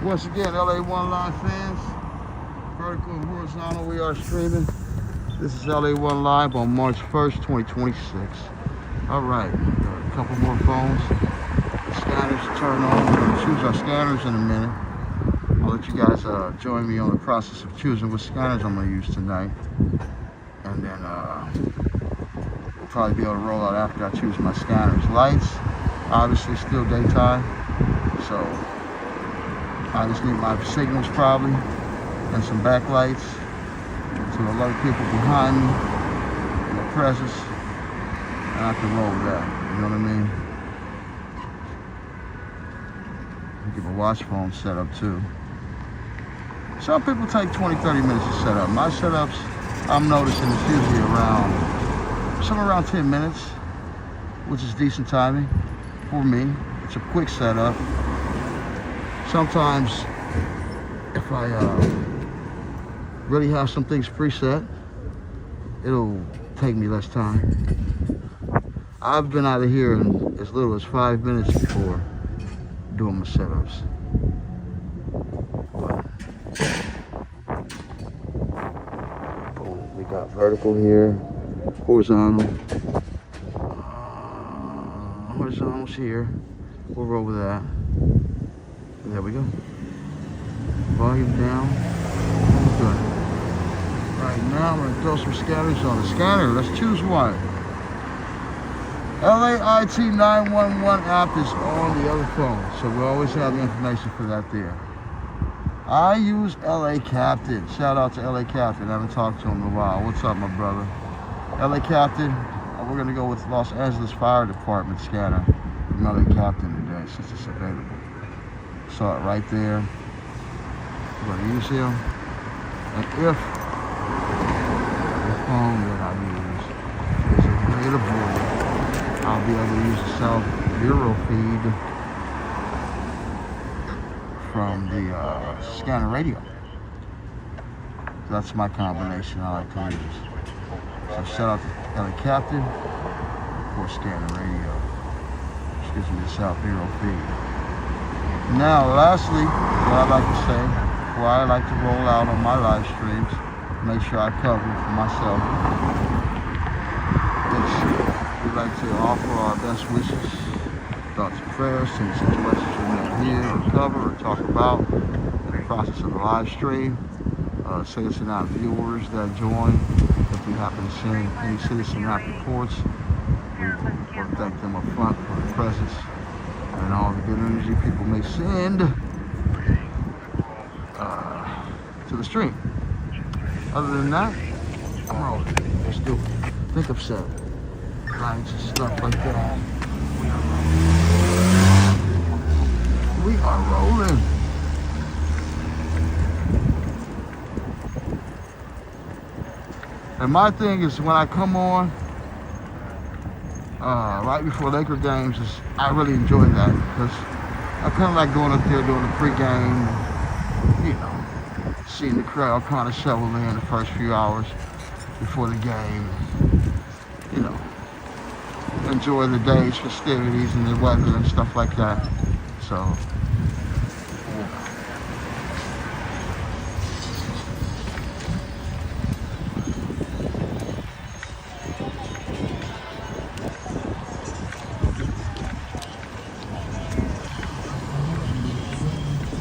Once again, LA One Live fans, vertical and horizontal, we are streaming. This is LA One Live on March 1st, 2026. All right, got a couple more phones. The scanners turn on. We're going to choose our scanners in a minute. I'll let you guys join me on the process of choosing what scanners I'm going to use tonight. And then we'll probably be able to roll out after I choose my scanners. Lights, obviously still daytime, so I just need my signals probably and some backlights to alert people behind me in the presence, and I can roll with that, you know what I mean? Get my watch phone set up too. Some people take 20-30 minutes to set up. My setups, I'm noticing, it's usually somewhere around 10 minutes, which is decent timing for me. It's a quick setup. Sometimes, if I really have some things preset, it'll take me less time. I've been out of here in as little as 5 minutes before doing my setups. Boom, we got vertical here, horizontal. Horizontal's here. We'll roll with that. There we go. Volume down. Good. Right now, I'm going to throw some scanners on the scanner. Let's choose one. LAIT 911 app is on the other phone, so we always have the information for that there. I use LA Captain. Shout out to LA Captain. I haven't talked to him in a while. What's up, my brother? LA Captain. We're going to go with Los Angeles Fire Department scanner from LA Captain today, since it's available. Saw it right there. I'm going to use him. And if the phone that I use is available, I'll be able to use the South Bureau feed from the scanner radio. That's my combination I like to use. So shout out to LA Captain for scanner radio. Which gives me the South Bureau feed. Now, lastly, what I like to say, what I like to roll out on my live streams, make sure I cover it for myself. We like to offer our best wishes, thoughts and prayers to the situations we may hear or cover or talk about in the process of the live stream. Citizen app viewers that join, if we happen to send any citizen app reports, we want to thank them up front for the presence and all the good energy people may send to the stream. Other than that, I'm rolling. Let's do it. Think of set lights and stuff like that. We are rolling. And my thing is, when I come on right before Laker games, I really enjoy that, because I kind of like going up there doing the pregame, you know, seeing the crowd kind of shovel in the first few hours before the game, you know, enjoy the day's festivities and the weather and stuff like that. So, yeah.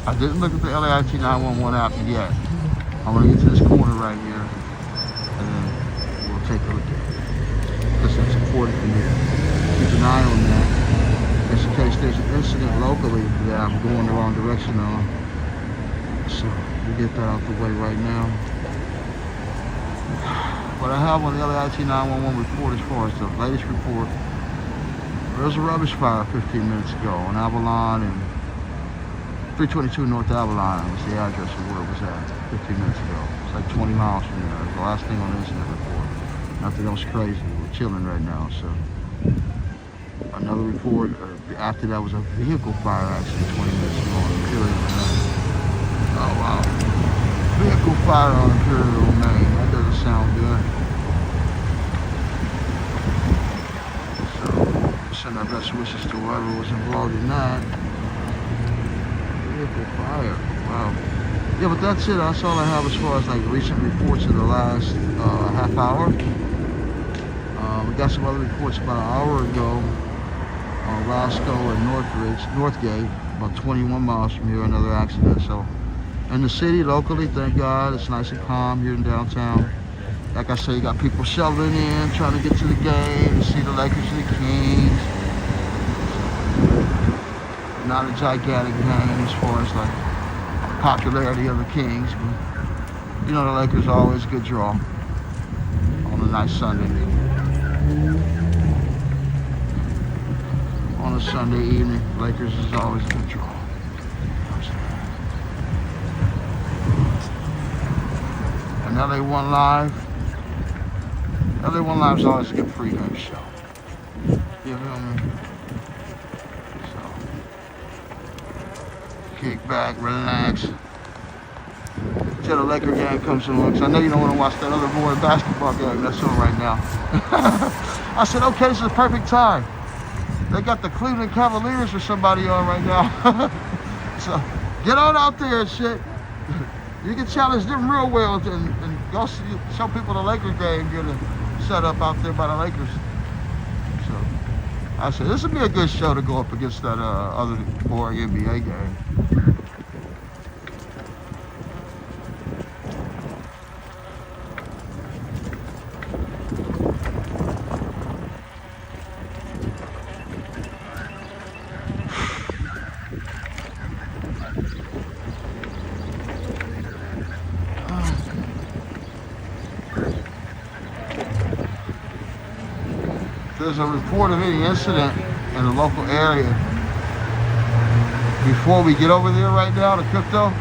I didn't look at the LAIT 911 app yet. I'm going to get to this corner right here, and then we'll take a look at it, because that's important for me. Keep an eye on that, just in case there's an incident locally that I'm going the wrong direction on. So we'll get that out the way right now. What I have on the LAIT 911 report, as far as the latest report, there was a rubbish fire 15 minutes ago on Avalon and 322 North Avalon was the address of where it was at 15 minutes ago. It's like 20 miles from there. It was the last thing on the incident report. Nothing else crazy. We're chilling right now. So another report after that was a vehicle fire accident 20 minutes ago on Imperial Main. Oh wow. Vehicle fire on Imperial Main. That doesn't sound good. So send our best wishes to whoever was involved in that. Vehicle fire. Yeah, but that's it. That's all I have as far as like recent reports of the last half hour. We got some other reports about an hour ago on Roscoe and Northgate, about 21 miles from here, another accident. So in the city, locally, thank God, it's nice and calm here in downtown. Like I say, you got people shoveling in, trying to get to the game, to see the Lakers and the Kings. Not a gigantic game as far as like popularity of the Kings, but you know the Lakers are always a good draw on a nice Sunday. On a Sunday evening, Lakers is always a good draw. And LA1 Live. LA1 Live is always a good pregame show. You feel me? Kick back, relax. Till the Laker game comes in. Because I know you don't want to watch that other boring basketball game that's on right now. I said, okay, this is the perfect time. They got the Cleveland Cavaliers or somebody on right now. So get on out there and shit. You can challenge them real well and go show people the Laker game getting set up out there by the Lakers. So I said, this would be a good show to go up against that other boring NBA game. There's a report of any incident in the local area. Before we get over there right now to crypto,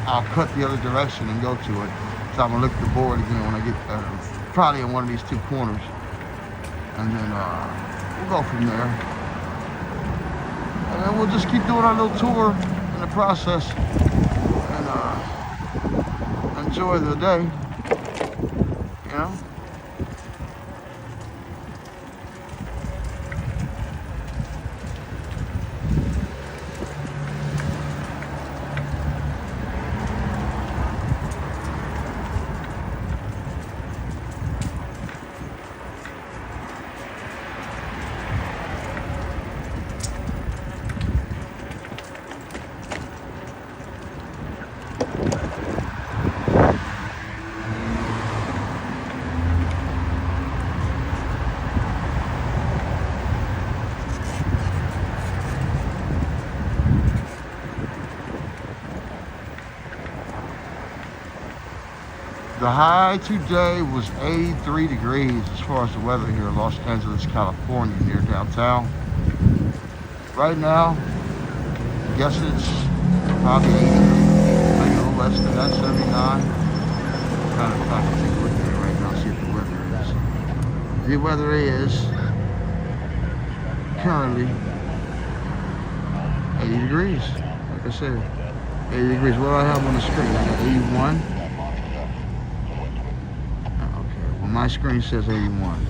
I'll cut the other direction and go to it. So I'm gonna look at the board again when I get probably in one of these two corners. And then we'll go from there. And then we'll just keep doing our little tour in the process and enjoy the day, you know? The high today was 83 degrees as far as the weather here in Los Angeles, California, near downtown. Right now, I guess it's probably 80, maybe a little less than that, 79. Kind of I can take a look at it right now, see what the weather is. The weather is currently 80 degrees. Like I said, 80 degrees. What do I have on the screen? I got 81. My screen says 81.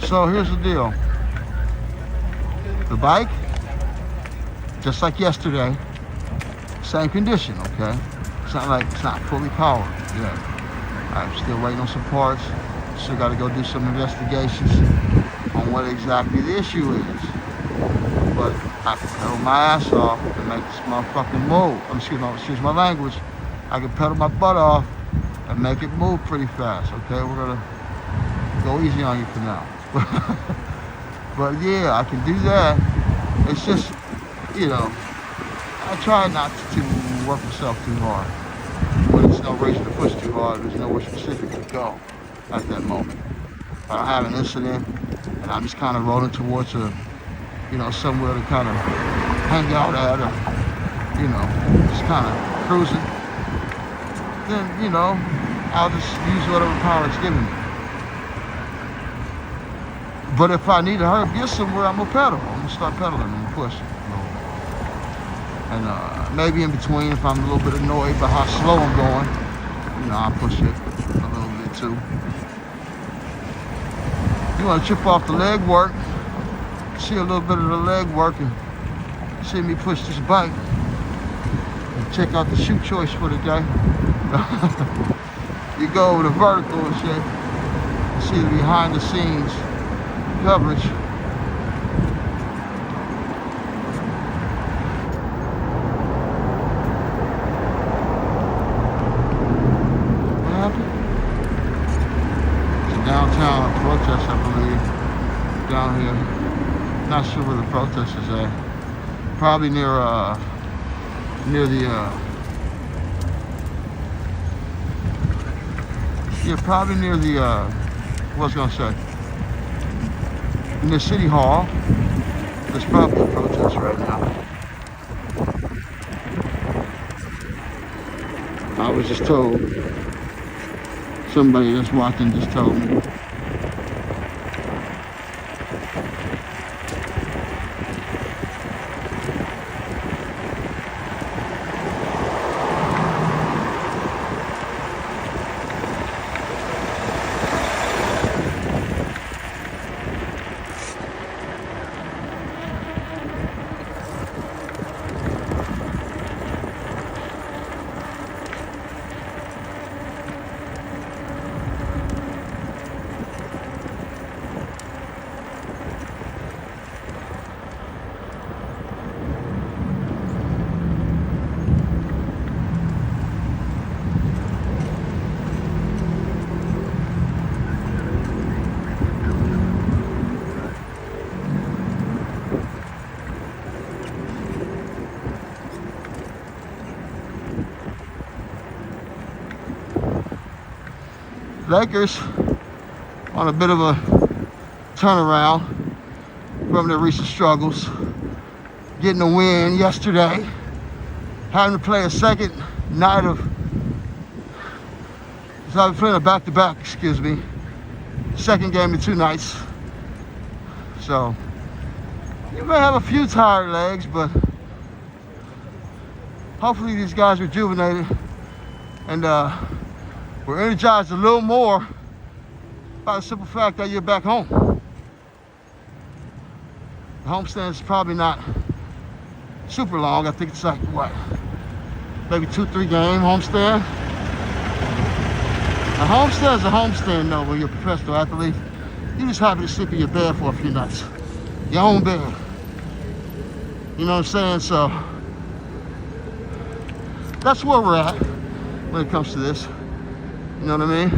So here's the deal. The bike, just like yesterday, same condition, okay? It's not fully powered yet. I'm still waiting on some parts. Still got to go do some investigations on what exactly the issue is. But I can pedal my ass off and make this motherfucking move. Excuse my language. I can pedal my butt off and make it move pretty fast, okay? We're gonna go easy on you for now. But yeah, I can do that. It's just, you know, I try not to work myself too hard. When there's no reason to push too hard, there's nowhere specific to go at that moment. If I have an incident and I'm just kind of rolling towards somewhere to kind of hang out at or you know, just kind of cruising, then, you know, I'll just use whatever power it's giving me. But if I need to hurry up, get somewhere, I'm gonna pedal. I'm gonna start pedaling. I'm gonna push. And maybe in between, if I'm a little bit annoyed by how slow I'm going, you know, I'll push it a little bit too. You want to chip off the leg work, see a little bit of the leg work, and see me push this bike. And check out the shoe choice for the day. You go over the vertical and shit, see the behind the scenes coverage. Downtown protest, I believe, down here. Not sure where the protest is at. Probably near the yeah, probably near the what was I gonna say? Near City Hall. There's probably a protest right now. I was just told. Somebody that's watching just told me. Lakers on a bit of a turnaround from their recent struggles. Getting a win yesterday. Having to play a second night of... So I've been playing a back-to-back, excuse me. Second game in 2 nights. So, you may have a few tired legs, but hopefully these guys are rejuvenated and we're energized a little more by the simple fact that you're back home. The homestand is probably not super long. I think it's like, what, maybe 2-3 game homestand. A homestand is a homestand, though, when you're a professional athlete. You're just happy to sleep in your bed for a few nights. Your own bed. You know what I'm saying? So, that's where we're at when it comes to this. You know what I mean?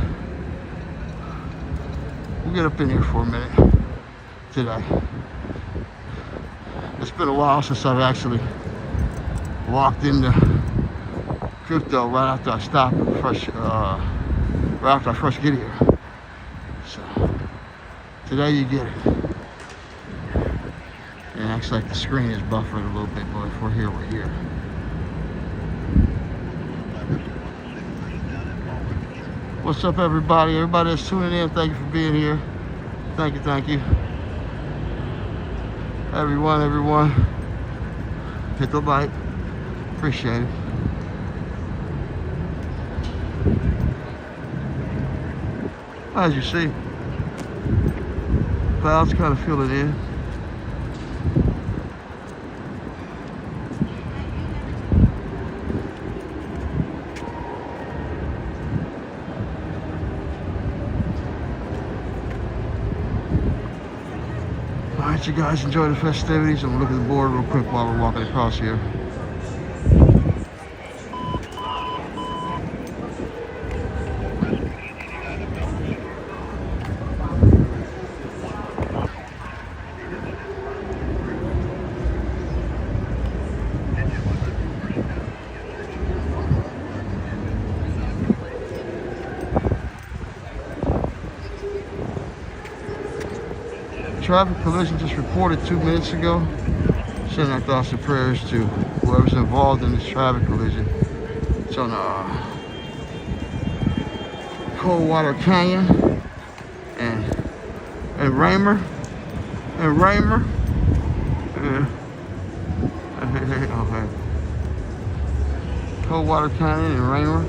We'll get up in here for a minute today. It's been a while since I've actually walked into crypto right after I stopped right after I first get here. So today you get it. And it looks like the screen is buffered a little bit, but if we're here, we're here. What's up, everybody? Everybody that's tuning in, thank you for being here. Thank you, thank you. Everyone. Hit the like. Appreciate it. As you see, clouds kind of filling in. Alright, you guys enjoy the festivities. I'm gonna look at the board real quick while we're walking across here. Traffic collision just reported 2 minutes ago. Sending our thoughts and prayers to whoever's involved in this traffic collision. It's on Coldwater Canyon and Raymer. Yeah. Okay. Coldwater Canyon and Raymer.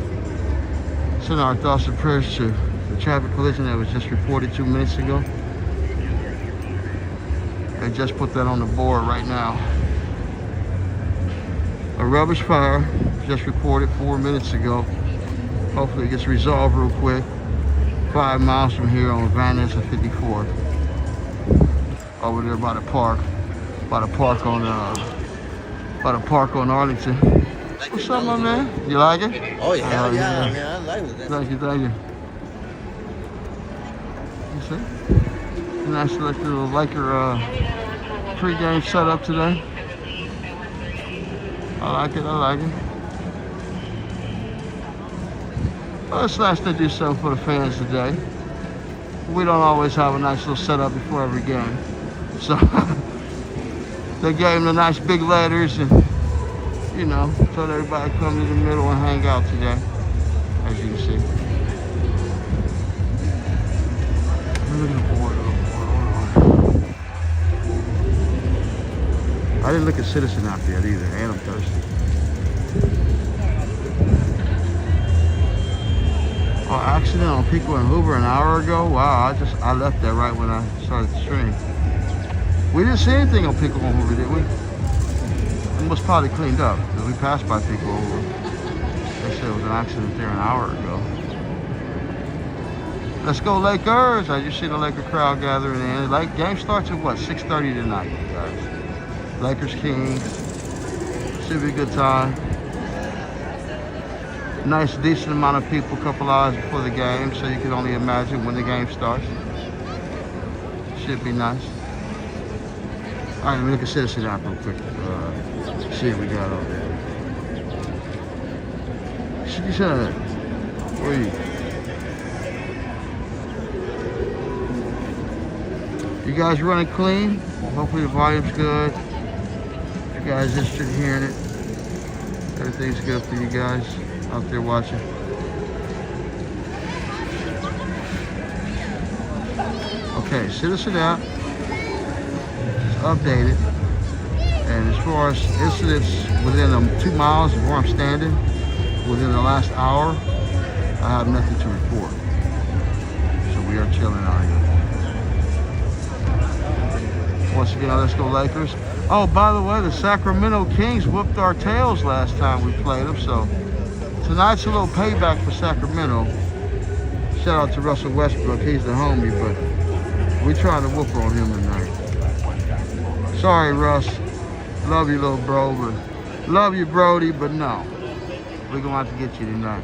Send our thoughts and prayers to the traffic collision that was just reported 2 minutes ago. They just put that on the board right now. A rubbish fire just reported 4 minutes ago. Hopefully it gets resolved real quick. 5 miles from here on Van Ness and 54. Over there by the park. By the park on Arlington. What's up, my man? You like it? Oh yeah, hell yeah. I mean, I like it. Thank you. You see? Nice little Laker pregame setup today. I like it. Well, it's nice to do something for the fans today. We don't always have a nice little setup before every game. So they gave them the nice big letters and, you know, told everybody to come to the middle and hang out today, as you can see. Look at the board. I didn't look at Citizen app yet either, and I'm thirsty. Oh, accident on Pico and Hoover an hour ago? Wow, I left that right when I started the stream. We didn't see anything on Pico and Hoover, did we? It was probably cleaned up, because we passed by Pico and Hoover. They said it was an accident there an hour ago. Let's go Lakers! I just see the Laker crowd gathering in. Like, game starts at what, 6:30 tonight, guys. Lakers Kings. Should be a good time. Nice, decent amount of people, a couple hours before the game, so you can only imagine when the game starts. Should be nice. All right, let me look at Citizen app real quick. See what we got on there. Citizen, where are you? You guys running clean? Hopefully the volume's good. If you guys interested in hearing it, everything's good for you guys out there watching. Okay, Citizen app is updated, and as far as incidents within 2 miles of where I'm standing, within the last hour, I have nothing to report. So we are chilling out here. Once again, let's go Lakers. Oh, by the way, the Sacramento Kings whooped our tails last time we played them, so tonight's a little payback for Sacramento. Shout out to Russell Westbrook, he's the homie, but we're trying to whoop on him tonight. Sorry, Russ. Love you, little bro, but love you, Brody, but no. We're gonna have to get you tonight.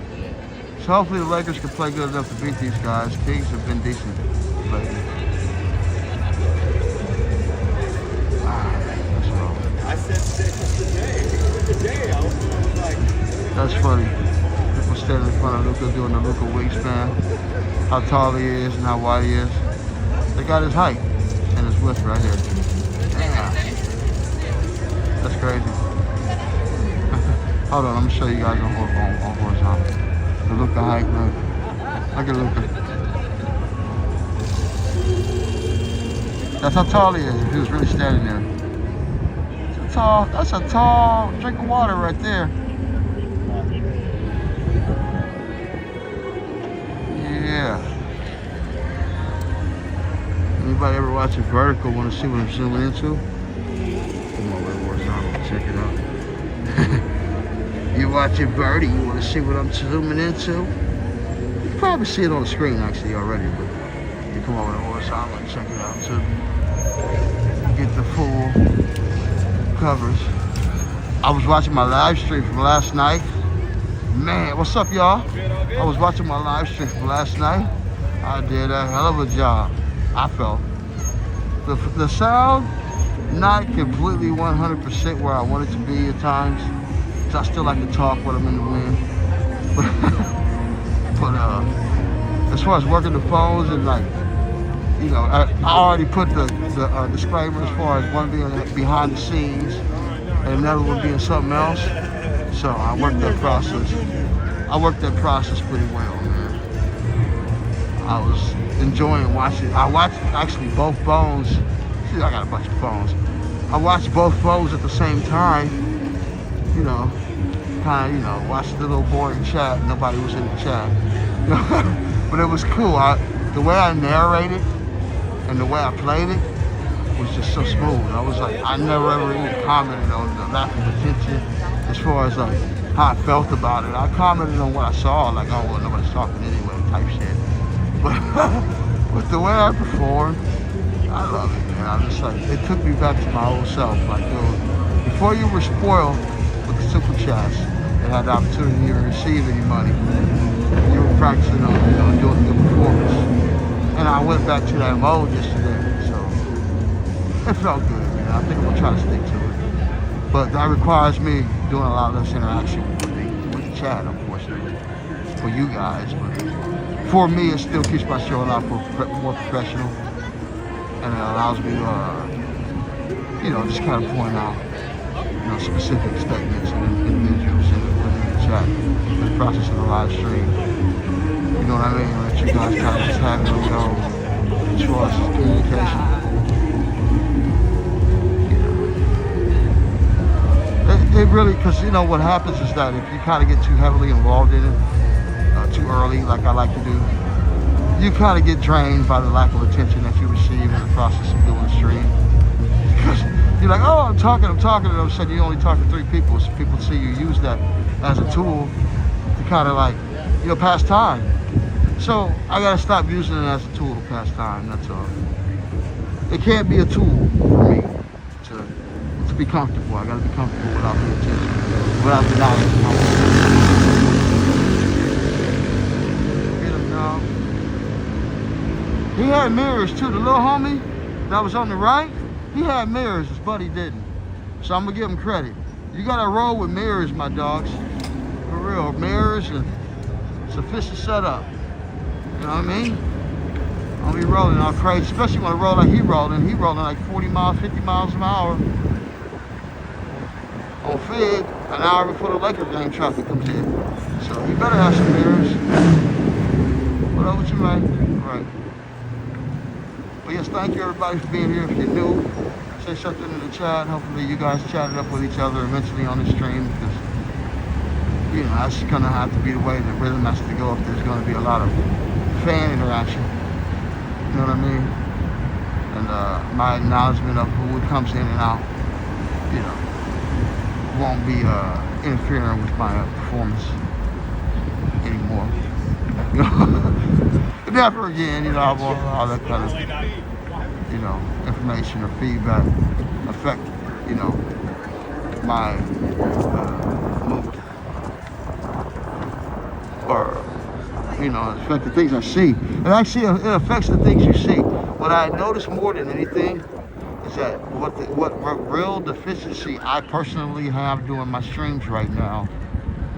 So hopefully the Lakers can play good enough to beat these guys. Kings have been decent lately. I said today. I was like, that's funny. People standing in front of Luka doing the Luka wingspan. How tall he is and how wide he is. They got his height and his width right here. Damn. That's crazy. Hold on, I'm gonna show you guys on horizontal. The Luka height, look. Look at Luka. That's how tall he is if he was really standing there. That's a tall drink of water right there. Yeah. Anybody ever watching Vertical want to see what I'm zooming into? Come on, horizontal, check it out. You watching Birdie, you want to see what I'm zooming into? You can probably see it on the screen actually already, but you come over to horizontal and check it out too. Get the full covers. I was watching my live stream from last night. Man, what's up, y'all? I was watching my live stream from last night. I did a hell of a job. I felt the sound not completely 100% where I want it to be at times. So I still like to talk when I'm in the wind. But as far as working the phones and like, you know, I already put the disclaimer as far as one being behind the scenes. and another one being something else. So I worked that process. I worked that process pretty well, man. I was enjoying watching. I watched actually both phones. See, I got a bunch of phones. I watched both phones at the same time. You know, kind of, you know, watched the little boring chat. Nobody was in the chat. But it was cool. The way I narrated and the way I played it was just so smooth. I was like, I never ever even commented on the lack of attention as far as like how I felt about it. I commented on what I saw, like, oh, well, nobody's talking anyway, type shit. But the way I performed, I love it, man. I'm just like, it took me back to my old self. Like, dude, before you were spoiled with the super chats and had the opportunity to receive any money, you were practicing on, you know, doing good performance. And I went back to that mode yesterday, so it felt good, man. I think I'm gonna try to stick to it. But that requires me doing a lot less interaction with the chat, unfortunately, for you guys. But for me, it still keeps my show a lot more professional, and it allows me to, you know, just kind of point out, you know, specific statements and individuals within the chat in the process of the live stream. You know what I mean? Let you guys kind of just have it on your own as far as communication. It really, because you know what happens is that if you kind of get too heavily involved in it too early, like I like to do, you kind of get drained by the lack of attention that you receive in the process of doing the stream. Because you're like, oh, I'm talking, and all of a sudden you only talk to 3 people, so people see you use that as a tool to kind of like, you know, pass time. So I gotta stop using it as a tool to pass time. That's all. It can't be a tool for me to be comfortable. I gotta be comfortable without the attention, without the knowledge. Get him now. He had mirrors too. The little homie that was on the right, he had mirrors. His buddy didn't. So I'm gonna give him credit. You gotta roll with mirrors, my dogs. For real, mirrors and sufficient setup. You know what I mean? I'll be rolling all crazy, especially when I roll like he rolling. He rolling like 40 miles, 50 miles an hour. On Fig, an hour before the Laker game traffic comes in. So you better have some mirrors. What up with you, man? All right. Well, yes, thank you everybody for being here. If you're new, say something in the chat. Hopefully you guys chatted up with each other eventually on the stream, because you know that's gonna have to be the way the rhythm has to go if there's gonna be a lot of fan interaction. You know what I mean? And my acknowledgement of who comes in and out, you know, won't be interfering with my performance anymore. You know, never again. You know, I want all that kind of, you know, information or feedback affect, you know, my mood, or you know, affect the things I see. And actually, it affects the things you see. What I notice more than anything is that what real deficiency I personally have doing my streams right now,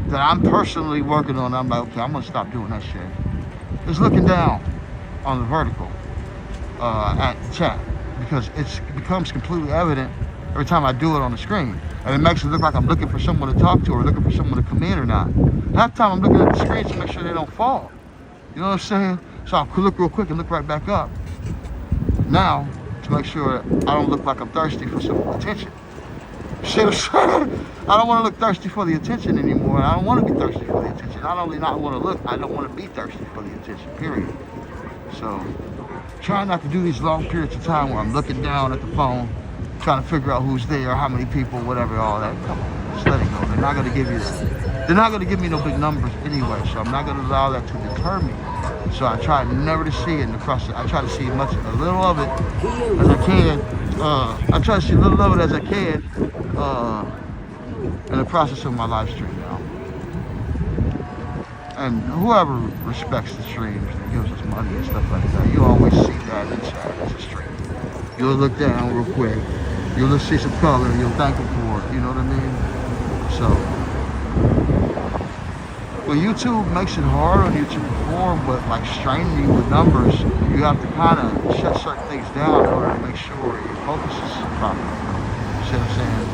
that I'm personally working on. I'm like, okay, I'm gonna stop doing that shit. Is looking down on the vertical at the chat, because it becomes completely evident every time I do it on the screen, and it makes it look like I'm looking for someone to talk to or looking for someone to come in or not. Half the time I'm looking at the screen to make sure they don't fall. You know what I'm saying? So I'll look real quick and look right back up now to make sure I don't look like I'm thirsty for some attention. See what I'm saying? I don't want to look thirsty for the attention anymore. I don't want to be thirsty for the attention. Not only not want to look, I don't want to be thirsty for the attention, period. So try not to do these long periods of time where I'm looking down at the phone, trying to figure out who's there, how many people, whatever, all that. Come on, just let it go. They're not going to give you that. They're not going to give me no big numbers anyway, so I'm not going to allow that to deter me. So I try never to see it in the process. I try to see a little of it as I can. I try to see a little of it as I can in the process of my live stream now. And whoever respects the streams and gives us money and stuff like that, you always see that in chat as a stream. You'll look down real quick. You'll see some color. You'll thank them for it. You know what I mean? So when YouTube makes it hard on you to perform, but like straining you with numbers, you have to kind of shut certain things down in order to make sure your focus is proper. You see what I'm saying?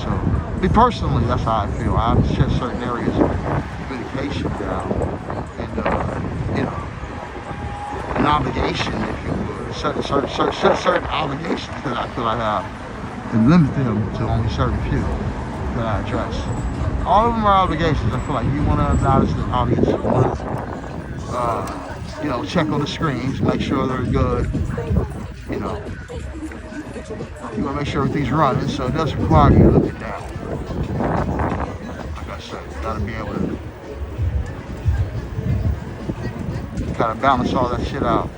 So Me personally, that's how I feel. I have to shut certain areas of communication down, and you know, an obligation, if you would, certain obligations that I feel I have, and limit them to only certain few that I address. All of them are obligations. I feel like you want to acknowledge the audience, you want to, you know, check on the screens, make sure they're good, you know. You want to make sure everything's running, so it does require you to look it down. Like I said, you got to be able to kind of balance all that shit out.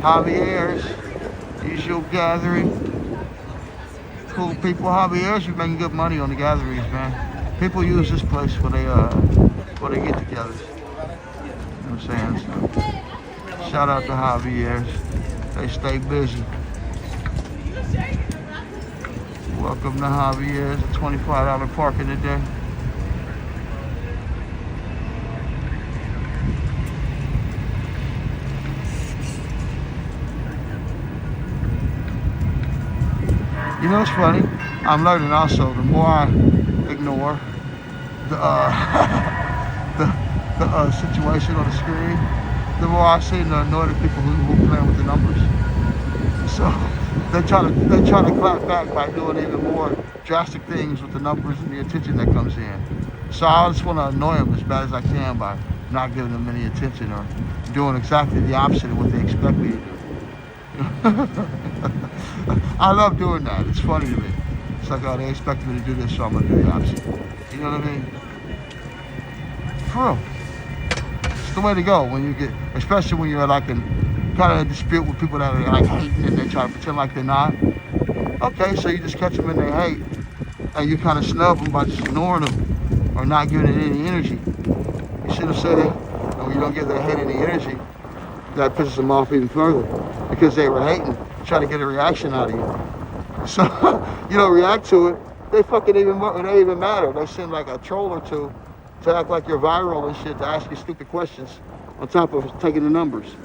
Javier's usual gathering. Cool people, Javier's, you're making good money on the gatherings, man. People use this place when they get together. You know what I'm saying? So, shout out to Javier's. They stay busy. Welcome to Javier's, a $25 parking today. You know, it's funny. I'm learning also. The more I ignore the situation on the screen, the more I seem to annoy the people who play with the numbers. So they try to clap back by doing even more drastic things with the numbers and the attention that comes in. So I just want to annoy them as bad as I can by not giving them any attention or doing exactly the opposite of what they expect me to do. I love doing that. It's funny to me. It's like, oh, they expect me to do this, so I'm gonna do the opposite. You know what I mean? For real. It's the way to go when you get, especially when you're like in kind of a dispute with people that are like hating and they try to pretend like they're not. Okay, so you just catch them in their hate and you kind of snub them by just ignoring them or not giving it any energy. You should have said it, and when you don't give their hate any energy, that pisses them off even further because they were hating, trying to get a reaction out of you. So you don't react to it, they even matter. They send like a troll or two to act like you're viral and shit, to ask you stupid questions on top of taking the numbers.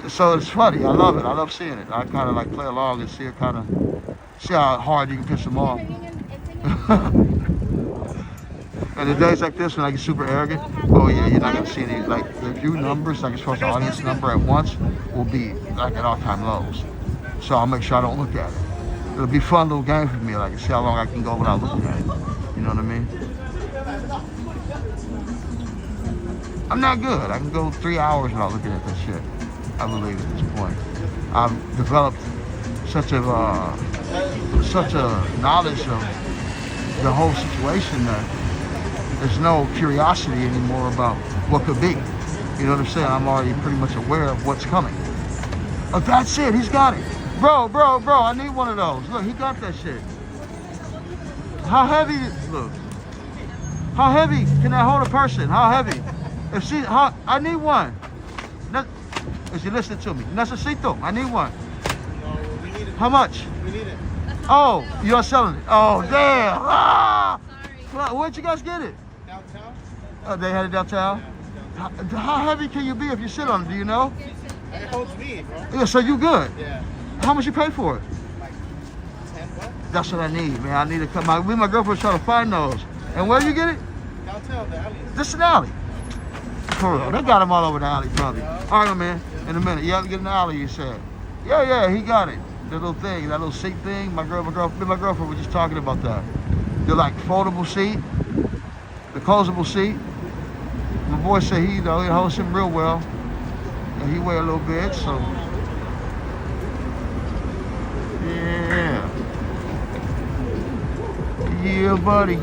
So it's funny. I love it. I love seeing it. I kind of like play along and see how hard you can piss them off. And the days like this when I get super arrogant, oh yeah, you're not gonna see any, like the view numbers, like as far as the audience number at once, will be like at all-time lows. So I'll make sure I don't look at it. It'll be a fun little game for me, like see how long I can go without looking at it. You know what I mean? I'm not good. I can go 3 hours without looking at that shit. I believe at this point. I've developed such a knowledge of the whole situation that there's no curiosity anymore about what could be. You know what I'm saying? I'm already pretty much aware of what's coming. Oh, that's it. He's got it. Bro, I need one of those. Look, he got that shit. How heavy, look. How heavy can that hold a person? How heavy? I need one. Is you listening to me? Necesito. I need one. No, we need it. How much? We need it. Oh, you're selling it. Oh, damn. Ah! Sorry. Where'd you guys get it? Downtown? Oh, they had it downtown? Yeah, How heavy can you be if you sit on it? Do you know? it holds me, bro. Yeah, so you good. Yeah. How much you pay for it? Like $10. That's what I need, man. I need to come. Me and my girlfriend trying to find those. And where you get it? Downtown, the alley. This is an alley. For real. They got them all over the alley, probably. All right, man. In a minute. You have to get in the alley, you said. Yeah, he got it. The little thing, that little seat thing. My girlfriend was just talking about that. They're like foldable seat, the closable seat. My boy said he, it holds him real well. And he weigh a little bit, so. Yeah. Yeah, buddy.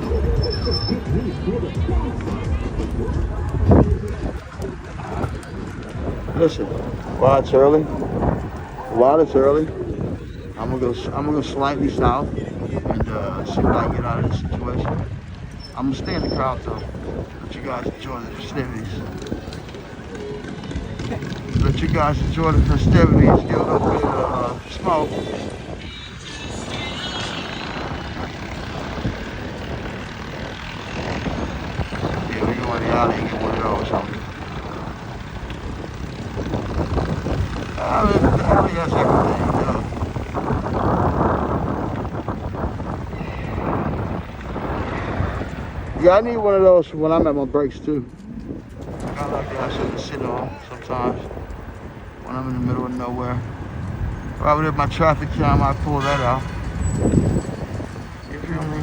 Listen, while it's early, I'm gonna go slightly south and see what I can get out of this situation. I'm gonna stay in the crowd though. Let you guys enjoy the festivities. Get a little bit of smoke. Yeah, we go in the alley and get one of those. The alley has everything, Yeah, I need one of those when I'm at my breaks too. I like to have something to sit on sometimes when I'm in the middle of nowhere. Right with my traffic cam, I pull that out. You feel me?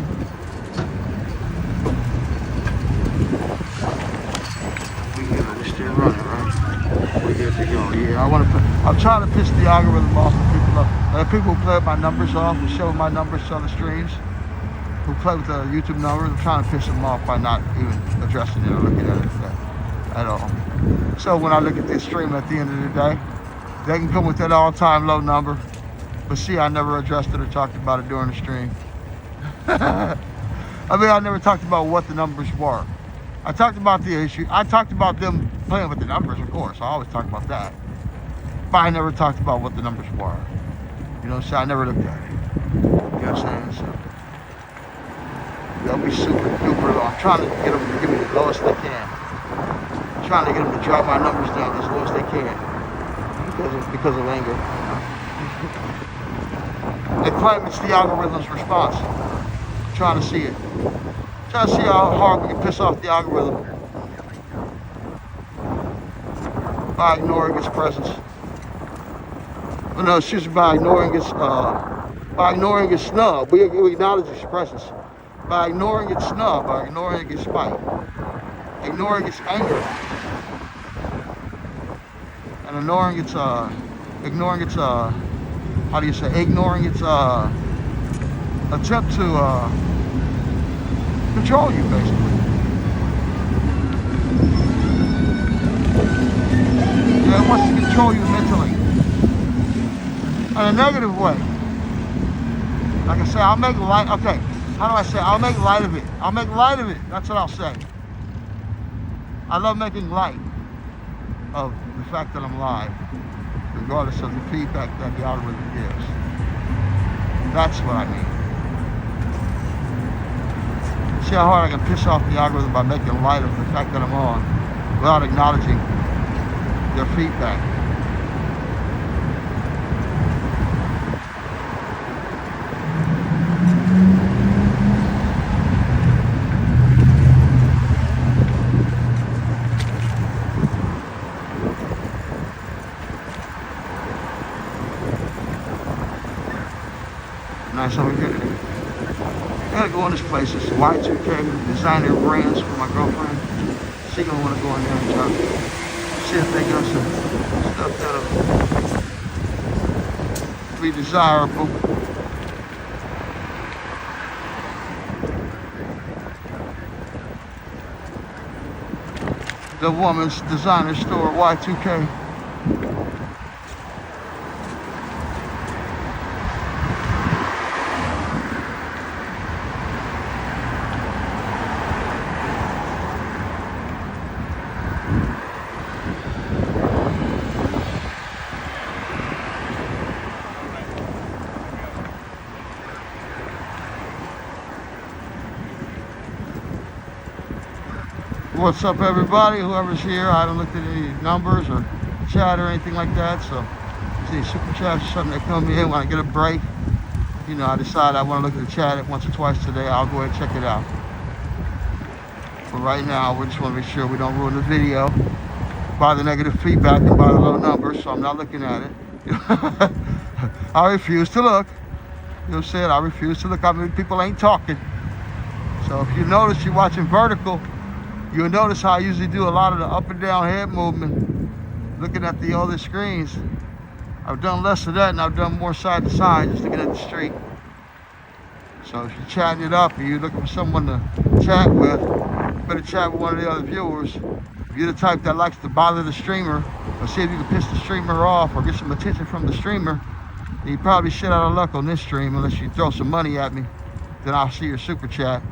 We're still running, right? We're good to go. Yeah, I'm trying to piss the algorithm off of people. People who play with my numbers off, who show my numbers to other streams, who play with the YouTube numbers. I'm trying to piss them off by not even addressing it or looking at it at all. So when I look at this stream at the end of the day, they can come with that all-time low number, but see, I never addressed it or talked about it during the stream. I mean, I never talked about what the numbers were. I talked about the issue. I talked about them playing with the numbers, of course. I always talk about that. But I never talked about what the numbers were. You know what I'm saying? I never looked at it. You know what I'm saying? So they'll be super duper low. I'm trying to get them to give me the lowest they can. I'm trying to get them to drop my numbers down as low as they can because of anger. They claim it's the algorithm's response. I'm trying to see it. I'm trying to see how hard we can piss off the algorithm by ignoring its presence. Oh, no, excuse me, by ignoring its snub. We acknowledge its presence. By ignoring its snub, by ignoring its spite, ignoring its anger, and ignoring its how do you say, ignoring its attempt to control you, basically. Yeah, it wants to control you mentally. In a negative way. Like I say, I'll make light, okay, how do I say, I'll make light of it. I'll make light of it, that's what I'll say. I love making light of the fact that I'm live, regardless of the feedback that the algorithm gives. That's what I mean. See how hard I can piss off the algorithm by making light of the fact that I'm on without acknowledging their feedback. Nice over here today. I gotta go in this place. It's Y2K designer brands for my girlfriend. She gonna wanna go in there and try to see if they got some stuff that'll be desirable. The woman's designer store, Y2K. What's up, everybody? Whoever's here, I haven't looked at any numbers or chat or anything like that. So, see, Superchat is something that come in when I get a break. You know, I decide I want to look at the chat once or twice today. I'll go ahead and check it out. But right now, we just want to make sure we don't ruin the video by the negative feedback and by the low numbers. So I'm not looking at it. I refuse to look. You know what I'm saying? I refuse to look. I mean, people ain't talking. So if you notice, you're watching vertical. You'll notice how I usually do a lot of the up and down head movement, looking at the other screens. I've done less of that and I've done more side to side, just looking at the street. So if you're chatting it up and you're looking for someone to chat with, you better chat with one of the other viewers. If you're the type that likes to bother the streamer, or see if you can piss the streamer off or get some attention from the streamer, then you probably shit out of luck on this stream unless you throw some money at me. Then I'll see your super chat.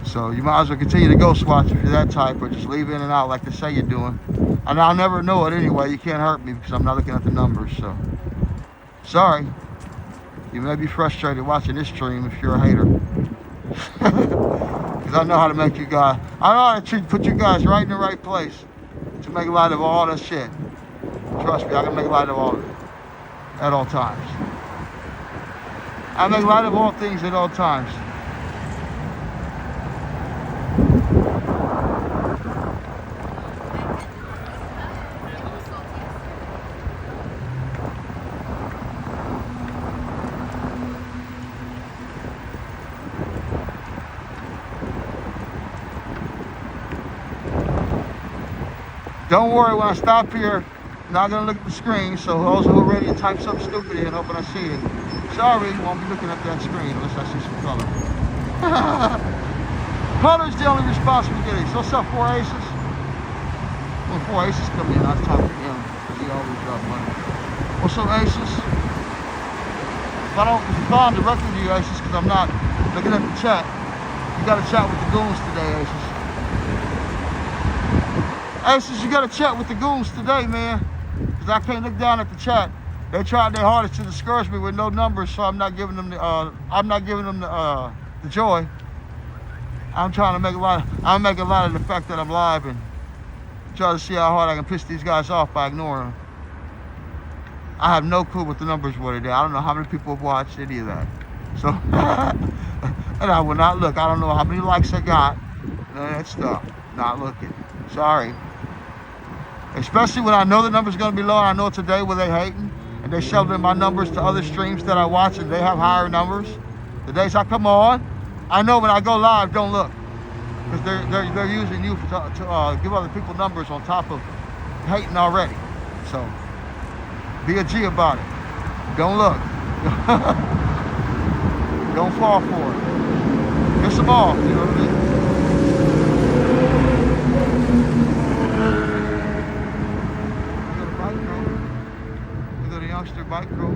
So you might as well continue to ghost watch if you're that type, or just leave in and out like they say you're doing. And I'll never know it anyway. You can't hurt me because I'm not looking at the numbers. So sorry. You may be frustrated watching this stream if you're a hater. Because I know how to make you guys, I know how to put you guys right in the right place to make light of all that shit. Trust me, I can make light of all of it at all times. I make light of all things at all times. Don't worry, when I stop here, I'm not gonna look at the screen, so those who are ready to type something stupid in, hoping I see it. Sorry, won't be looking at that screen unless I see some color. Color's the only response we get. So what's up, 4 Aces? When 4 Aces come in, I talk to him, because he always got money. What's up, Aces? If I don't respond directly to you, Aces, because I'm not looking at the chat, you gotta chat with the goons today, Aces. Aces, you gotta chat with the goons today, man. Because I can't look down at the chat. They tried their hardest to discourage me with no numbers, so I'm not giving them the the joy. I'm trying to make a lot of the fact that I'm live and try to see how hard I can piss these guys off by ignoring them. I have no clue what the numbers were today. I don't know how many people have watched any of that. So, and I will not look. I don't know how many likes I got. None of that stuff. Not looking. Sorry. Especially when I know the number's going to be low and I know it's a day where they hating and they shoved in my numbers to other streams that I watch and they have higher numbers. The days I come on, I know when I go live, don't look. Because they're using you to give other people numbers on top of hating already. So, be a G about it. Don't look. Don't fall for it. Piss them off, you know what I mean? Youngster bike crew.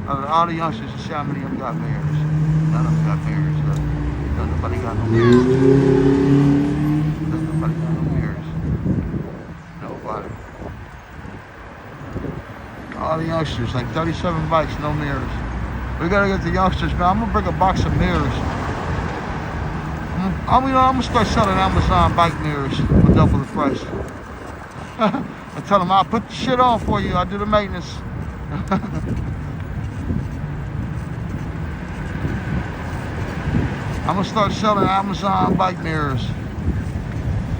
All the youngsters, see how many of them got mirrors. None of them got mirrors. Nobody got no mirrors. Nobody got no mirrors. Nobody. All the youngsters, like 37 bikes, no mirrors. We gotta get the youngsters, man. I'm gonna bring a box of mirrors. I'm gonna start selling Amazon bike mirrors for double the price. I tell them I'll put the shit on for you. I'll do the maintenance. I'm gonna start selling Amazon bike mirrors.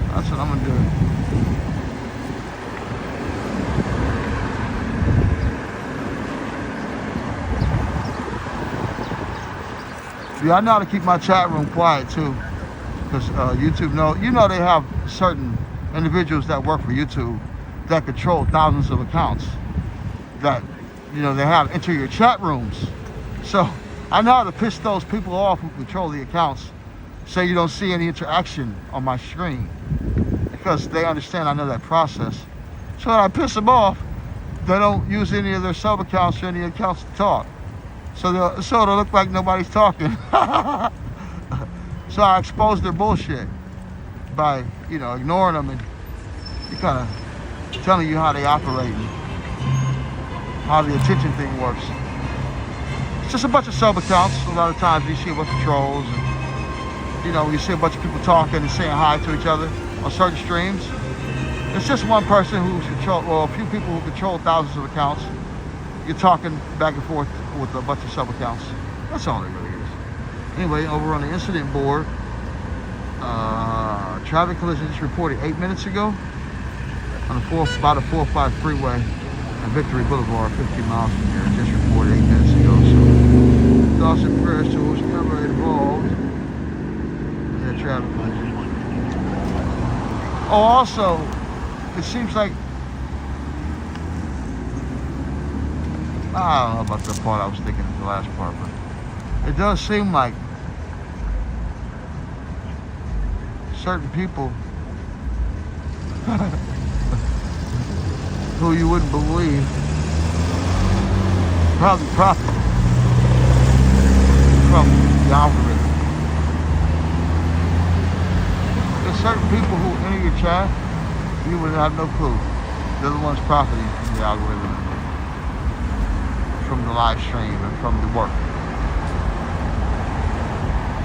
That's what I'm gonna do. Yeah, I know how to keep my chat room quiet too, because YouTube they have certain individuals that work for YouTube that control thousands of accounts that they have enter your chat rooms. So I know how to piss those people off who control the accounts so you don't see any interaction on my screen, because they understand I know that process. So when I piss them off, they don't use any of their sub accounts or any accounts to talk. So it'll look like nobody's talking. So I expose their bullshit by ignoring them and kind of telling you how they operate and how the attention thing works. It's just a bunch of sub accounts. A lot of times you see a bunch of trolls and you see a bunch of people talking and saying hi to each other on certain streams. It's just one person who's controlled, or a few people who control thousands of accounts. You're talking back and forth with a bunch of sub accounts. That's all it really is. Anyway, over on the incident board, traffic collision just reported 8 minutes ago on the 405 freeway and Victory Boulevard, 15 miles from here. Just reported 8 minutes ago. So thoughts and prayers to whoever involved in that traffic collision. Oh, also, it seems like, I don't know about the part I was thinking of the last part, but it does seem like certain people who you wouldn't believe probably profit from the algorithm. There's certain people who enter your chat, you would have no clue. They're the ones profiting from the algorithm, from the live stream, and from the work.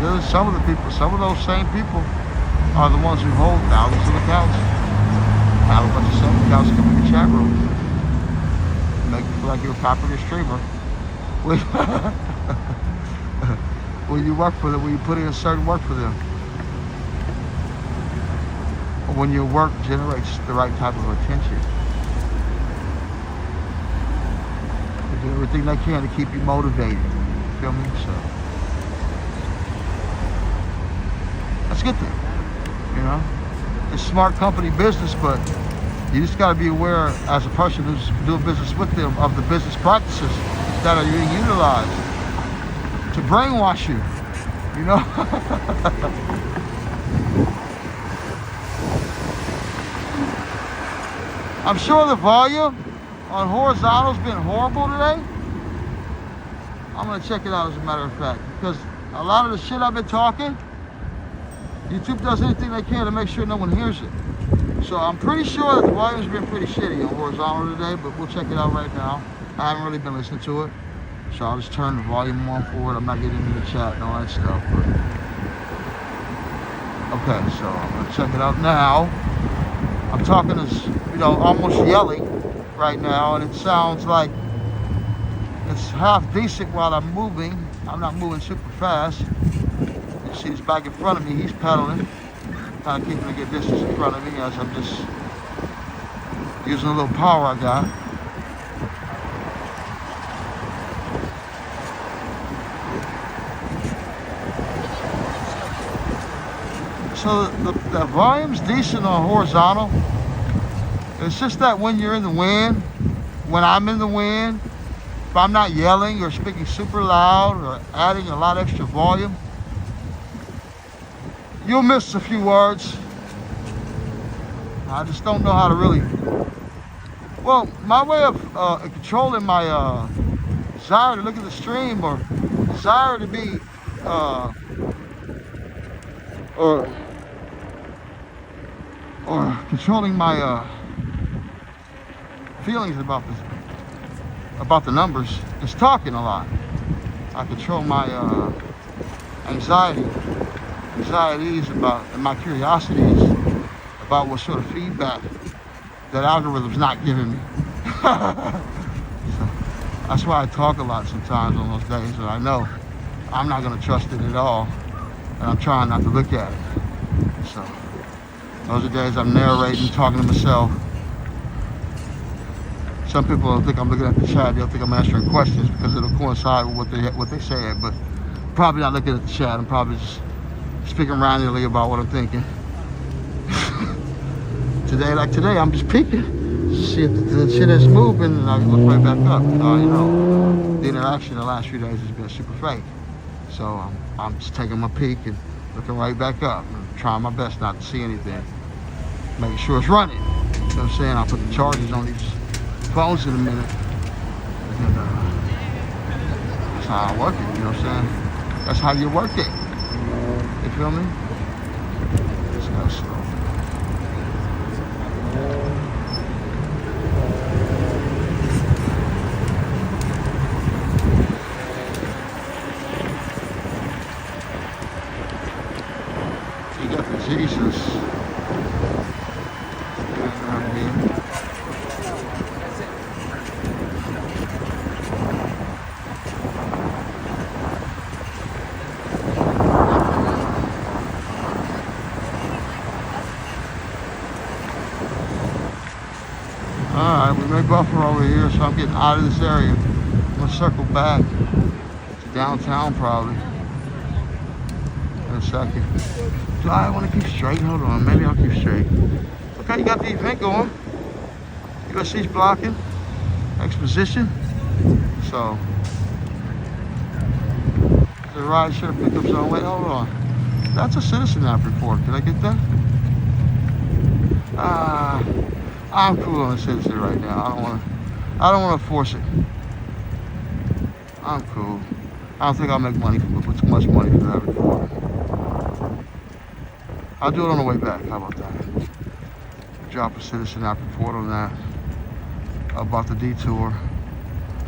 There's some of those same people are the ones who hold thousands of accounts. Have a bunch of sub accounts come in the chat room. Make you feel like you're a popular streamer. When you work for them, when you put in certain work for them. Or when your work generates the right type of attention. They do everything they can to keep you motivated. You feel me? So that's a good thing. You know, it's smart company business, but you just got to be aware as a person who's doing business with them of the business practices that are being utilized to brainwash you. You know. I'm sure the volume on Horizontal's been horrible today. I'm gonna check it out as a matter of fact, because a lot of the shit I've been talking, YouTube does anything they can to make sure no one hears it. So I'm pretty sure that the volume's been pretty shitty on Horizontal today, but we'll check it out right now. I haven't really been listening to it, so I'll just turn the volume on for it. I'm not getting into the chat and all that stuff, but okay, so I'm gonna check it out now. I'm talking as, you know, almost yelling right now, and it sounds like it's half decent while I'm moving. I'm not moving super fast. You see this back in front of me, he's pedaling. Kind of keeping a good distance in front of me as I'm just using a little power I got. So the volume's decent on Horizontal. It's just that when you're in the wind, when I'm in the wind, if I'm not yelling or speaking super loud or adding a lot extra volume, you'll miss a few words. I just don't know how to really... Well, my way of controlling my desire to look at the stream, or desire to be or controlling my feelings about the numbers, is talking a lot. I control my anxieties about, and my curiosities about what sort of feedback that algorithm's not giving me. So that's why I talk a lot sometimes on those days that I know I'm not going to trust it at all, and I'm trying not to look at it. So those are days I'm narrating, talking to myself. Some people don't think I'm looking at the chat. They'll think I'm answering questions because it'll coincide with what they say. But probably not looking at the chat. I'm probably just speaking randomly about what I'm thinking. Today, I'm just peeking to see if the shit is moving, and I look right back up. You know, the interaction the last few days has been super fake. So I'm just taking my peek and looking right back up and trying my best not to see anything. Making sure it's running. You know what I'm saying? I'll put the charges on these phones in a minute. And that's how I work it, you know what I'm saying? That's how you work it. You feel me? Let's go slow. You got the Jesus. Alright, we may buffer over here, so I'm getting out of this area. I'm gonna circle back to downtown probably in a second. Do I want to keep straight? Hold on, maybe I'll keep straight. Okay, you got the event going. USC's blocking. Exposition. So, the ride share pickups on. Wait, hold on. That's a citizen app report. Did I get that? I'm cool on the citizen right now. I don't want to force it. I'm cool. I don't think I'll make money from too much money for that report. I'll do it on the way back. How about that? Drop a citizen app report on that. About the detour.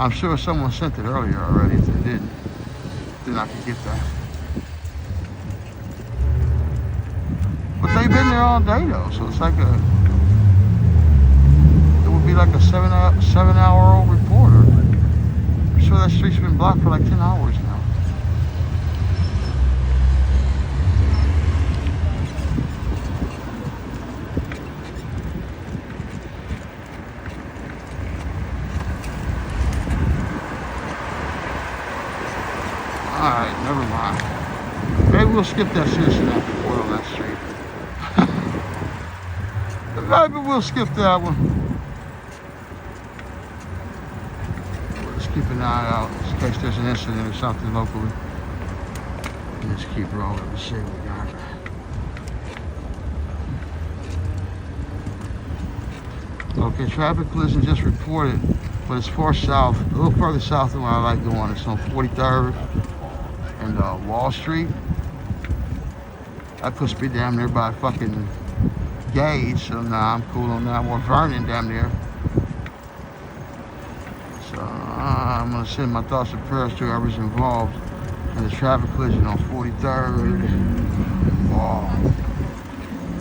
I'm sure someone sent it earlier already. If they didn't, then I could get that. But they've been there all day though, so it's like it would be like a 7-hour-old report. I'm sure that street's been blocked for like 10 hours now. Alright, never mind. Maybe we'll skip that citizen app report on that street. maybe we'll skip that one. We'll just keep an eye out in case there's an incident or something locally. Let's keep rolling and see what we got. Okay, traffic collision just reported, but it's far south, a little further south than where I like going. It's on 43rd and Wall Street. That puts me damn near by fucking Gage, so nah, I'm cool on that. More Vernon damn near. So I'm gonna send my thoughts and prayers to whoever's involved in the traffic collision on 43rd. Wow.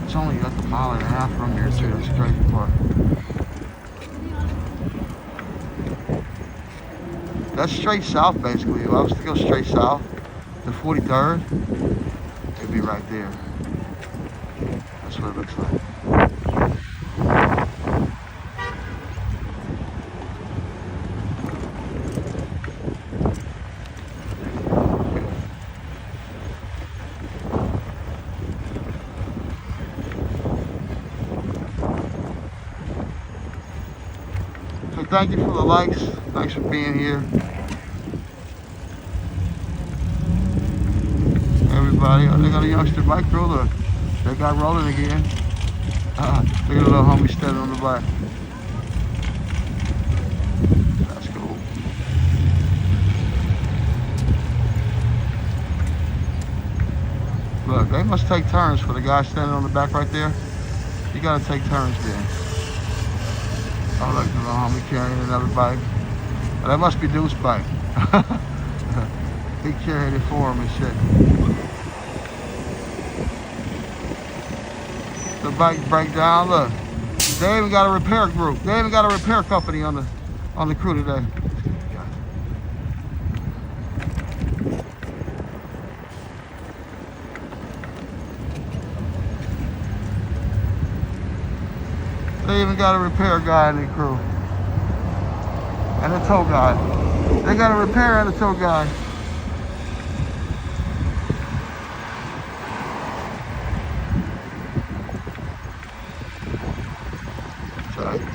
It's only like a mile and a half from here too, that's the crazy part. That's straight south basically. If I was to go straight south to 43rd, it'd be right there. That's what it looks like. So thank you for the likes. Thanks for being here. Everybody, oh, they got a youngster bike through. Look, they got rolling again. Look at the little homie standing on the bike. That's cool. Look, they must take turns for the guy standing on the back right there. You gotta take turns then. Oh, look, the little homie carrying another bike. Oh, that must be Deuce's bike. He carried it for him and shit. The bike break down. Look, they even got a repair group. They even got a repair company on the crew today. They even got a repair guy in the crew and a tow guy. They got a repair and a tow guy.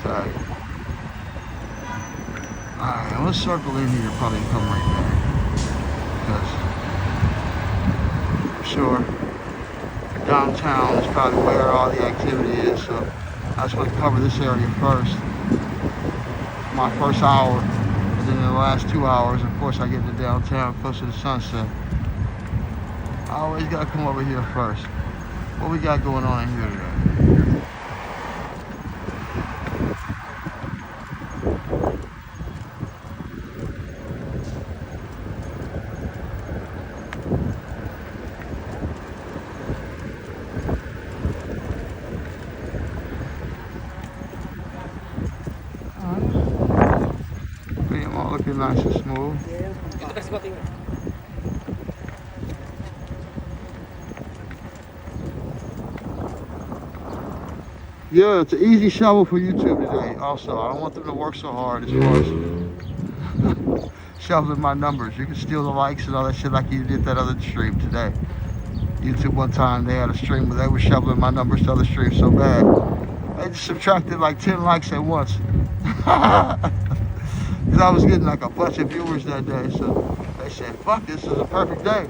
Tight. Alright, let's circle in here, probably come right back. Because, sure, downtown is probably where all the activity is, so I just want to cover this area first. My first hour, and then in the last 2 hours, of course, I get to downtown close to the sunset. I always got to come over here first. What we got going on in here today? Looking nice and smooth. Yeah, it's an easy shovel for YouTube today. Also, I don't want them to work so hard as far as shoveling my numbers. You can steal the likes and all that shit like you did that other stream today. YouTube one time, they had a stream where they were shoveling my numbers to other streams so bad. They just subtracted like 10 likes at once. Because I was getting like a bunch of viewers that day, so they said, fuck, this is a perfect day.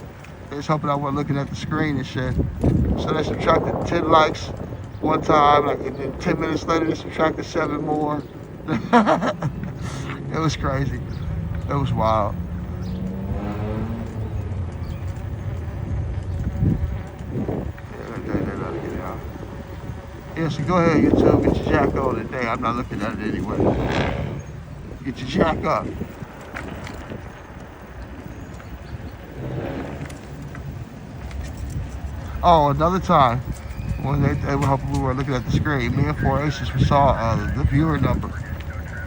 They was hoping I wasn't looking at the screen and shit. So they subtracted 10 likes one time, like, and then 10 minutes later they subtracted 7 more. It was crazy. It was wild. Yeah, they let it get out. Yeah, so go ahead, YouTube, get your jack on today. I'm not looking at it anyway. Get your jack up. Oh, another time when they were hoping we were looking at the screen, me and 4 Aces, we saw the viewer number.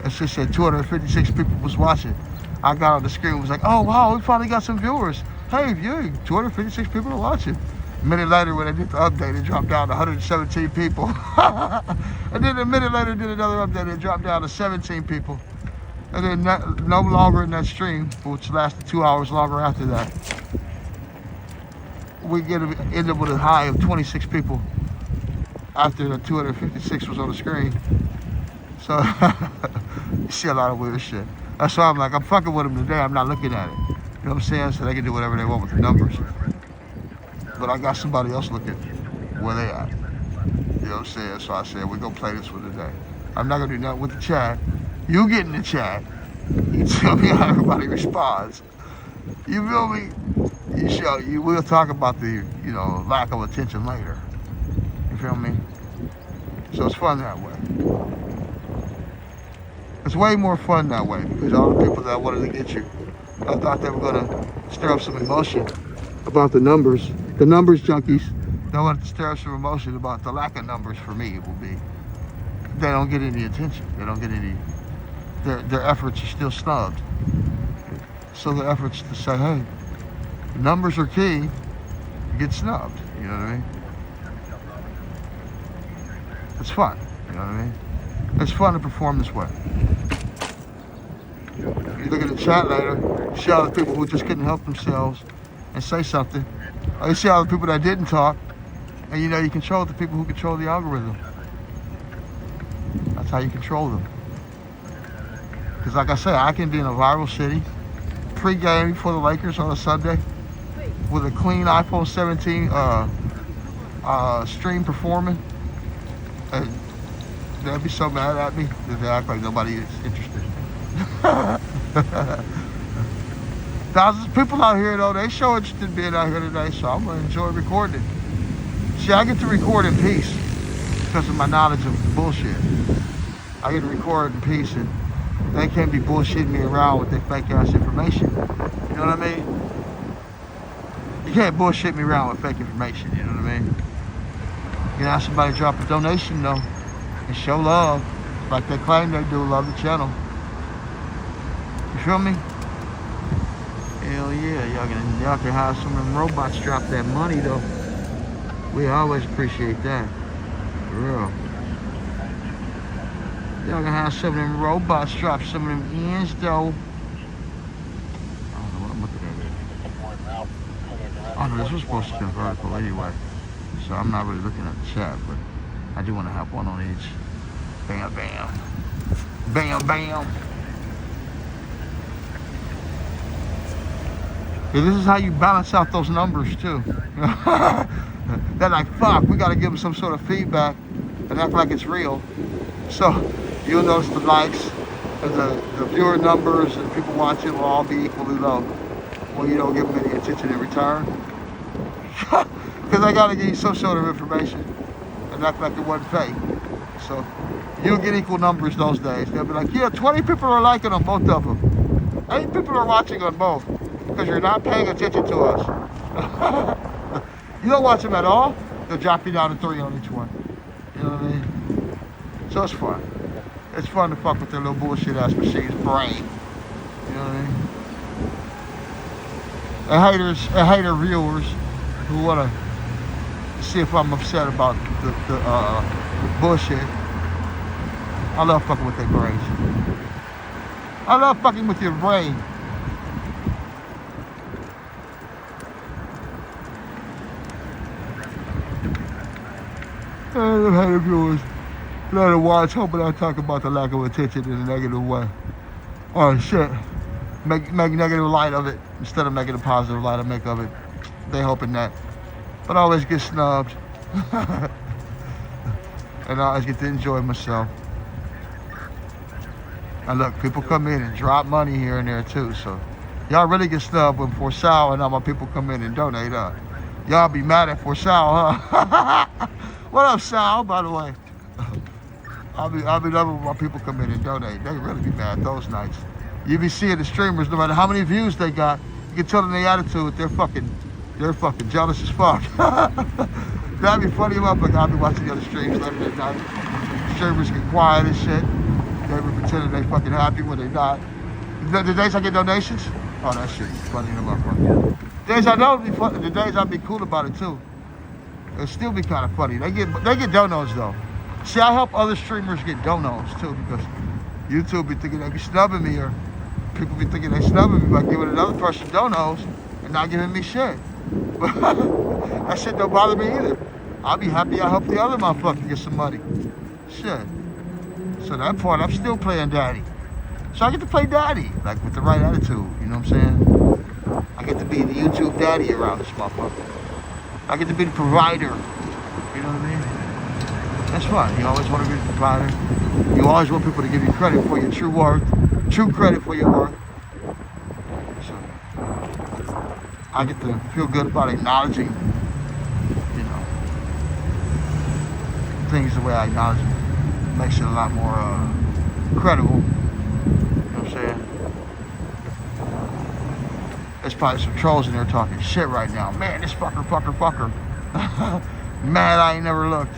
It just said 256 people was watching. I got on the screen and was like, oh wow, we finally got some viewers. Hey, viewing, 256 people are watching. A minute later when I did the update, it dropped down to 117 people. And then a minute later did another update, it dropped down to 17 people. And then no longer in that stream, which lasted 2 hours longer after that, we end up with a high of 26 people after the 256 was on the screen. So you see a lot of weird shit. That's why I'm like, I'm fucking with them today. I'm not looking at it. You know what I'm saying? So they can do whatever they want with the numbers. But I got somebody else looking where they at. You know what I'm saying? So I said, we're going to play this one today. I'm not going to do nothing with the chat. You get in the chat. You tell me how everybody responds. You feel me? We'll talk about the, you know, lack of attention later. You feel me? So it's fun that way. It's way more fun that way because all the people that wanted to get you, I thought they were going to stir up some emotion about the numbers. The numbers junkies, they wanted to stir up some emotion about the lack of numbers for me. It will be, they don't get any attention. They don't get any, their efforts are still snubbed. So the efforts to say, hey, numbers are key, get snubbed. You know what I mean? It's fun. You know what I mean? It's fun to perform this way. You look at the chat later, you see all the people who just couldn't help themselves and say something. Or you see all the people that didn't talk, and you know you control the people who control the algorithm. That's how you control them. Because like I say, I can be in a viral city, pre-game for the Lakers on a Sunday, with a clean iPhone 17 stream performing, and they'll be so mad at me that they act like nobody is interested. Thousands of people out here though, they show interested in being out here today, so I'm gonna enjoy recording it. See, I get to record in peace because of my knowledge of bullshit. I get to record in peace and they can't be bullshitting me around with their fake ass information. You know what I mean? You can't bullshit me around with fake information, you know what I mean? You can have somebody drop a donation though and show love like they claim they do, love the channel. You feel me? Hell yeah, y'all can have some of them robots drop that money though. We always appreciate that. For real. Y'all can have some of them robots drop some of them ends though. I don't know what I'm looking at. Oh no, this was supposed to be vertical anyway. So I'm not really looking at the chat, but I do want to have one on each. Bam, bam. Bam, bam. Yeah, this is how you balance out those numbers too. They're like, fuck, we gotta give them some sort of feedback and act like it's real. So you'll notice the likes and the viewer numbers and people watching will all be equally low. Well, you don't give them any attention in return. Because I gotta give you some sort of information and act like it wasn't fake. So you'll get equal numbers those days. They'll be like, yeah, 20 people are liking on both of them. 8 people are watching on both. Because you're not paying attention to us. You don't watch them at all, they'll drop you down to 3 on each one. You know what I mean? So it's fun. It's fun to fuck with their little bullshit ass machine's brain. You know what I mean? And hater viewers who wanna see if I'm upset about the bullshit. I love fucking with their brains. I love fucking with your brain. I don't know how the viewers let it watch, hoping I talk about the lack of attention in a negative way. Oh shit. Make negative light of it instead of making a positive light of make of it. They hoping that. But I always get snubbed. And I always get to enjoy myself. And look, people come in and drop money here and there too, so y'all really get snubbed when For Sal and all my people come in and donate up. Y'all be mad at For Sal, huh? What up, Sal, by the way? I'll be loving when my people come in and donate. They really be mad those nights. You be seeing the streamers, no matter how many views they got, you can tell them their attitude, they're fucking jealous as fuck. That'd be funny enough, like I'll be watching the other streams later that night. Streamers get quiet and shit. They be pretending they fucking happy when they not. The days I get donations, oh that shit is funny enough. The days I don't be funny, the days I be cool about it too. It'll still be kind of funny. They get donos though. See, I help other streamers get donos too because YouTube be thinking they be snubbing me or people be thinking they snubbing me by giving another person donos and not giving me shit. But that shit don't bother me either. I'll be happy I helped the other motherfucker get some money. Shit. So that part, I'm still playing daddy. So I get to play daddy, like with the right attitude, you know what I'm saying? I get to be the YouTube daddy around this motherfucker. I get to be the provider, you know what I mean? That's fun. You always want to be the provider. You always want people to give you credit for your true worth, true credit for your worth. So I get to feel good about acknowledging, you know, things the way I acknowledge them. Makes it a lot more credible. You know what I'm saying? There's probably some trolls in there talking shit right now. Man, this fucker. Mad I ain't never looked.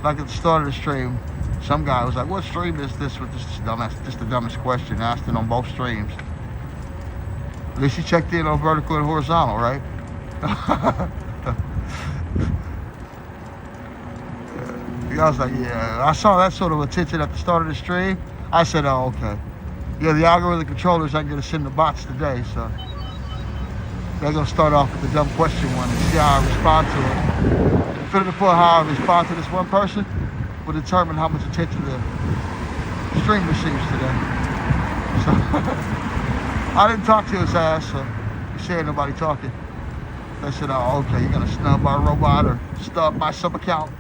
Like at the start of the stream, some guy was like, what stream is this with this dumbass? Just the dumbest question asked it on both streams. At least you checked in on vertical and horizontal, right? I was like, yeah, I saw that sort of attention at the start of the stream. I said, oh, okay. Yeah, the algorithm controllers ain't gonna send the bots today, so they're gonna start off with the dumb question one and see how I respond to it. Fitting to put how I respond to this one person will determine how much attention the stream receives today. So I didn't talk to his ass, so he said nobody talking. They said, oh, okay, you're gonna snub my robot or stub my sub account.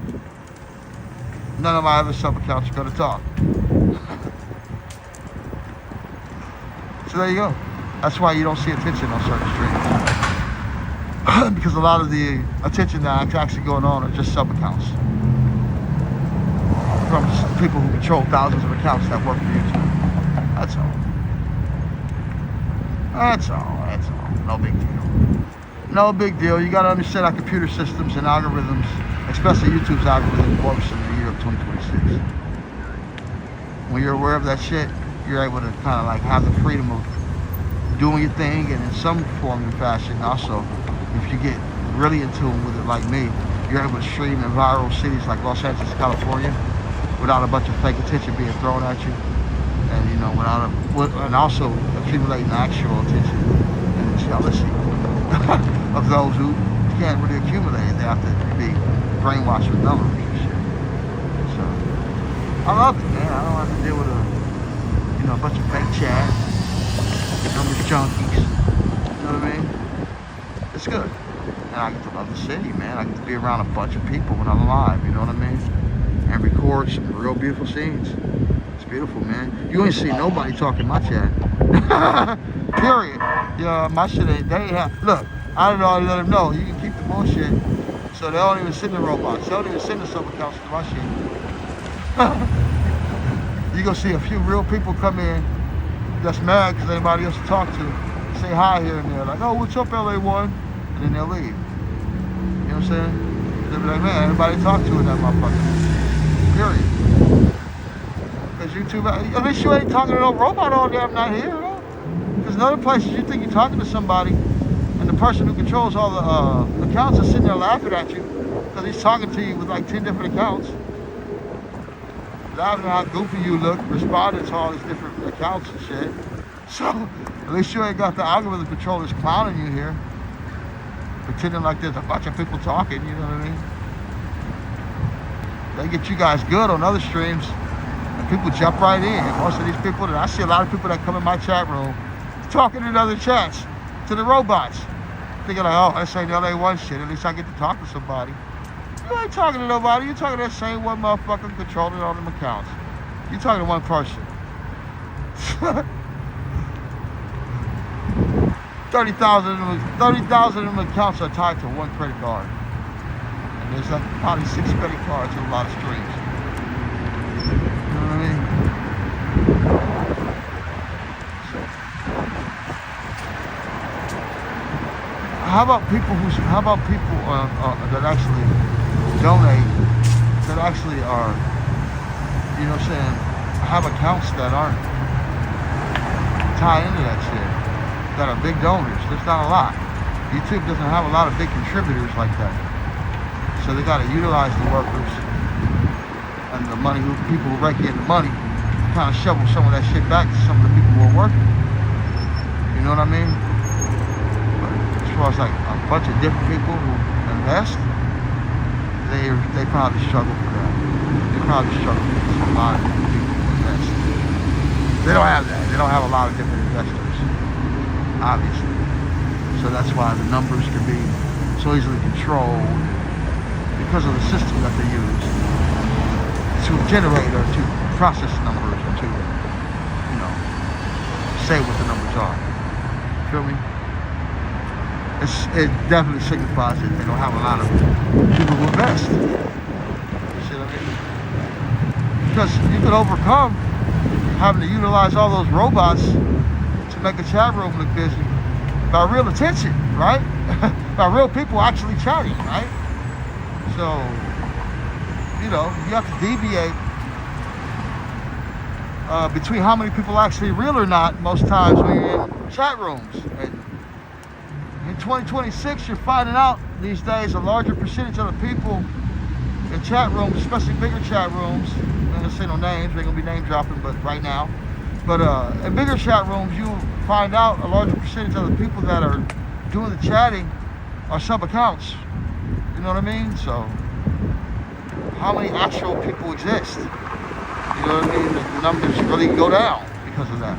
None of my other sub accounts are gonna talk. So there you go. That's why you don't see attention on certain streams. Because a lot of the attention that's actually going on are just sub accounts. From people who control thousands of accounts that work for YouTube. That's all. That's all. No big deal. No big deal. You gotta understand how computer systems and algorithms, especially YouTube's algorithm, works in the year of 2026. When you're aware of that shit, you're able to kind of like have the freedom of doing your thing, and in some form and fashion also, if you get really in tune with it like me, you're able to stream in viral cities like Los Angeles, California, without a bunch of fake attention being thrown at you, and you know, and also accumulating actual attention and jealousy of those who can't really accumulate it. They have to be brainwashed with numbers and shit. So I love it, man. I don't have to deal with a bunch of fake chat, numbers junkies. You know what I mean? It's good. And I get to love the city, man. I get to be around a bunch of people when I'm alive, you know what I mean? And record some real beautiful scenes. It's beautiful, man. You ain't see nobody talking my chat. Period. Yeah, my shit ain't, they ain't have, look, I don't know, I let them know, you can keep the bullshit. So they don't even send the robots. They don't even send the sub accounts to my shit. You gonna see a few real people come in that's mad because anybody else to talk to, say hi here and there, like, oh, what's up, LA1? And then they'll leave. You know what I'm saying? They'll be like, man, anybody talk to in that motherfucker. Period. Because YouTube, at least you ain't talking to no robot all damn night here, you know? Because in other places you think you're talking to somebody, and the person who controls all the accounts is sitting there laughing at you because he's talking to you with like 10 different accounts. Laughing at how goofy you look, responding to all these different accounts and shit. So, at least you ain't got the algorithm controllers clowning you here. Pretending like there's a bunch of people talking, you know what I mean? They get you guys good on other streams, and people jump right in. Most of these people, I see a lot of people that come in my chat room talking in other chats to the robots. Thinking like, oh, this ain't LA1 shit, at least I get to talk to somebody. You ain't talking to nobody, you're talking to that same one motherfucker controlling all them accounts. You're talking to one person. 30,000 of them accounts are tied to one credit card. And there's like probably 6 credit cards in a lot of streams. You know what I mean? So, how about people that actually donate, that actually are, you know what I'm saying, have accounts that aren't tied into that shit, that are big donors? There's not a lot. YouTube doesn't have a lot of big contributors like that. So they got to utilize the workers and the money, people who rake in the money, to kind of shovel some of that shit back to some of the people who are working. You know what I mean? But as far as like a bunch of different people who invest, they probably struggle for that. They probably struggle because a lot of people invest. They don't have that. They don't have a lot of different investors, obviously. So that's why the numbers can be so easily controlled because of the system that they use to generate or to process numbers or to, say what the numbers are. Feel me? It definitely signifies that they don't have a lot of people who invest. You see what I mean? Because you can overcome having to utilize all those robots to make a chat room look busy by real attention, right? By real people actually chatting, right? So, you have to deviate between how many people actually real or not most times when you're in chat rooms. And in 2026, you're finding out these days a larger percentage of the people in chat rooms, especially bigger chat rooms, I'm not gonna say no names, they're gonna be name dropping, but right now. But in bigger chat rooms, you'll find out a larger percentage of the people that are doing the chatting are sub accounts. You know what I mean? So, how many actual people exist? You know what I mean? The numbers really go down because of that.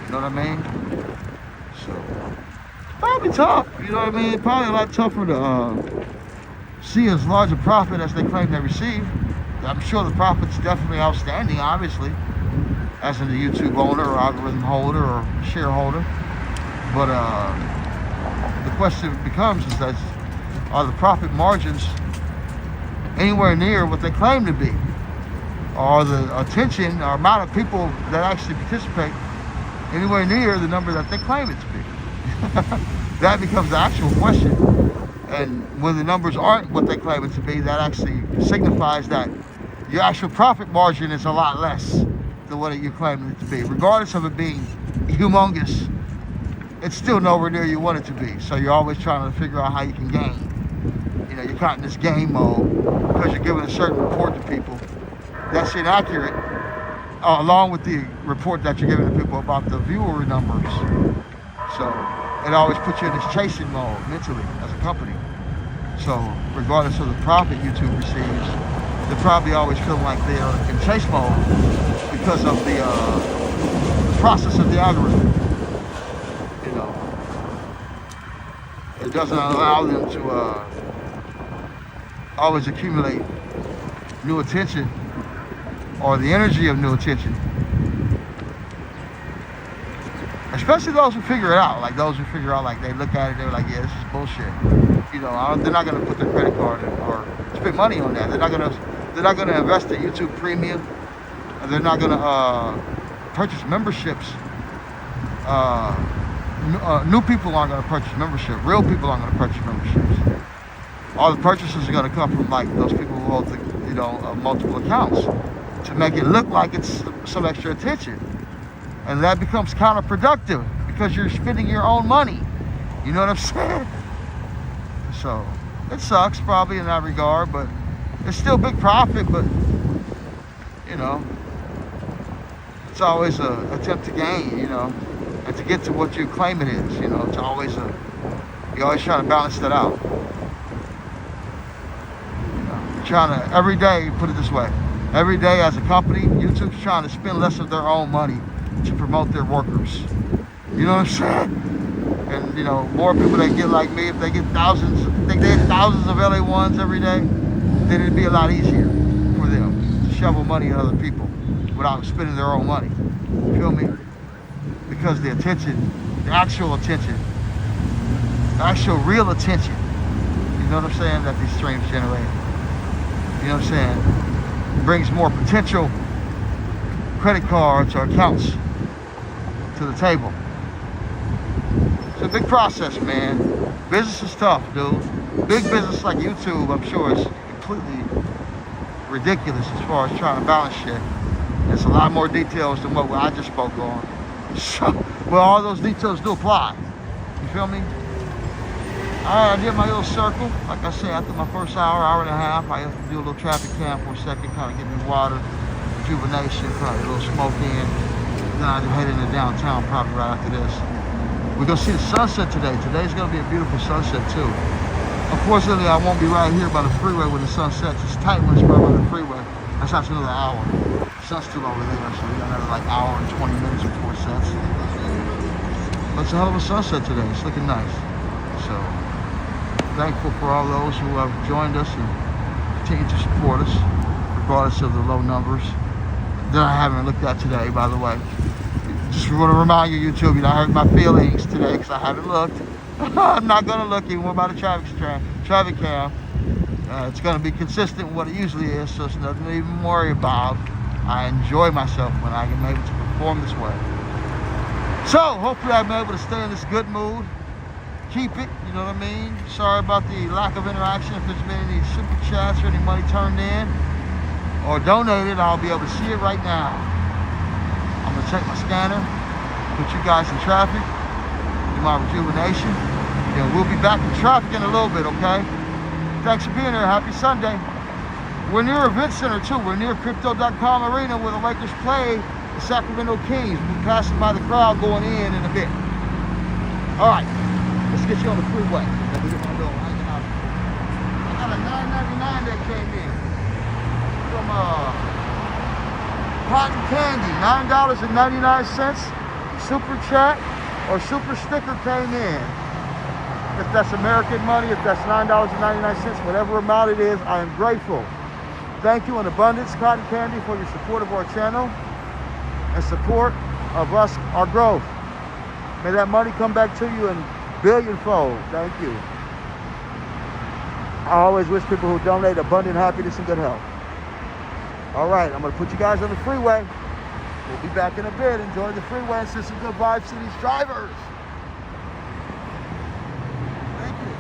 You know what I mean? So, probably tough. You know what I mean? Probably a lot tougher to see as large a profit as they claim they receive. I'm sure the profit's definitely outstanding, obviously, as in the YouTube owner or algorithm holder or shareholder. But the question becomes is that are the profit margins anywhere near what they claim to be? Or the attention or amount of people that actually participate anywhere near the number that they claim it to be? That becomes the actual question. And when the numbers aren't what they claim it to be, that actually signifies that your actual profit margin is a lot less than what you're claiming it to be. Regardless of it being humongous, it's still nowhere near you want it to be. So you're always trying to figure out how you can gain. You're caught in this game mode because you're giving a certain report to people that's inaccurate, along with the report that you're giving to people about the viewer numbers. So it always puts you in this chasing mode mentally as a company. So regardless of the profit YouTube receives, they're probably always feeling like they're in chase mode because of the process of the algorithm. It doesn't allow them to always accumulate new attention or the energy of new attention. Especially those who figure it out, like those who figure out, like they look at it, they're like, yeah, this is bullshit. They're not gonna put their credit card in or spend money on that. They're not gonna invest in YouTube Premium. And they're not gonna purchase memberships. New people aren't gonna purchase membership. Real people aren't gonna purchase memberships. All the purchases are gonna come from like those people who hold multiple accounts to make it look like it's some extra attention. And that becomes counterproductive because you're spending your own money. You know what I'm saying? So it sucks probably in that regard, but it's still big profit. But it's always an attempt to gain, and to get to what you claim it is. It's always you're always trying to balance that out. Trying to every day, put it this way, every day as a company, YouTube's trying to spend less of their own money to promote their workers. You know what I'm saying? And more people that get like me, if they get thousands of LA1s every day, then it'd be a lot easier for them to shovel money at other people without spending their own money. You feel me? Because the attention, the actual attention, the actual real attention, you know what I'm saying, that these streams generate. You know what I'm saying? Brings more potential credit cards or accounts to the table. It's a big process, man. Business is tough, dude. Big business like YouTube, I'm sure, is completely ridiculous as far as trying to balance shit. There's a lot more details than what I just spoke on. So, well, all those details do apply. You feel me? Alright, I did my little circle. Like I said, after my first hour and a half, I have to do a little traffic cam for a second, kind of get me water, rejuvenation, probably a little smoke in. Then I'll head into downtown probably right after this. We're going to see the sunset today. Today's going to be a beautiful sunset too. Unfortunately, I won't be right here by the freeway when the sun sets. It's tight when it's right by the freeway. That's actually another hour. The sun's still over there, so we got another like hour and 20 minutes before it sets. But it's a hell of a sunset today. It's looking nice. So, thankful for all those who have joined us and continue to support us, regardless of the low numbers that I haven't looked at today, by the way. Just want to remind you, YouTube, you know, I hurt my feelings today because I haven't looked. I'm not going to look even more about the traffic cam. It's going to be consistent with what it usually is, so it's nothing to even worry about. I enjoy myself when I am able to perform this way. So, hopefully I'm able to stay in this good mood. Keep it, you know what I mean? Sorry about the lack of interaction. If there's been any super chats or any money turned in or donated, I'll be able to see it right now. I'm going to check my scanner, put you guys in traffic, do my rejuvenation. Then we'll be back in traffic in a little bit, okay? Thanks for being here. Happy Sunday. We're near Event Center, too. We're near Crypto.com Arena where the Lakers play the Sacramento Kings. We'll be passing by the crowd going in a bit. All right. Let's get you on the freeway. Let me get my little hanging out. I got a $9.99 that came in from Cotton Candy. $9.99. Super Chat or Super Sticker came in. If that's American money, if that's $9.99, whatever amount it is, I am grateful. Thank you in abundance, Cotton Candy, for your support of our channel and support of us, our growth. May that money come back to you in billionfold. Thank you. I always wish people who donate abundant happiness and good health. All right, I'm going to put you guys on the freeway. We'll be back in a bit. Enjoy the freeway and send some good vibes to these drivers. Thank you.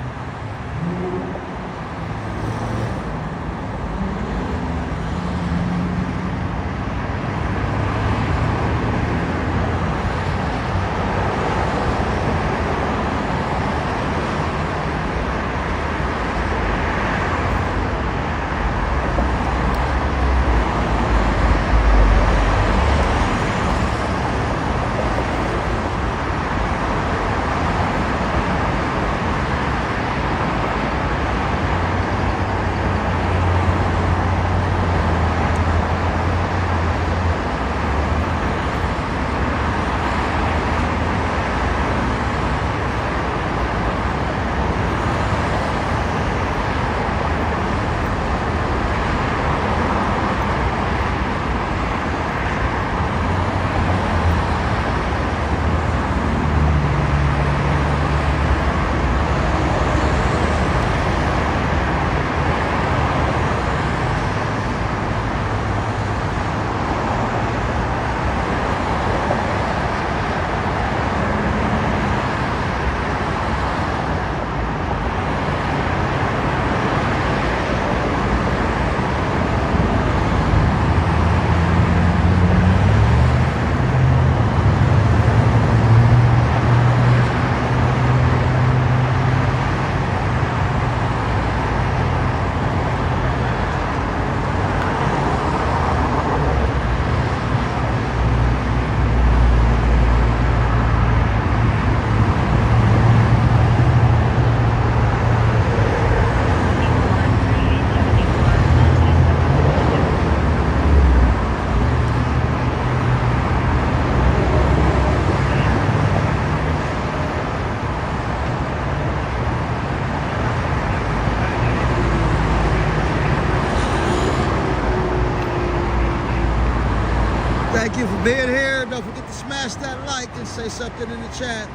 Thank you for being here. Don't forget to smash that like and say something in the chat.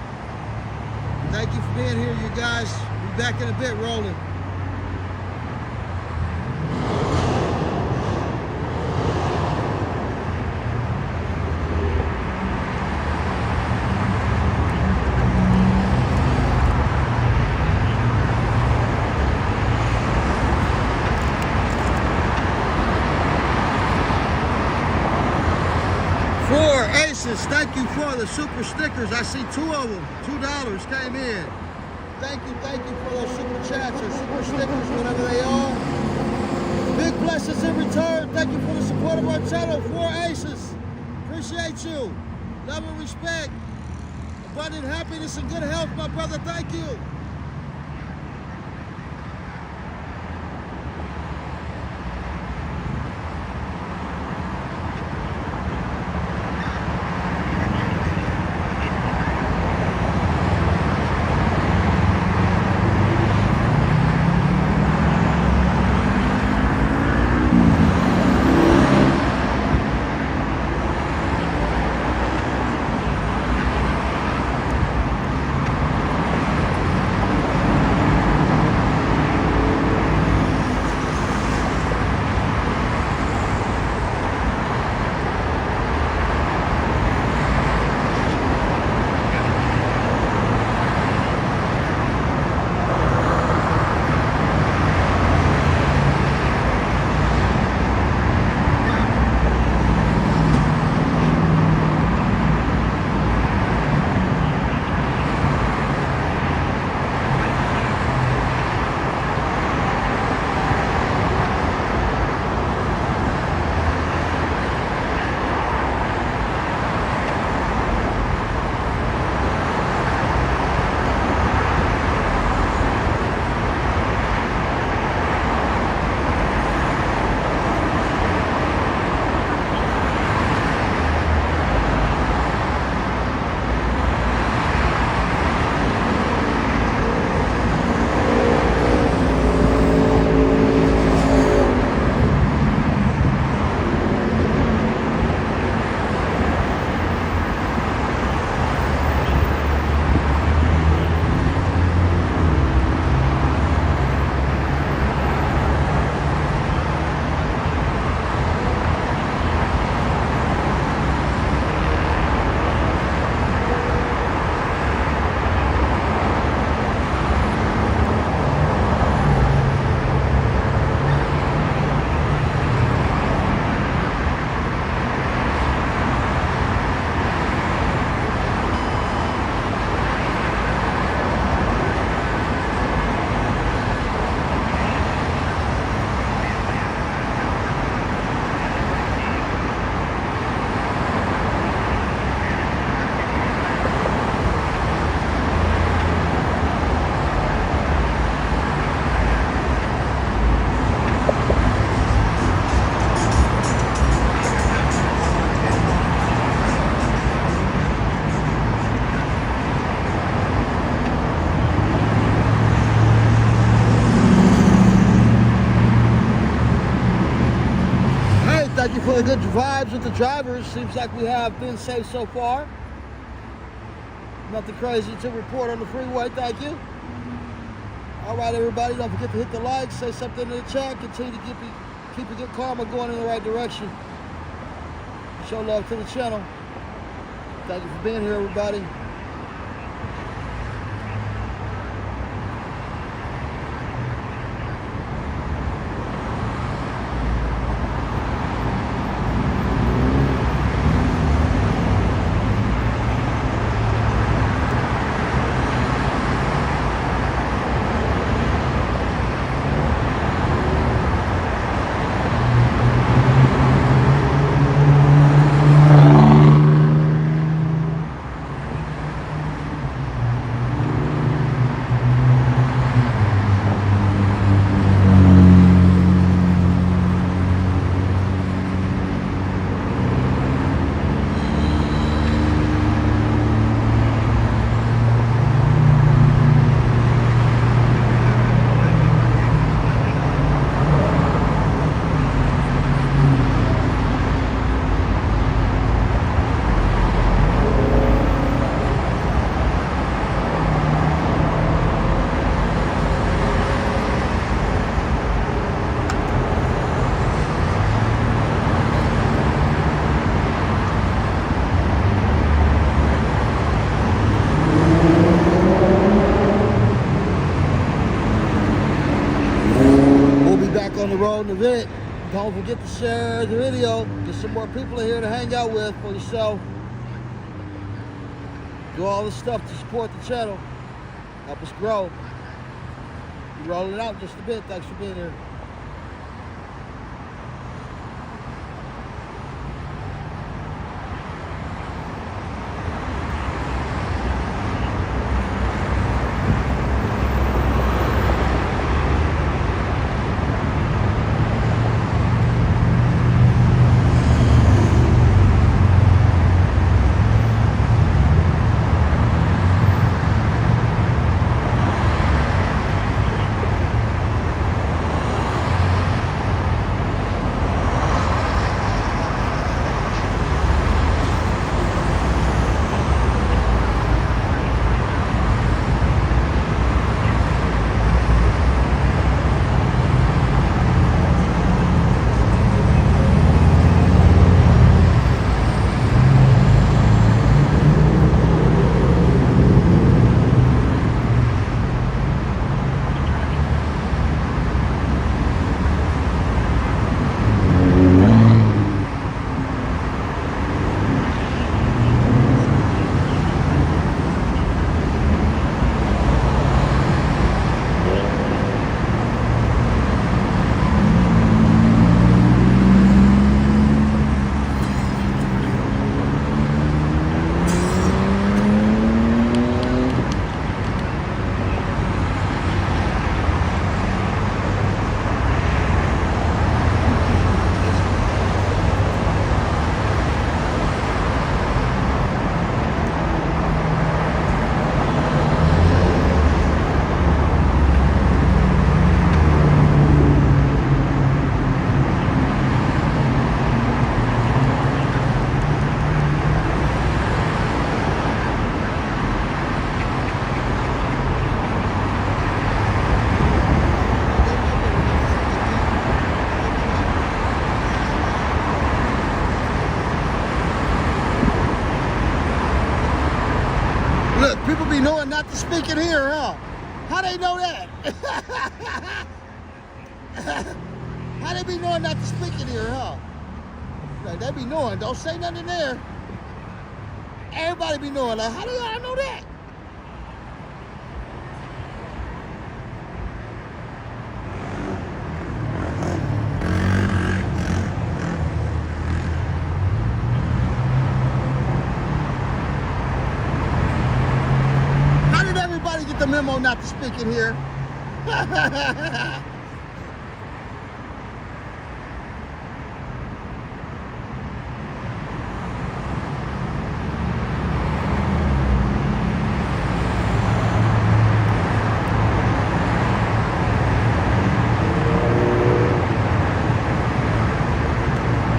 Thank you for being here, you guys. We'll be back in a bit rolling. Thank you for the super stickers. I see 2 of them. $2 came in. Thank you for those super chats or super stickers, whatever they are. Big blessings in return. Thank you for the support of our channel. 4 aces. Appreciate you. Love and respect. Abundant happiness and good health, my brother. Thank you. Really good vibes with the drivers. Seems like we have been safe so far. Nothing crazy to report on the freeway. Thank you. All right, everybody. Don't forget to hit the like, say something in the chat. Continue to keep a good karma going in the right direction. Show love to the channel. Thank you for being here, everybody. On the road in a bit. Don't forget to share the video. Get some more people in here to hang out with for yourself. Do all this stuff to support the channel. Help us grow. We're rolling out just a bit. Thanks for being here. People be knowing not to speak in here, huh? How they know that? How they be knowing not to speak in here, huh? Like, they be knowing, don't say nothing in there. Everybody be knowing, like, how do y'all know that? Get the memo not to speak in here.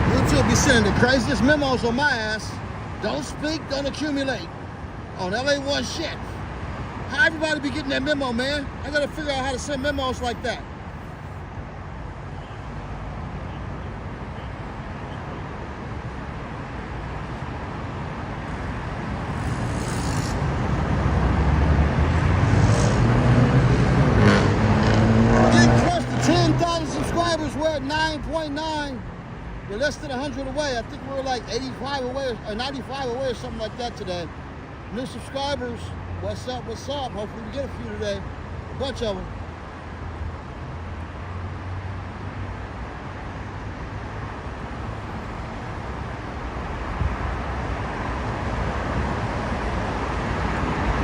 YouTube be Craziest memos on my ass. Don't speak, don't accumulate. On LA1 shit. How everybody be getting that memo, man? I gotta figure out how to send memos like that. Getting close to 10,000 subscribers. We're at 9.9. We're less than 100 away. I think we're like 85 away or 95 away or something like that today. New subscribers. What's up? What's up? Hopefully we get a few today. A bunch of them.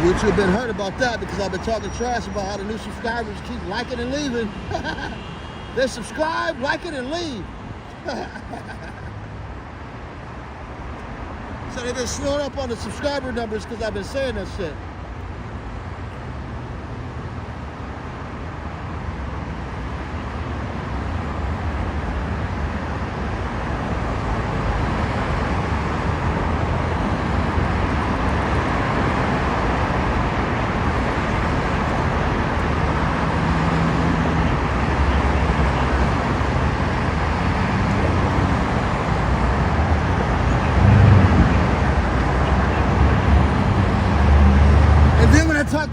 YouTube been hurt about that because I've been talking trash about how the new subscribers keep liking and leaving. They subscribe, like it, and leave. So they've been slowing up on the subscriber numbers because I've been saying that shit.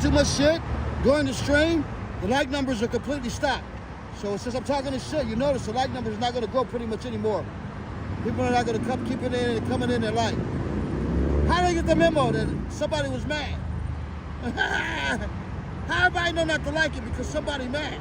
Too much shit during the stream, the like numbers are completely stopped. So since I'm talking this shit, you notice the like numbers is not going to grow pretty much anymore. People are not going to come keep it in and coming in and like. How did I get the memo that somebody was mad? How everybody know not to like it because somebody mad?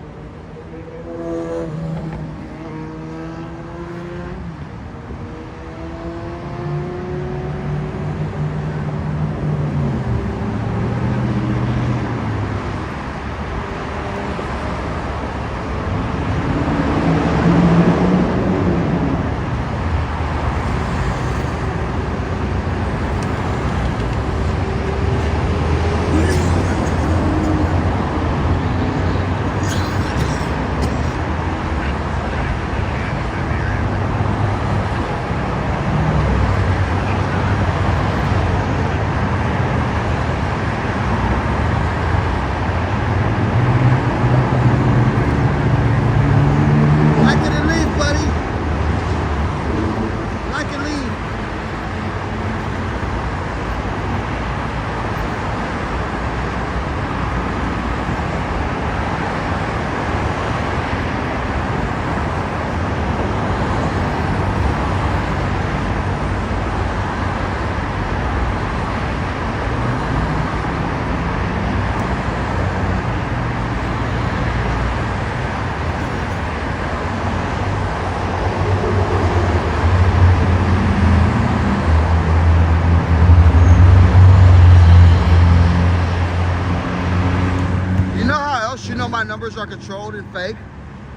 My numbers are controlled and fake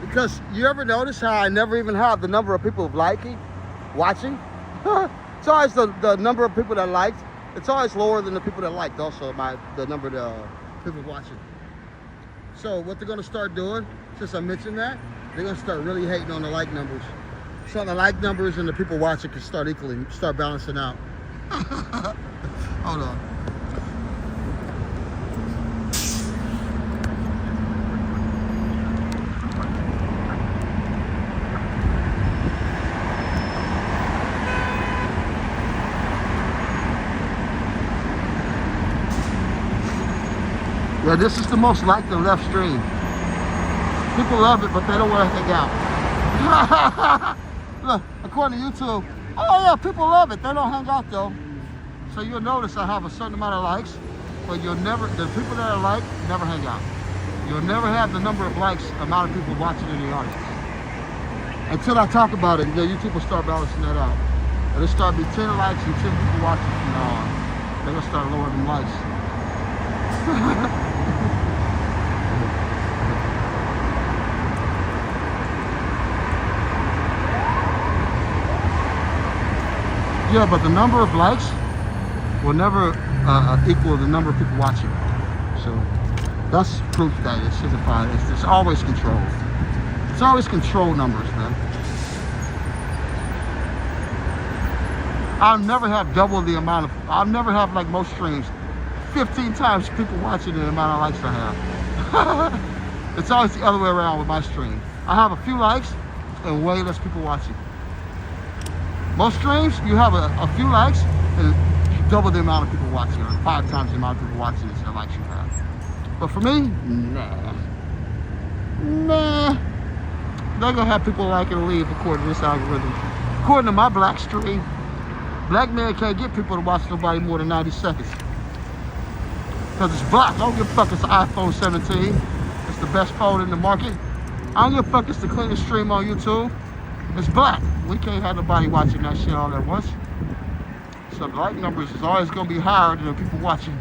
because you ever notice how I never even have the number of people watching? It's always the number of people that liked. It's always lower than the people that liked. Also, the number of people watching. So what they're gonna start doing, since I mentioned that, they're gonna start really hating on the like numbers. So the like numbers and the people watching can start balancing out. Hold on. Yeah, this is the most liked and left stream. People love it, but they don't want to hang out. Look, according to YouTube, oh yeah, people love it. They don't hang out though. So you'll notice I have a certain amount of likes, but the people that are liked never hang out. You'll never have the number of likes, amount of people watching in the audience. Until I talk about it, YouTube will start balancing that out. It'll start be 10 likes and 10 people watching from now on. They're gonna start lowering them likes. Yeah, but the number of likes will never equal the number of people watching. So that's proof that it's certified. It's always controlled. It's always control numbers, man. I'll never have double the amount of, I'll never have like most streams, 15 times people watching the amount of likes I have. It's always the other way around with my stream. I have a few likes and way less people watching. Most streams, you have a few likes and double the amount of people watching, or 5 times the amount of people watching as the likes you have. But for me, nah. They're gonna have people like it or leave according to this algorithm. According to my black stream, black man can't get people to watch nobody more than 90 seconds. Because it's black. I don't give a fuck it's an iPhone 17. It's the best phone in the market. I don't give a fuck it's the cleanest stream on YouTube. It's black. We can't have nobody watching that shit all at once. So the like numbers is always gonna be higher than the people watching.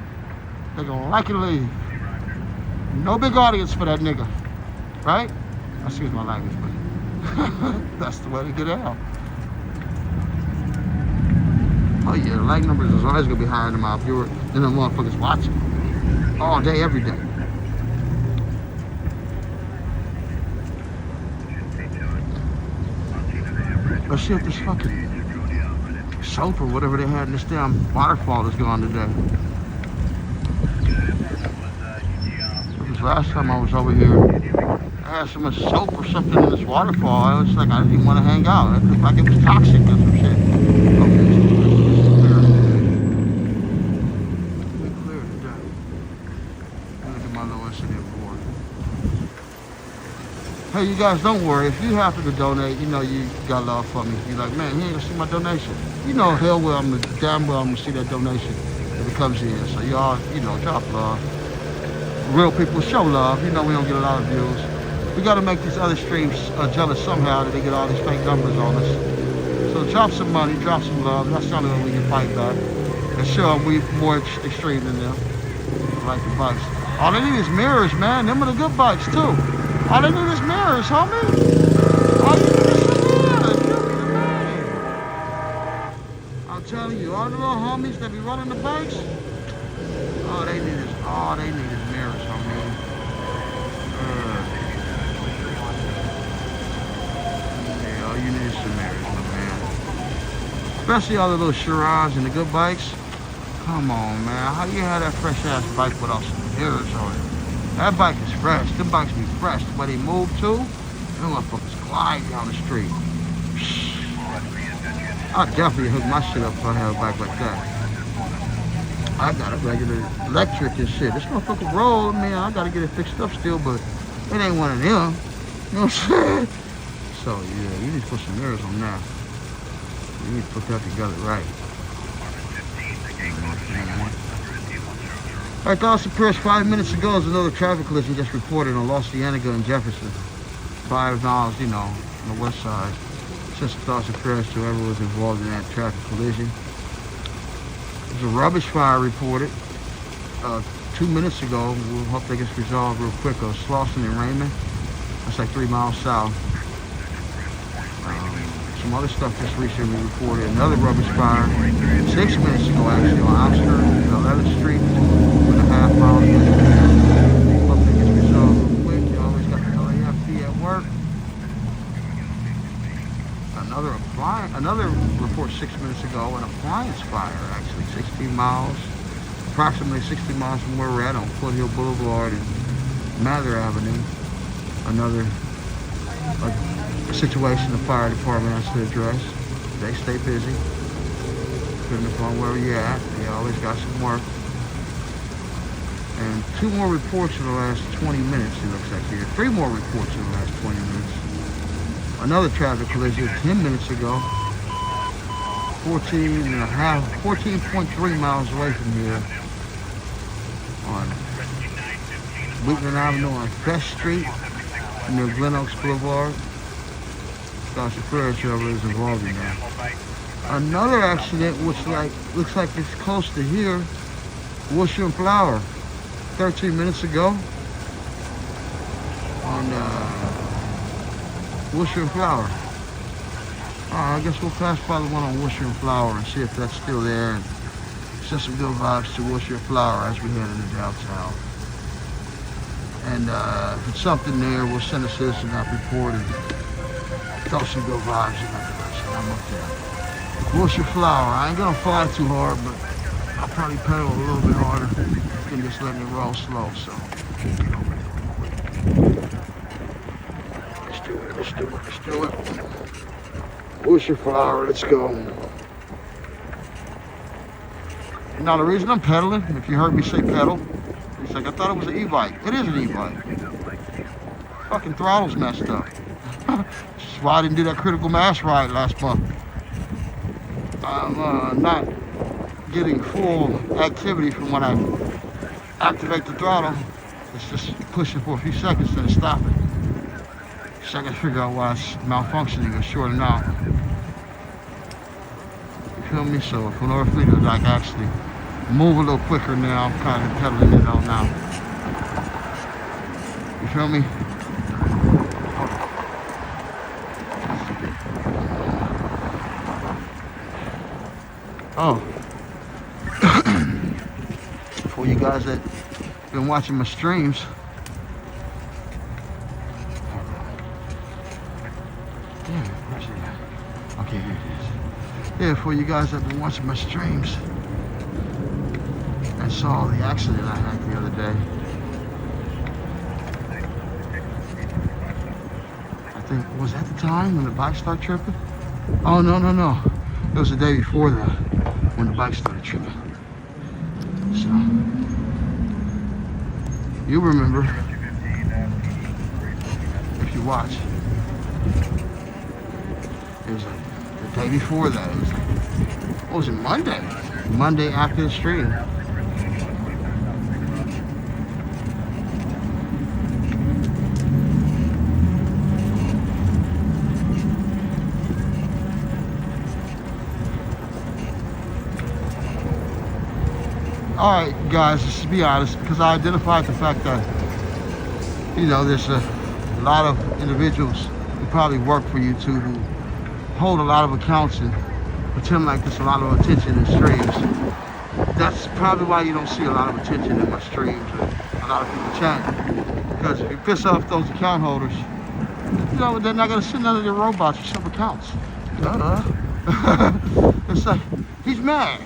They're gonna like it or leave. No big audience for that nigga. Right? Excuse my language, but that's the way to get out. Oh yeah, the like numbers is always gonna be higher than my viewer, than the motherfuckers watching. All day, every day. Let's see if this fucking soap or whatever they had in this damn waterfall is gone today. Because last time I was over here, I had so much soap or something in this waterfall. I was like, I didn't even want to hang out. It looked like it was toxic or some shit. Okay, we cleared today. Look at my little incident board. Hey, you guys, don't worry. If you happen to donate, you know you got love for me. You're like, man, he ain't gonna see my donation. You know hell well, damn well I'm gonna see that donation if it comes in. So y'all, you know, drop love. Real people show love. You know we don't get a lot of views. We got to make these other streams jealous somehow that they get all these fake numbers on us. So drop some money, drop some love. That's the only way we can fight back. And show them we're more extreme than them. Like the bikes. All they need is mirrors, man. Them are the good bikes too. All they need is mirrors, homie. All you need is some mirrors. You'll be the man. I'm telling you, all the little homies that be running the bikes, all they need is mirrors, homie. Yeah, all you need is some mirrors, my man. Especially all the little Shiraz and the good bikes. Come on, man. How you have that fresh ass bike without some mirrors on it? That bike is fresh. Them bikes be fresh. The way they move too, them motherfuckers glide down the street. I'd definitely hook my shit up if I had a bike like that. I got a regular electric and shit. This motherfucker roll, man. I gotta get it fixed up still, but it ain't one of them. You know what I'm saying? So yeah, you need to put some mirrors on that. You need to put that together right. Alright, Dawson Press, 5 minutes ago, there's another traffic collision just reported on Los Cienega and Jefferson. 5 miles, you know, on the west side. Since Dawson Press, whoever was involved in that traffic collision. There's a rubbish fire reported 2 minutes ago. We'll hope that gets resolved real quick. Slauson and Raymond. That's like 3 miles south. Some other stuff just recently reported. Another rubbish fire 6 minutes ago, actually, on outskirts of 11th Street. 2.5 miles. Hope that gets resolved real quick. You always got the LAFD at work. Another report 6 minutes ago, an appliance fire, actually, 16 miles, approximately 60 miles from where we're at on Foothill Boulevard and Mather Avenue. Another situation the fire department has to address. They stay busy, depending upon where you're at. They always got some work. And 2 more reports in the last 20 minutes, it looks like here. 3 more reports in the last 20 minutes. Another traffic collision 10 minutes ago. 14.3 miles away from here. On Wheatland Avenue on Fresh Street near Glen Oaks Boulevard. Dr. Ferris, whoever is involved in that. Another accident which looks like it's close to here. Worcester and Flower. 13 minutes ago. On Worcester and Flower. I guess we'll pass by the one on Worcester and Flower and see if that's still there and send some good vibes to Worcester and Flower as we head into downtown. And if it's something there, we'll send a citizen out report and throw some good vibes in that direction. I'm up there. Worcestershire flour. I ain't gonna fly too hard, but I'll probably pedal a little bit harder than just letting it roll slow. So let's do it. Let's do it. Let's do it. Worcestershire flour. Let's go. Now the reason I'm pedaling, if you heard me say pedal, it's like I thought it was an e-bike. It is an e-bike. Fucking throttle's messed up. That's why I didn't do that critical mass ride last month. I'm not getting full activity from when I activate the throttle. It's just pushing for a few seconds then stop it. So I gotta figure out why it's malfunctioning or shorting out. You feel me? So in order for me to like actually move a little quicker now, I'm kind of pedaling it out now. You feel me? Oh, for you guys that been watching my streams, where's it at? Okay, here it is. Yeah, for you guys that been watching my streams and saw the accident I had the other day. I think, was that the time when the bike started tripping? Oh, no. It was the day before that when the bike started tripping. So, you remember, if you watch, it was like the day before that. It was like, what was it, Monday? Monday after the stream. Alright guys, let's be honest, because I identified the fact that, you know, there's a lot of individuals who probably work for YouTube who hold a lot of accounts and pretend like there's a lot of attention in streams. That's probably why you don't see a lot of attention in my streams and a lot of people chatting. Because if you piss off those account holders, you know, they're not going to send none of their robots or sub accounts. It's like, he's mad.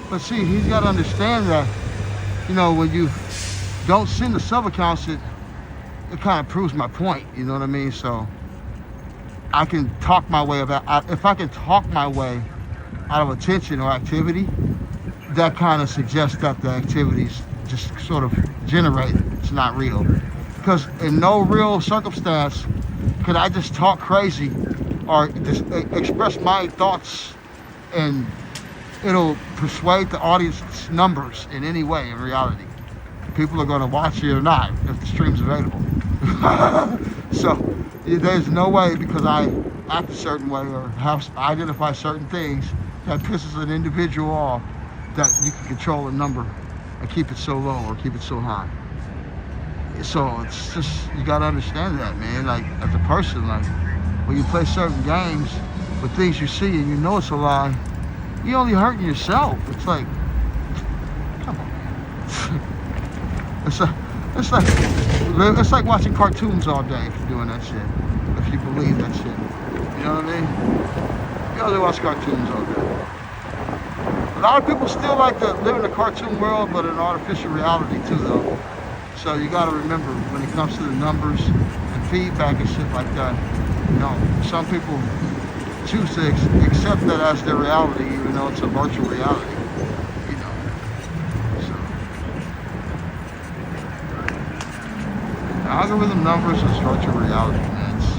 But see, he's got to understand that, you know, when you don't send the sub accounts, it kind of proves my point, you know what I mean? So I can talk my way if I can talk my way out of attention or activity, that kind of suggests that the activity's just sort of generated. It's not real. Because in no real circumstance could I just talk crazy or just express my thoughts and it'll persuade the audience's numbers in any way in reality. People are going to watch it or not if the stream's available. So there's no way, because I act a certain way or identify certain things that pisses an individual off, that you can control a number and keep it so low or keep it so high. So it's just, you got to understand that, man. Like, as a person, like, when you play certain games with things you see and you know it's a lie, you're only hurting yourself. It's like, come on, man. It's like watching cartoons all day if you're doing that shit. If you believe that shit. You know what I mean? You only watch cartoons all day. A lot of people still like to live in a cartoon world, but in artificial reality too, though. So you got to remember, when it comes to the numbers and feedback and shit like that, you know, some people choose to accept that as their reality, even though it's a virtual reality, you know. So, the algorithm numbers is virtual reality, man. It's,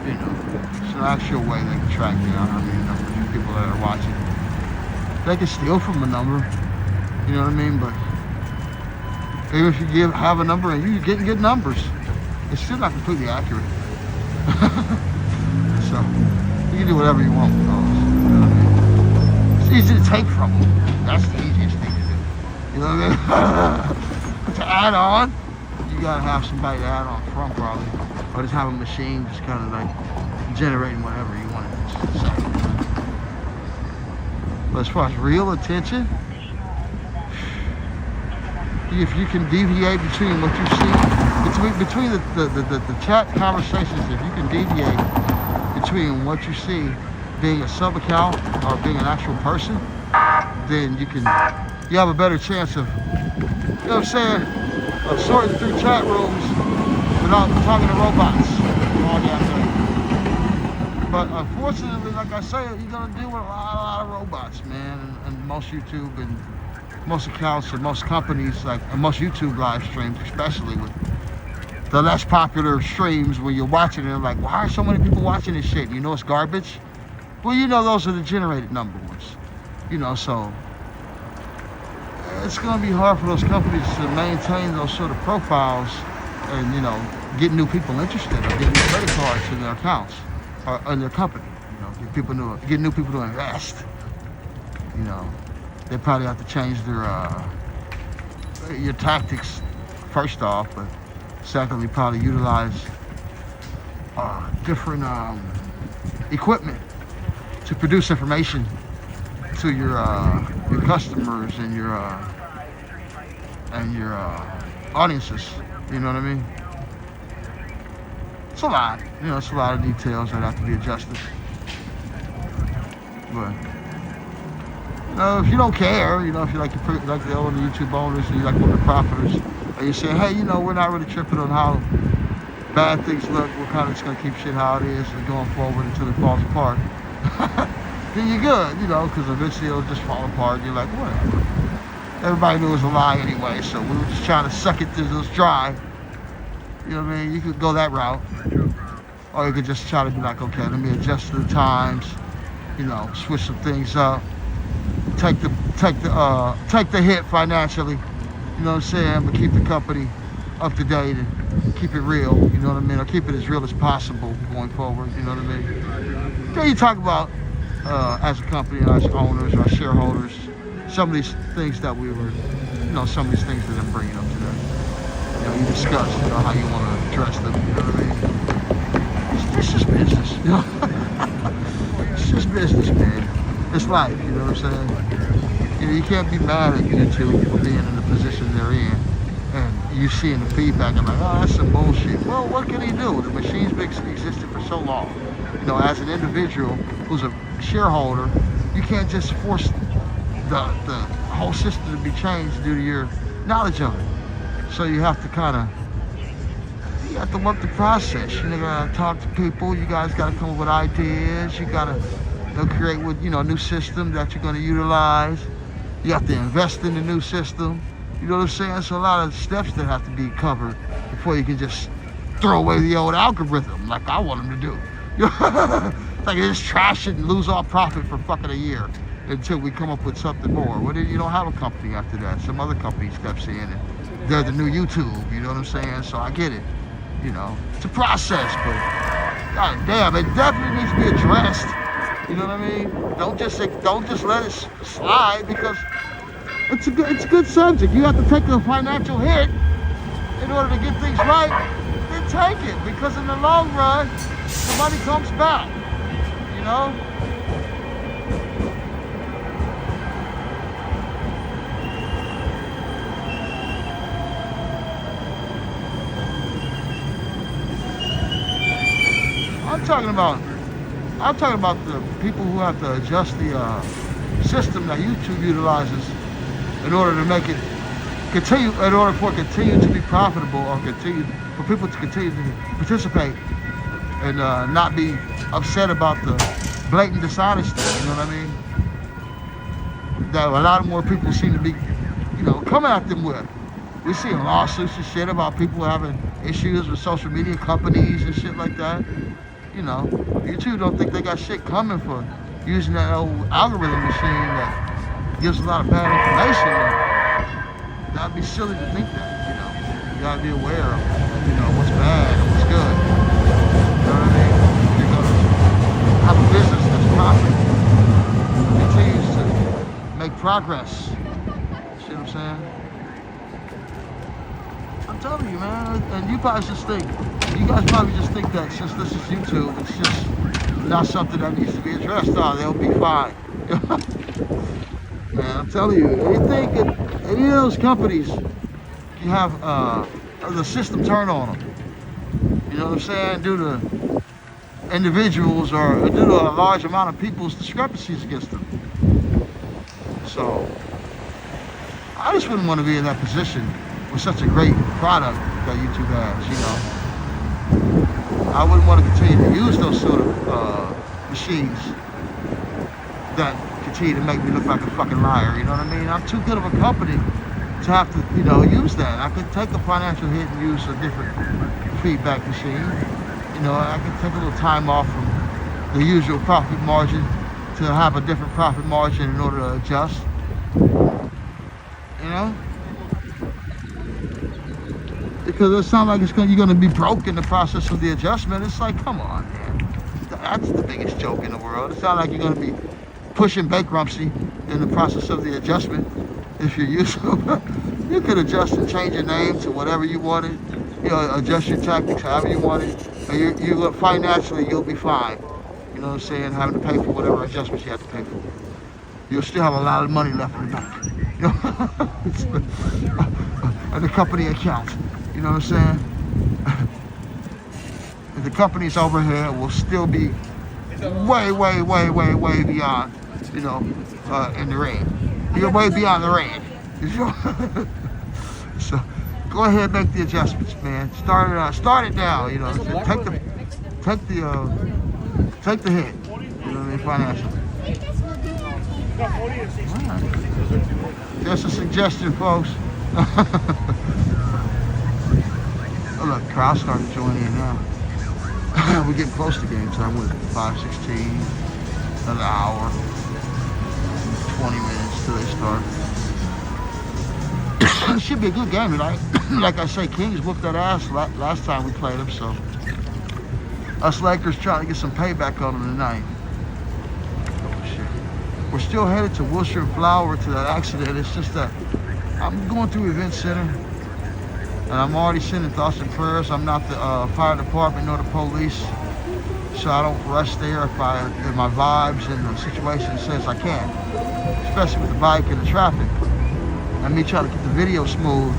you know, it's an actual way they can track down how many numbers of people that are watching. They can steal from a number, you know what I mean? But even if you have a number and you're getting good numbers, it's still not completely accurate. So, you can do whatever you want with those, you know what I mean? It's easy to take from them. That's the easiest thing to do. You know what I mean? To add on, you gotta have somebody to add on from, probably. Or just have a machine just kind of like generating whatever you want it to say. But as far as real attention, if you can deviate between what you see, between the chat conversations, if you can deviate between what you see being a sub account or being an actual person, then you have a better chance of, you know what I'm saying, of sorting through chat rooms without talking to robots all damn day. But unfortunately, like I say, you're gonna deal with a lot of robots, man, and most YouTube and most accounts and most companies, like, and most YouTube live streams, especially with the less popular streams where you're watching it, like, why are so many people watching this shit? You know it's garbage? Well, you know those are the generated number ones. You know, so it's gonna be hard for those companies to maintain those sort of profiles and, you know, get new people interested or get new credit cards in their accounts or in their company. You know, get new people to invest. You know, they probably have to change your tactics first off, but secondly, probably utilize different equipment to produce information to your customers and your audiences. You know what I mean? It's a lot. You know, it's a lot of details that have to be adjusted. But you know, if you don't care, you know, if you like the older YouTube owners and you like one of the profiters, and you're saying, hey, you know, we're not really tripping on how bad things look. We're kind of just gonna keep shit how it is and going forward until it falls apart. Then you're good, you know, because eventually it'll just fall apart. You're like, whatever. Everybody knew it was a lie anyway, so we were just trying to suck it till it was dry. You know what I mean? You could go that route, or you could just try to be like, okay, let me adjust to the times. You know, switch some things up. Take the hit financially. You know what I'm saying? But keep the company up to date and keep it real. You know what I mean? Or keep it as real as possible going forward. You know what I mean? Then you talk about as a company, as owners, our shareholders, some of these things that we were, you know, some of these things that I'm bringing up today. You know, you discuss, you know, how you want to address them. You know what I mean? It's just business. You know? It's just business, man. It's life. You know what I'm saying? You know, you can't be mad at YouTube for being in the position they're in, and you seeing the feedback and like, oh, that's some bullshit. Well, what can he do? The machine's been existed for so long. You know, as an individual who's a shareholder, you can't just force the whole system to be changed due to your knowledge of it. So you have to you have to work the process. You gotta talk to people. You guys gotta come up with ideas. You gotta create with, you know, a new system that you're gonna utilize. You have to invest in the new system. You know what I'm saying? So a lot of steps that have to be covered before you can just throw away the old algorithm like I want them to do. Like just trash it and lose all profit for fucking a year until we come up with something more. Well, then you don't have a company after that. Some other company steps in and they're the new YouTube. You know what I'm saying? So I get it. You know, it's a process, but god damn, it definitely needs to be addressed. You know what I mean? Don't just let it slide, because it's a good subject. You have to take a financial hit in order to get things right. Then take it, because in the long run, the money comes back. You know? I'm talking about the people who have to adjust the system that YouTube utilizes in order to make it continue, in order for it to continue to be profitable, or for people to continue to participate and not be upset about the blatant dishonesty. You know what I mean? That a lot more people seem to be, you know, coming at them with. We're seeing lawsuits and shit about people having issues with social media companies and shit like that. You know, YouTube don't think they got shit coming for using that old algorithm machine that gives a lot of bad information. That'd be silly to think that, you know. You gotta be aware of, you know, what's bad and what's good. You know what I mean? You're gonna have a business that's profitable, continues to make progress. See what I'm saying? I'm telling you, man, and you guys probably just think that since this is YouTube, it's just not something that needs to be addressed. Oh, they'll be fine. Man, I'm telling you, anything, any of those companies, you have the system turn on them. You know what I'm saying? Due to individuals or due to a large amount of people's discrepancies against them. So I just wouldn't want to be in that position with such a great product that YouTube has, you know. I wouldn't want to continue to use those sort of machines that continue to make me look like a fucking liar, you know what I mean? I'm too good of a company to have to, you know, use that. I could take a financial hit and use a different feedback machine. You know, I could take a little time off from the usual profit margin to have a different profit margin in order to adjust. You know? Because it's not like you're going to be broke in the process of the adjustment. It's like, come on, man. That's the biggest joke in the world. It's not like you're going to be pushing bankruptcy in the process of the adjustment. If you're used to it, you could adjust and change your name to whatever you wanted. You know, adjust your tactics however you wanted. And you look financially, you'll be fine. You know what I'm saying? Having to pay for whatever adjustments you have to pay for. You'll still have a lot of money left in the bank. You know, and the company account. You know what I'm saying? And the company's overhead will still be way beyond, you know, in the red. You're way beyond the red. So go ahead and make the adjustments, man. Start it now, you know. Take the hit. You know what I mean, financially. Right. Just a suggestion, folks. Oh, look, crowd's starting to join in now. We're getting close to game time with 5:16, another hour, 20 minutes till they start. It should be a good game tonight. Like I say, Kings whooped that ass last time we played them, so us Lakers trying to get some payback on them tonight. Oh, shit. We're still headed to Wilshire and Flower to that accident. It's just that I'm going through Event Center, and I'm already sending thoughts and prayers. I'm not the fire department nor the police, so I don't rush there if my vibes and the situation says I can, especially with the bike and the traffic. And me trying to get the video smooth.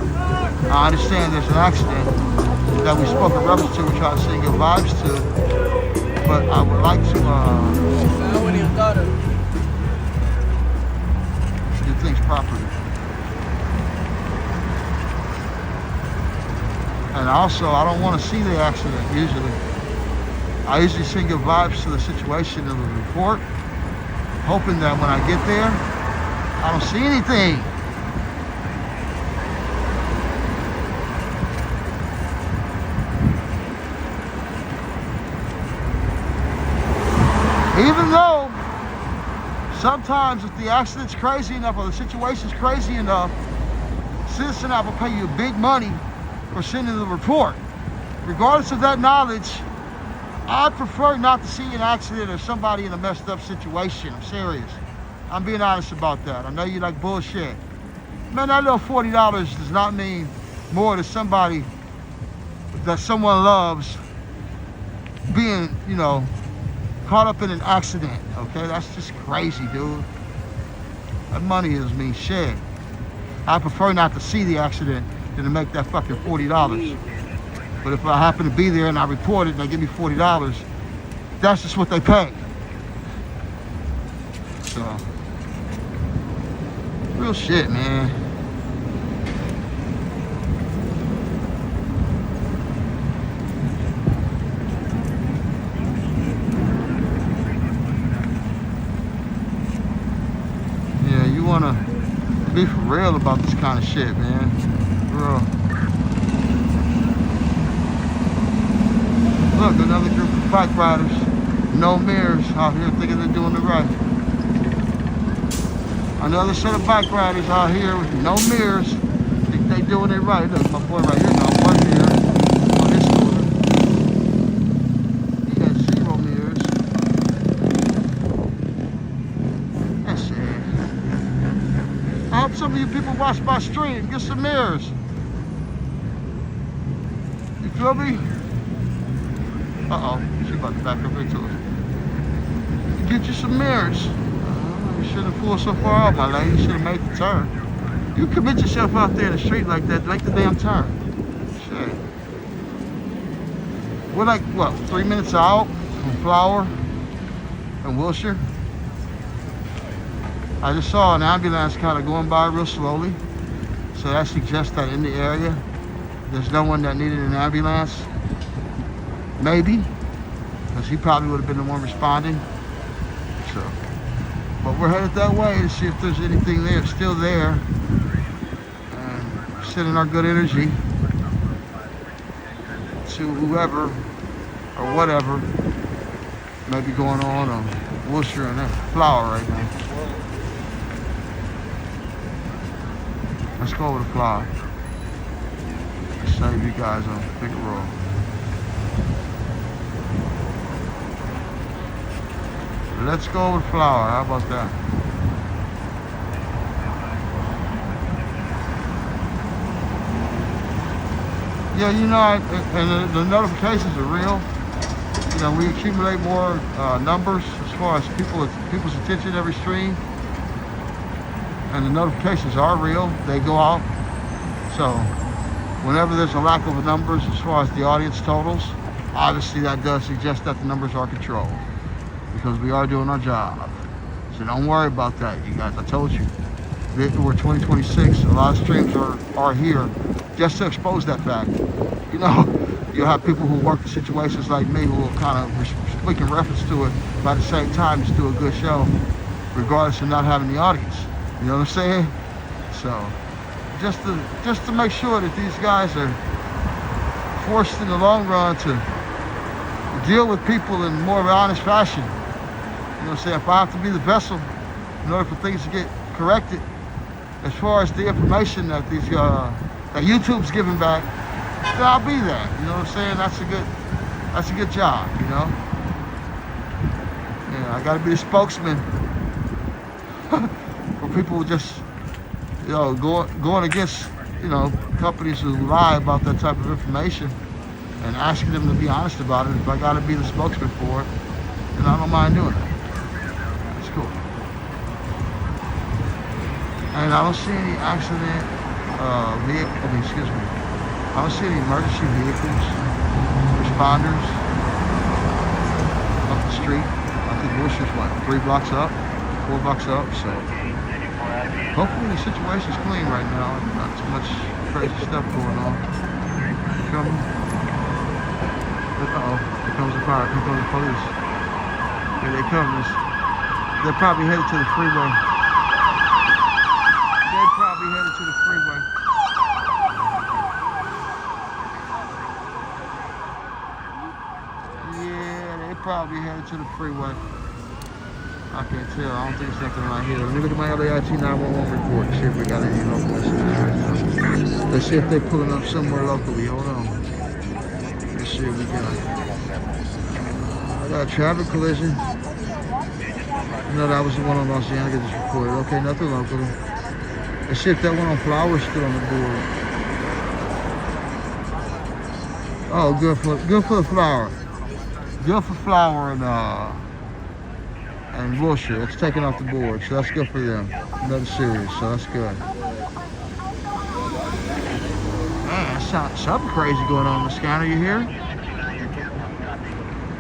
I understand there's an accident that we spoke in reference to, we're trying to send good vibes to, but I would like to do things properly. And also, I don't want to see the accident usually. I usually send good vibes to the situation of the report, hoping that when I get there, I don't see anything. Even though sometimes if the accident's crazy enough or the situation's crazy enough, Citizen App will pay you big money for sending the report. Regardless of that knowledge, I prefer not to see an accident or somebody in a messed up situation. I'm serious. I'm being honest about that. I know you like bullshit. Man, that little $40 does not mean more to somebody that someone loves being, you know, caught up in an accident, okay? That's just crazy, dude. That money doesn't mean shit. I prefer not to see the accident than to make that fucking $40. But if I happen to be there and I report it and they give me $40, that's just what they pay. So, real shit, man. Want to be for real about this kind of shit, man. For real. Look, another group of bike riders, no mirrors, out here thinking they're doing it right. Another set of bike riders out here with no mirrors, think they doing it right. Look, my boy right here, no one mirror on his scooter. He has 0 mirrors. That's sad. I hope some of you people watch my stream. Get some mirrors. You feel me? Uh-oh. She about to back up into it. Get you some mirrors. You shouldn't have pulled so far out, my lady. You should have made the turn. You commit yourself out there in the street like that. Make the damn turn. Shit. We're like, what, 3 minutes out? from Flower and Wilshire. I just saw an ambulance kind of going by real slowly. So that suggests that in the area, there's no one that needed an ambulance. Maybe, because he probably would have been the one responding. So, but we're headed that way to see if there's anything there, still there. And sending our good energy to whoever or whatever may be going on Wilshire and Flower right now. Let's go over the Flower. Save you guys on Big Roll. Let's go over the Flower. How about that? Yeah, you know, and the notifications are real. You know, we accumulate more numbers as far as people's attention every stream, and the notifications are real. They go out. So whenever there's a lack of numbers as far as the audience totals, obviously that does suggest that the numbers are controlled, because we are doing our job. So don't worry about that, you guys. I told you, we're 2026. A lot of streams are here just to expose that fact. You know, you'll have people who work in situations like me who will kind of speak in reference to it, but at the same time just do a good show regardless of not having the audience. You know what I'm saying? So just to make sure that these guys are forced in the long run to deal with people in more of an honest fashion. You know what I'm saying? If I have to be the vessel in order for things to get corrected, as far as the information that these that YouTube's giving back, then I'll be that. You know what I'm saying? That's a good job, you know? Yeah, I gotta be the spokesman for people who just, you know, going against, you know, companies who lie about that type of information and asking them to be honest about it. If I gotta be the spokesman for it, then I don't mind doing it. That's cool. And I don't see any accident excuse me. I don't see any emergency vehicles, responders up the street. I think Wilshire's what, 3 blocks up, 4 blocks up, so hopefully the situation's clean right now. Not too much crazy stuff going on. Coming. Uh-oh, here comes the fire, here comes the police. Here they come. They're probably headed to the freeway. They're probably headed to the freeway. Probably headed to the freeway. I can't tell. I don't think it's nothing right here. Let me look at my LAIT 911 report and see if we got any local messages. Let's see if they're pulling up somewhere locally. Hold on. Let's see what we got. I got a traffic collision. No, that was the one on Los Angeles just reported. Okay, nothing locally. Let's see if that one on Flower is still on the board. Oh, good for the Flower. Good for Flower and Wilshire. It's taken off the board, so that's good for them. Another series, so that's good. Man, that's something crazy going on in the scanner. You hear?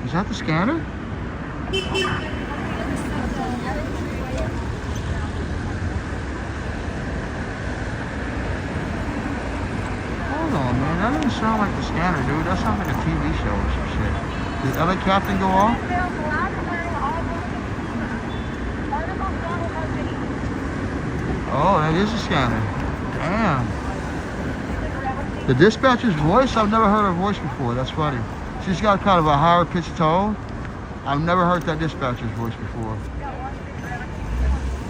Is that the scanner? Hold on, man. That doesn't sound like the scanner, dude. That sounds like a TV show or some shit. Did LA Captain go off? Oh, that is a scanner. Damn. The dispatcher's voice? I've never heard her voice before. That's funny. She's got kind of a higher pitched tone. I've never heard that dispatcher's voice before.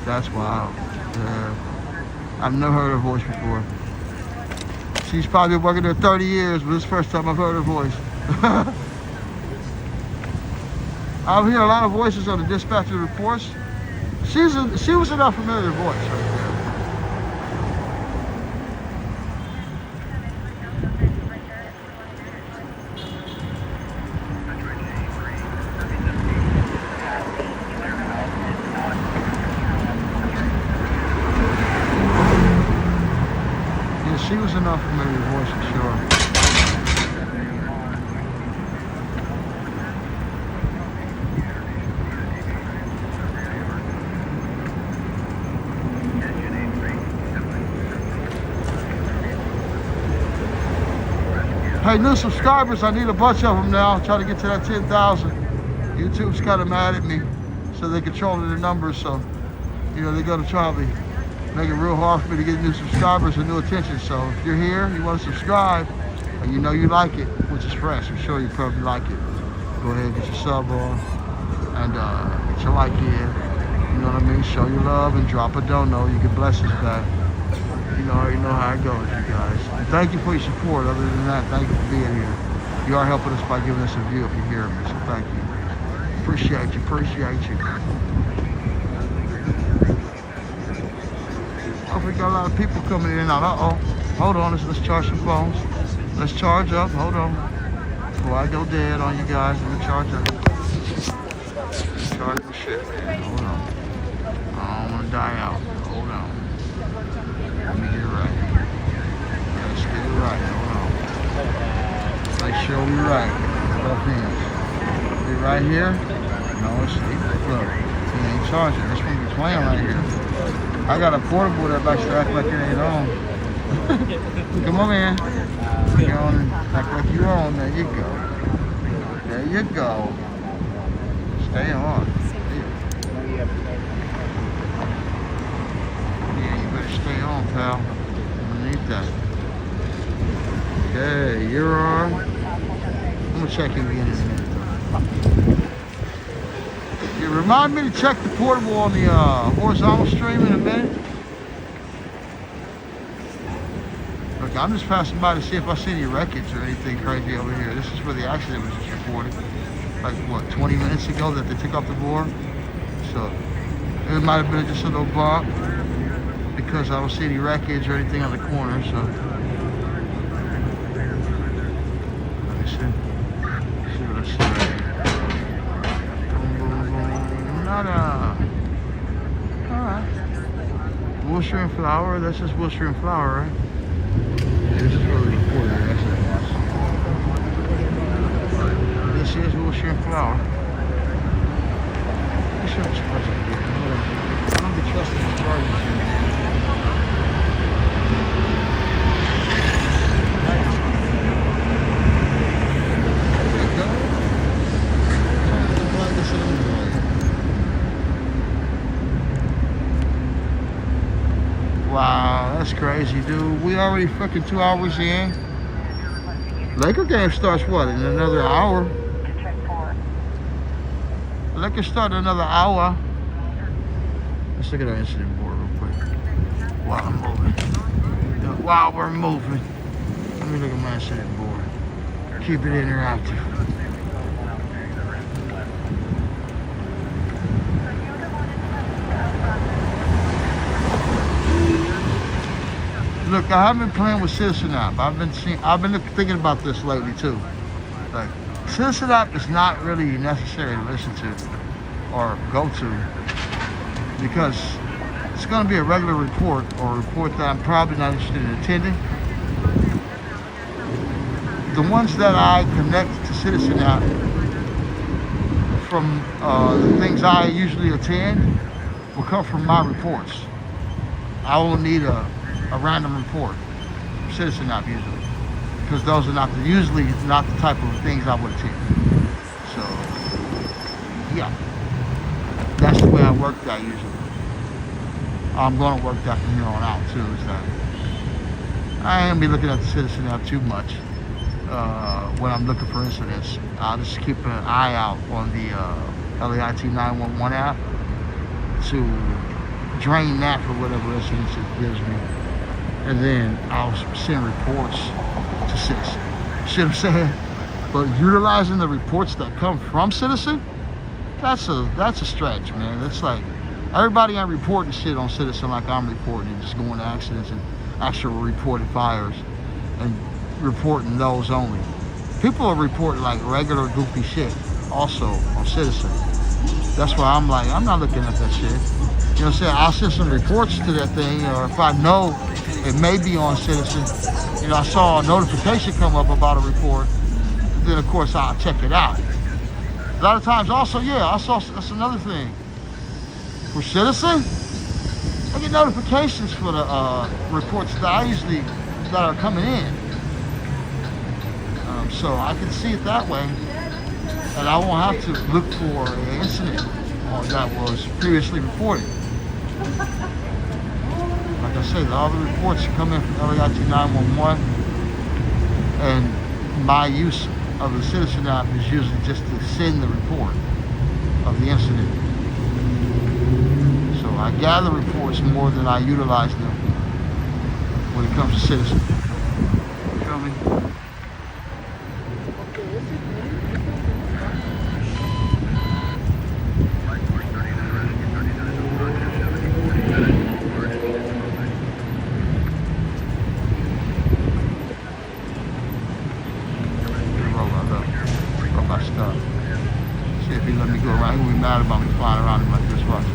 That's wild. Yeah. I've never heard her voice before. She's probably been working there 30 years, but this is the first time I've heard her voice. I hear a lot of voices on the dispatcher reports. She was an unfamiliar voice right there. Yeah, she was an unfamiliar voice for sure. Hey, new subscribers, I need a bunch of them now. Trying to get to that 10,000. YouTube's kind of mad at me, so they're controlling the numbers. So, you know, they're gonna try to make it real hard for me to get new subscribers and new attention. So if you're here, you want to subscribe, and you know you like it, which is fresh, I'm sure you probably like it. Go ahead and get your sub on, and get your like in. You know what I mean? Show your love and drop a dono. You can bless us back. You already know how it goes, you guys. And thank you for your support. Other than that, thank you for being here. You are helping us by giving us a view if you hear me, so thank you. Appreciate you, appreciate you. Oh, we got a lot of people coming in and out. Uh-oh. Hold on, let's charge some phones. Let's charge up, hold on. Before I go dead on you guys, let me charge up. Charge the shit, man, hold on. I don't want to die out, hold on. Let me get it right. Let's get it right, hold on. Make sure we're right. Both hands. We right here? No, it's look. He ain't charging. This one be playing right here. I got a portable that likes to act like it ain't on. Come on, man. You on, act like you're on. There you go. There you go. Stay on. Yeah, you better stay on, pal. Underneath that. Okay, you're on. I'm gonna check you again in a minute. You remind me to check the portable on the horizontal stream in a minute. Look, I'm just passing by to see if I see any wreckage or anything crazy over here. This is where the accident was just reported. Like, what, 20 minutes ago that they took off the board? So, it might have been just a little bump because I don't see any wreckage or anything on the corner, so. Let me see. See what I see right here. Alright. Wilshire and Flower, that's just Wilshire and Flower, right? Yeah, this is where we recorded it, that's it. This is Wilshire and Flower. I should have trusted it. I don't be trusting the charges here. Wow, that's crazy, dude. We already fucking 2 hours in. Laker game starts what, in another hour? Lakers start in another hour. Let's look at our incident board real quick. While I'm moving. While we're moving. Let me look at my incident board. Keep it interactive. Look, I haven't been playing with Citizen app. I've been thinking about this lately too. Like, Citizen app is not really necessary to listen to or go to because it's going to be a regular report or a report that I'm probably not interested in attending. The ones that I connect to Citizen app from the things I usually attend will come from my reports. I will need a random report from Citizen app usually, because those are usually not the type of things I would attend. So, yeah, that's the way I work that usually. I'm going to work that from here on out too. Is that I ain't gonna be looking at the Citizen app too much when I'm looking for incidents. I'll just keep an eye out on the LAIT 911 app to drain that for whatever incidents it gives me. And then I'll send reports to Citizen. See what I'm saying? But utilizing the reports that come from Citizen, that's a stretch, man. It's like everybody ain't reporting shit on Citizen like I'm reporting and just going to accidents and actual reported fires and reporting those only. People are reporting like regular goofy shit also on Citizen. That's why I'm like, I'm not looking at that shit. You know what I'm saying? I'll send some reports to that thing, or if I know it may be on Citizen, you know, I saw a notification come up about a report, then of course I'll check it out. A lot of times also, yeah, I saw, that's another thing. For Citizen, I get notifications for the reports that that are coming in. So I can see it that way, and I won't have to look for an incident that was previously reported. Like I said, all the reports come in from LAIT 911, and my use of the Citizen app is usually just to send the report of the incident. So I gather reports more than I utilize them when it comes to Citizen. You feel me? About me flying around him like this. Watch.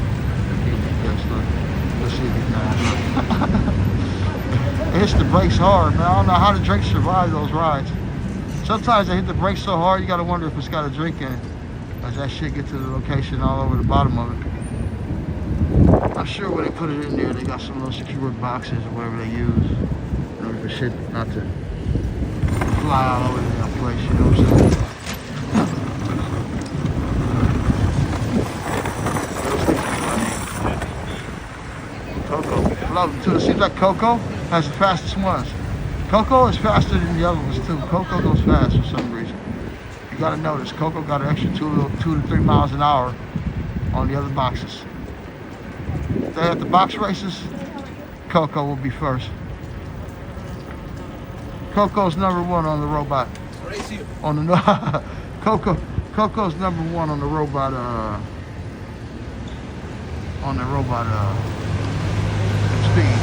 Let's see if he's mad. It hits the brakes hard, man. I don't know how the drinks survive those rides. Sometimes they hit the brakes so hard, you gotta wonder if it's got a drink in it. As that shit get to the location all over the bottom of it. I'm sure when they put it in there, they got some little secured boxes or whatever they use. In order for shit not to fly all over that place, you know what I'm saying? Too. It seems like Coco has the fastest ones. Coco is faster than the other ones too. Coco goes fast for some reason. You gotta notice, Coco got an extra 2 to 3 miles an hour on the other boxes. If they have the box races, Coco will be first. Coco's number 1 on the robot. On the Coco's number 1 on the robot. Speed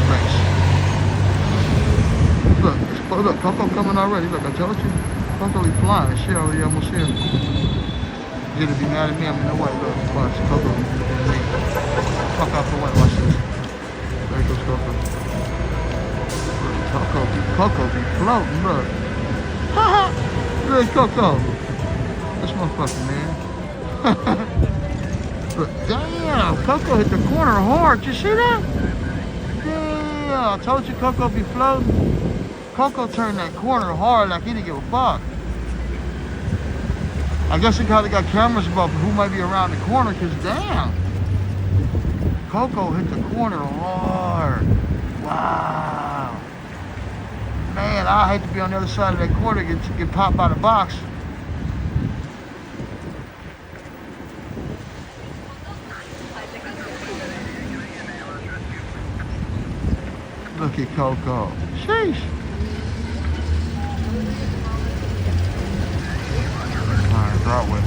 race. Look, Coco coming already. Look, I told you. Coco be flying. She already almost here. You're gonna be mad at me. I'm in the way. Look, watch. Coco. Fuck out the way. Watch this. There goes Coco. Coco be floating. Look. Look, Coco. This motherfucker, man. Look, damn, Coco hit the corner hard. You see that? Yeah, I told you Coco be floating. Coco turned that corner hard like he didn't give a fuck. I guess they probably got cameras above who might be around the corner, because damn. Coco hit the corner hard. Wow. Man, I hate to be on the other side of that corner and get popped by the box. Look at Coco. Sheesh. Alright, Broadway.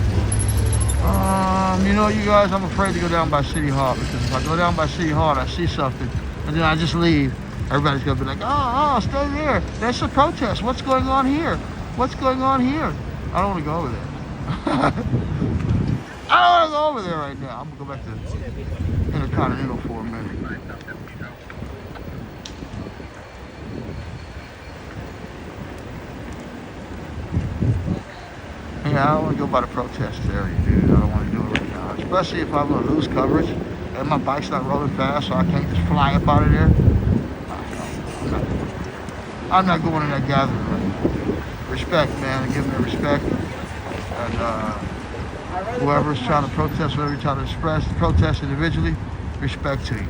You know, you guys, I'm afraid to go down by City Hall, because if I go down by City Hall and I see something and then I just leave, everybody's gonna be like, oh, stay there. There's a protest. What's going on here? What's going on here? I don't want to go over there. I don't want to go over there right now. I'm gonna go back to Intercontinental for a minute. Yeah, I don't want to go by the protest area, dude. I don't want to do it right now. Especially if I'm going to lose coverage and my bike's not rolling fast, so I can't just fly up out of there. I'm not going in that gathering right now. Respect, man. Give them their respect. And whoever's trying to protest, whatever you're trying to express, protest individually, respect to you.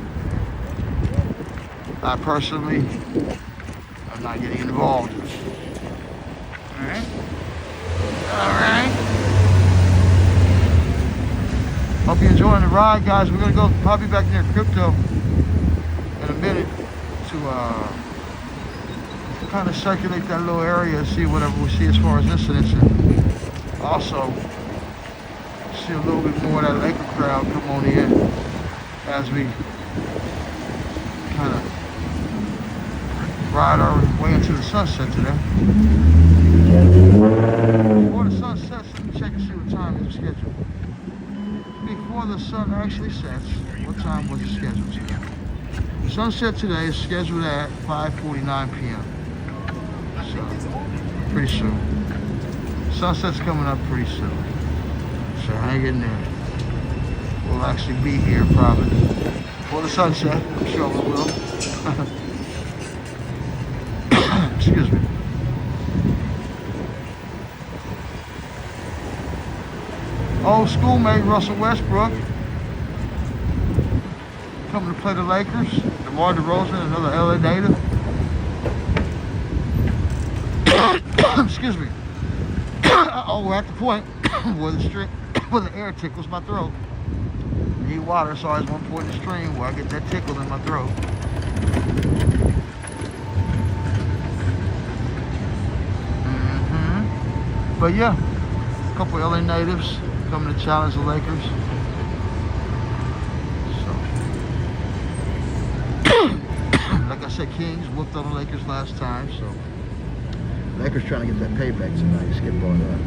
I personally, I'm not getting involved. Alright? Alright. Hope you're enjoying the ride, guys. We're going to go probably back near crypto in a minute to kind of circulate that little area and see whatever we see as far as incidents, and also see a little bit more of that Laker crowd come on in as we kind of ride our way into the sunset today. Before the sun sets, let me check and see what time is scheduled. Before the sun actually sets, what time was it scheduled today? Sunset today is scheduled at 5:49 p.m. So, pretty soon. Sunset's coming up pretty soon. So hang in there. We'll actually be here probably before the sunset. I'm sure we will. Excuse me. old schoolmate Russell Westbrook coming to play the Lakers. DeMar DeRozan, another LA native. Excuse me. Oh, we're at the point where the air tickles my throat. Need water, so there's one point in the stream where I get that tickle in my throat. But yeah, a couple LA natives coming to challenge the Lakers. So, like I said, Kings whooped on the Lakers last time, so Lakers trying to get that payback tonight. Just get brought up.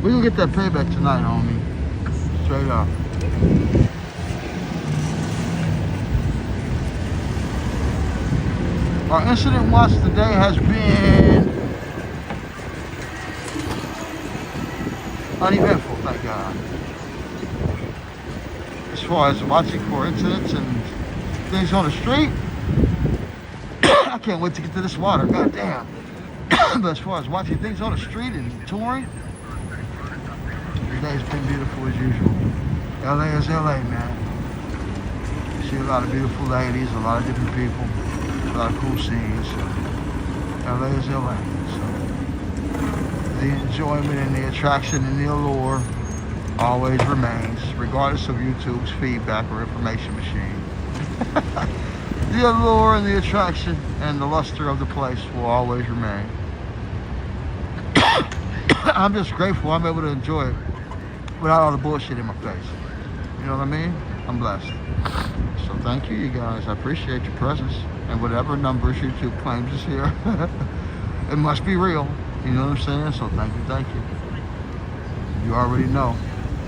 We gonna get that payback tonight, homie. Straight up. Our incident watch today has been uneventful, thank God. As far as watching for incidents and things on the street, I can't wait to get to this water, goddamn. But as far as watching things on the street and touring, today's been beautiful as usual. LA is LA, man. You see a lot of beautiful ladies, a lot of different people, a lot of cool scenes. So LA is LA. So the enjoyment and the attraction and the allure always remains, regardless of YouTube's feedback or information machine. The allure and the attraction and the luster of the place will always remain. I'm just grateful I'm able to enjoy it without all the bullshit in my face. You know what I mean? I'm blessed. So thank you guys. I appreciate your presence. And whatever numbers YouTube claims is here, it must be real. You know what I'm saying? So thank you. You already know.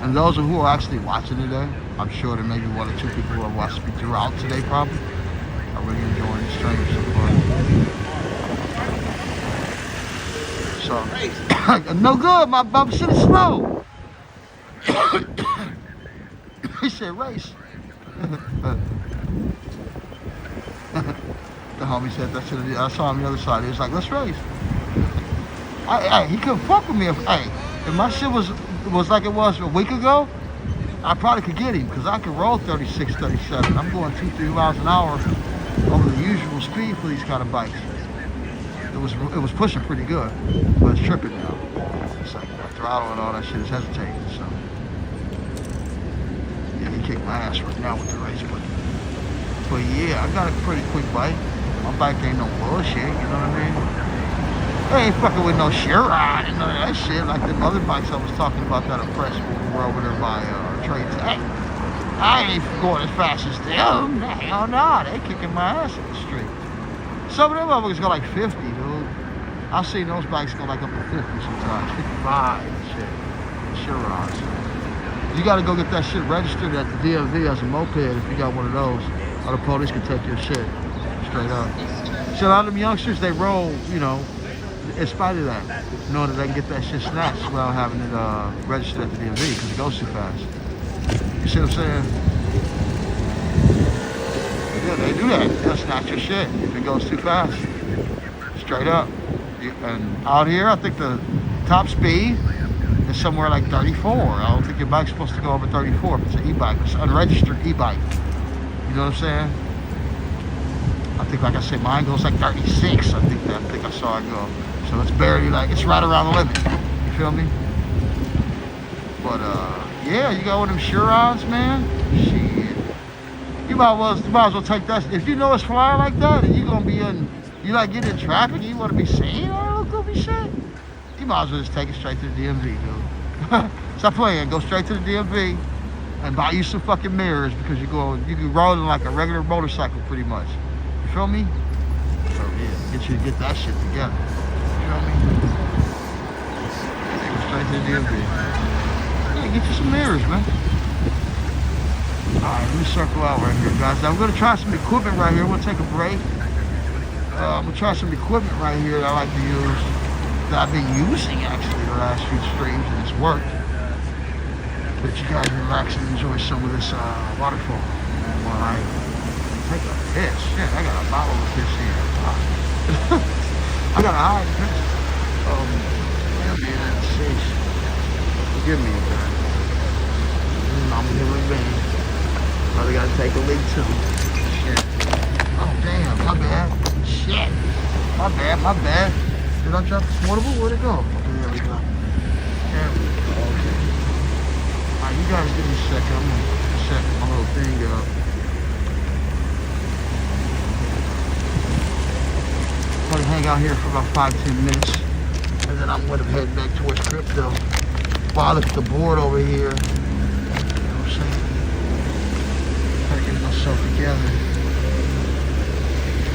And those who are actually watching today, I'm sure there may be 1 or 2 people who have watched me throughout today probably. I'm really enjoying the stream so far. So, no good, my shit is slow. He said race. The homie said that shit. I saw him on the other side. He was like, let's race. Hey, he couldn't fuck with me if my shit was like it was a week ago. I probably could get him because I could roll 36, 37. I'm going 2-3 miles an hour over the usual speed for these kind of bikes. It was pushing pretty good, but it's tripping now. It's like my throttle and all that shit is hesitating. So yeah, he kicked my ass right now with the race button. But yeah, I got a pretty quick bike. My bike ain't no bullshit, you know what I mean? I ain't fucking with no shear ride and none of that shit like them other bikes I was talking about that impressed when we were over there by Trade Tech. I ain't going as fast as them. Hell no, they kicking my ass in the street. Some of them motherfuckers go like 50, dude. I've seen those bikes go like up to 50 sometimes, 55 and shit. Shear rides. You gotta go get that shit registered at the DMV as a moped if you got one of those. Or the police can take your shit. Straight up. So a lot of them youngsters, they roll, you know, in spite of that, knowing that they can get that shit snatched without having it registered at the DMV because it goes too fast. You see what I'm saying? Yeah, they do that. They'll snatch your shit if it goes too fast. Straight up. And out here, I think the top speed is somewhere like 34. I don't think your bike's supposed to go over 34 if it's an e-bike. It's an unregistered e-bike. You know what I'm saying? I think, like I said, mine goes like 36. I think I saw it go. So it's barely like, it's right around the limit. You feel me? But yeah, you got one of them Chirons, man. Shit. You might as well take that. If you know it's flying like that and you're gonna be in, you like get in traffic and you wanna be seen all that goofy shit, you might as well just take it straight to the DMV, dude. Stop playing, go straight to the DMV and buy you some fucking mirrors because you can roll in like a regular motorcycle pretty much. You feel me? So yeah, get that shit together. You know what I mean? Take it straight to the DMV. Yeah, get you some mirrors, man. Alright, let me circle out right here, guys. Now, we're gonna try some equipment right here. We'll take a break. I'm gonna try some equipment right here that I like to use, that I've been using actually the last few streams, and it's worked. But you guys relax and enjoy some of this waterfall while I take a piss. Shit, I got a bottle of piss here. I got a hide piss. Forgive me, okay? I'm here with me. Probably gotta take a leak too. Shit. Oh damn, my bad. Shit. My bad. Did I drop the portable? Where'd it go? There we go. There we go. Okay. Alright, you guys give me a second. I'm gonna set my little thing up. Probably hang out here for about 5-10 minutes. And then I'm gonna head back towards crypto. While I look at the board over here. You know what I'm saying? Try to get myself together.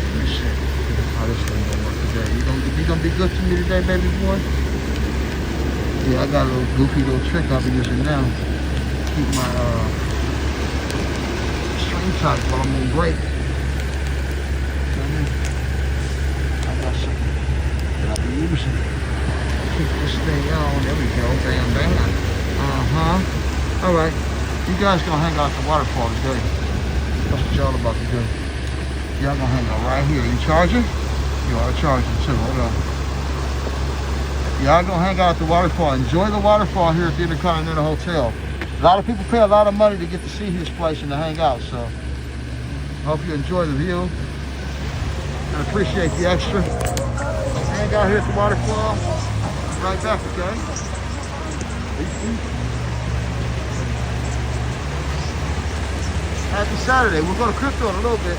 Let me see how this thing gonna work today. You gonna be good to me today, baby boy? Yeah, I got a little goofy little trick I'll be using now. Keep my string tight while I'm on break. I got something that I'll be using. Keep this thing on. There we go. Bam. Alright. You guys gonna hang out at the waterfall today. That's what y'all about to do. Y'all gonna hang out right here. You charging? You are charging too. Hold on. Y'all gonna hang out at the waterfall. Enjoy the waterfall here at the Intercontinental Hotel. A lot of people pay a lot of money to get to see his place and to hang out, so I hope you enjoy the view. I appreciate the extra. Hang out here at the waterfall. Right back, okay? Happy Saturday. We'll go to crypto in a little bit.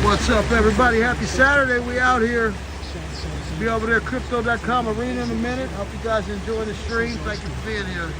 What's up, everybody? Happy Saturday. We out here. Be over there, crypto.com arena in a minute. Hope you guys enjoy the stream. Thank you for being here.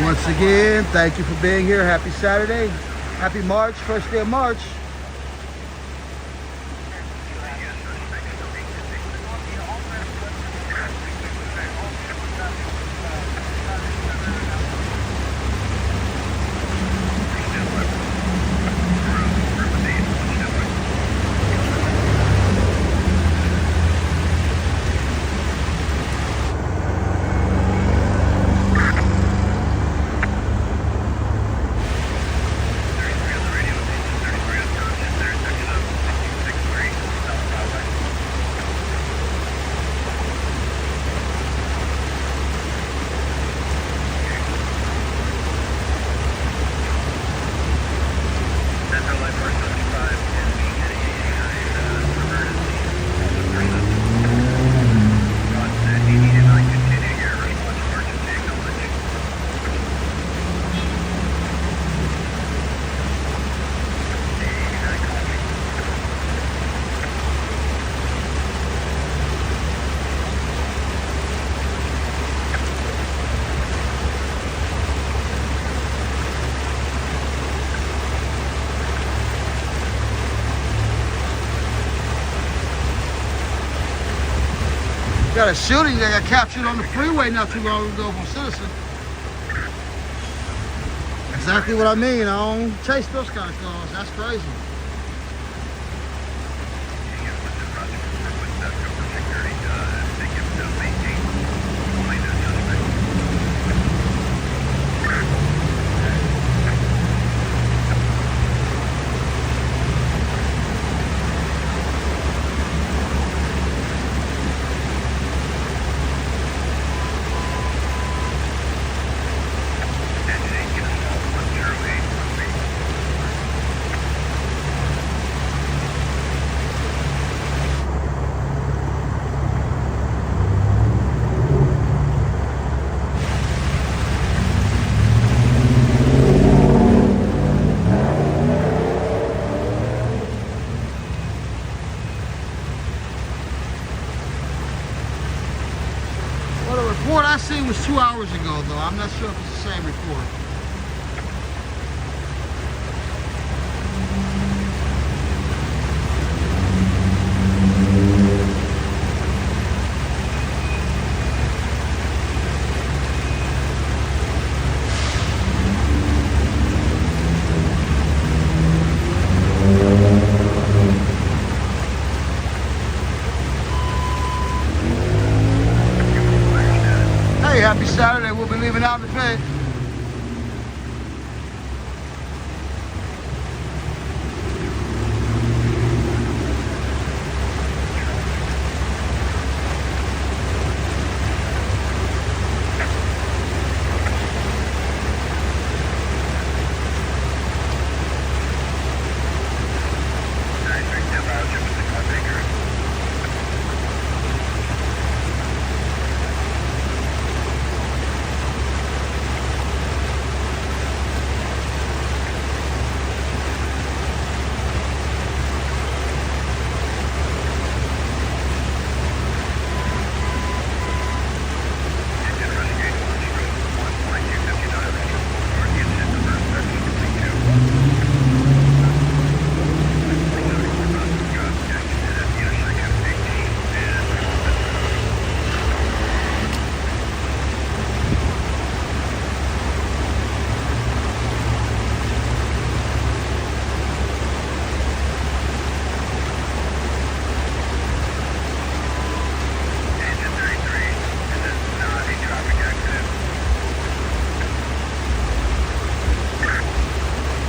Once again, thank you for being here. Happy Saturday. Happy March, first day of March. Got a shooting that got captured on the freeway not too long ago from Citizen. Exactly what I mean. I don't chase those kind of cars. That's crazy. The report I seen was 2 hours ago, though. I'm not sure if it's the same report. Happy Saturday. We'll be leaving out in a bit.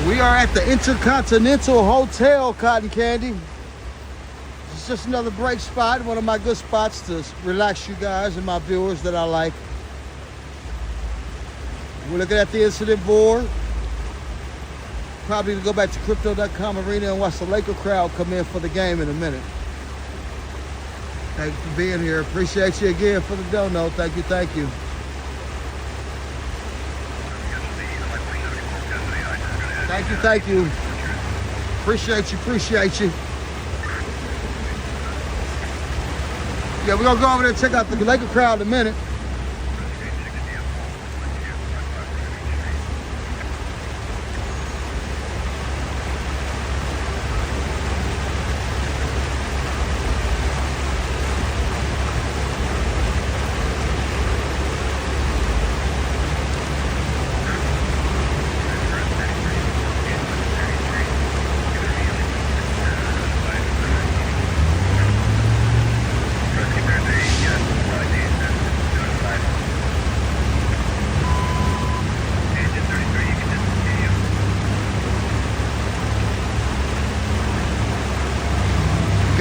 We are at the Intercontinental Hotel, Cotton Candy. It's just another break spot, one of my good spots to relax you guys and my viewers that I like. We're looking at the incident board. Probably to go back to Crypto.com Arena and watch the Laker crowd come in for the game in a minute. Thank you for being here. Appreciate you again for the dono. Thank you, thank you. Thank you, thank you. Appreciate you, appreciate you. Yeah, we're gonna go over there and check out the Laker crowd in a minute.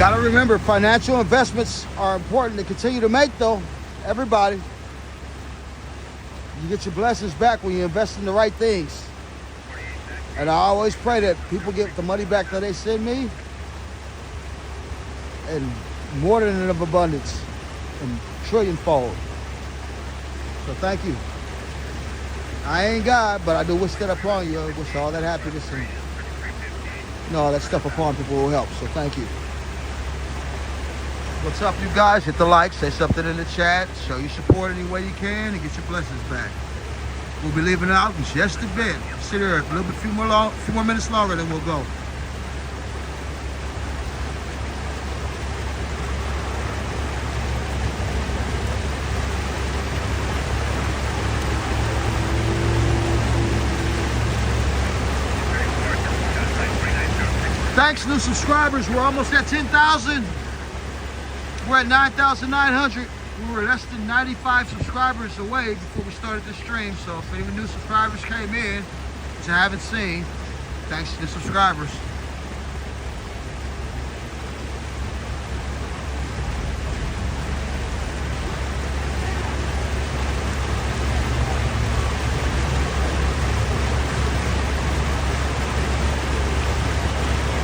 Got to remember, financial investments are important to continue to make, though. Everybody. You get your blessings back when you invest in the right things. And I always pray that people get the money back that they send me, and more than enough abundance, and trillionfold. So thank you. I ain't God, but I do wish that upon you. I wish all that happiness and all that stuff upon people will help. So thank you. What's up, you guys? Hit the like, say something in the chat, show your support any way you can, and get your blessings back. We'll be leaving out in just a bit. Sit here a little bit, few more minutes longer, then we'll go. Thanks, new subscribers. We're almost at 10,000. We're at 9,900. We were less than 95 subscribers away before we started the stream. So if any new subscribers came in, which I haven't seen, thanks to the subscribers.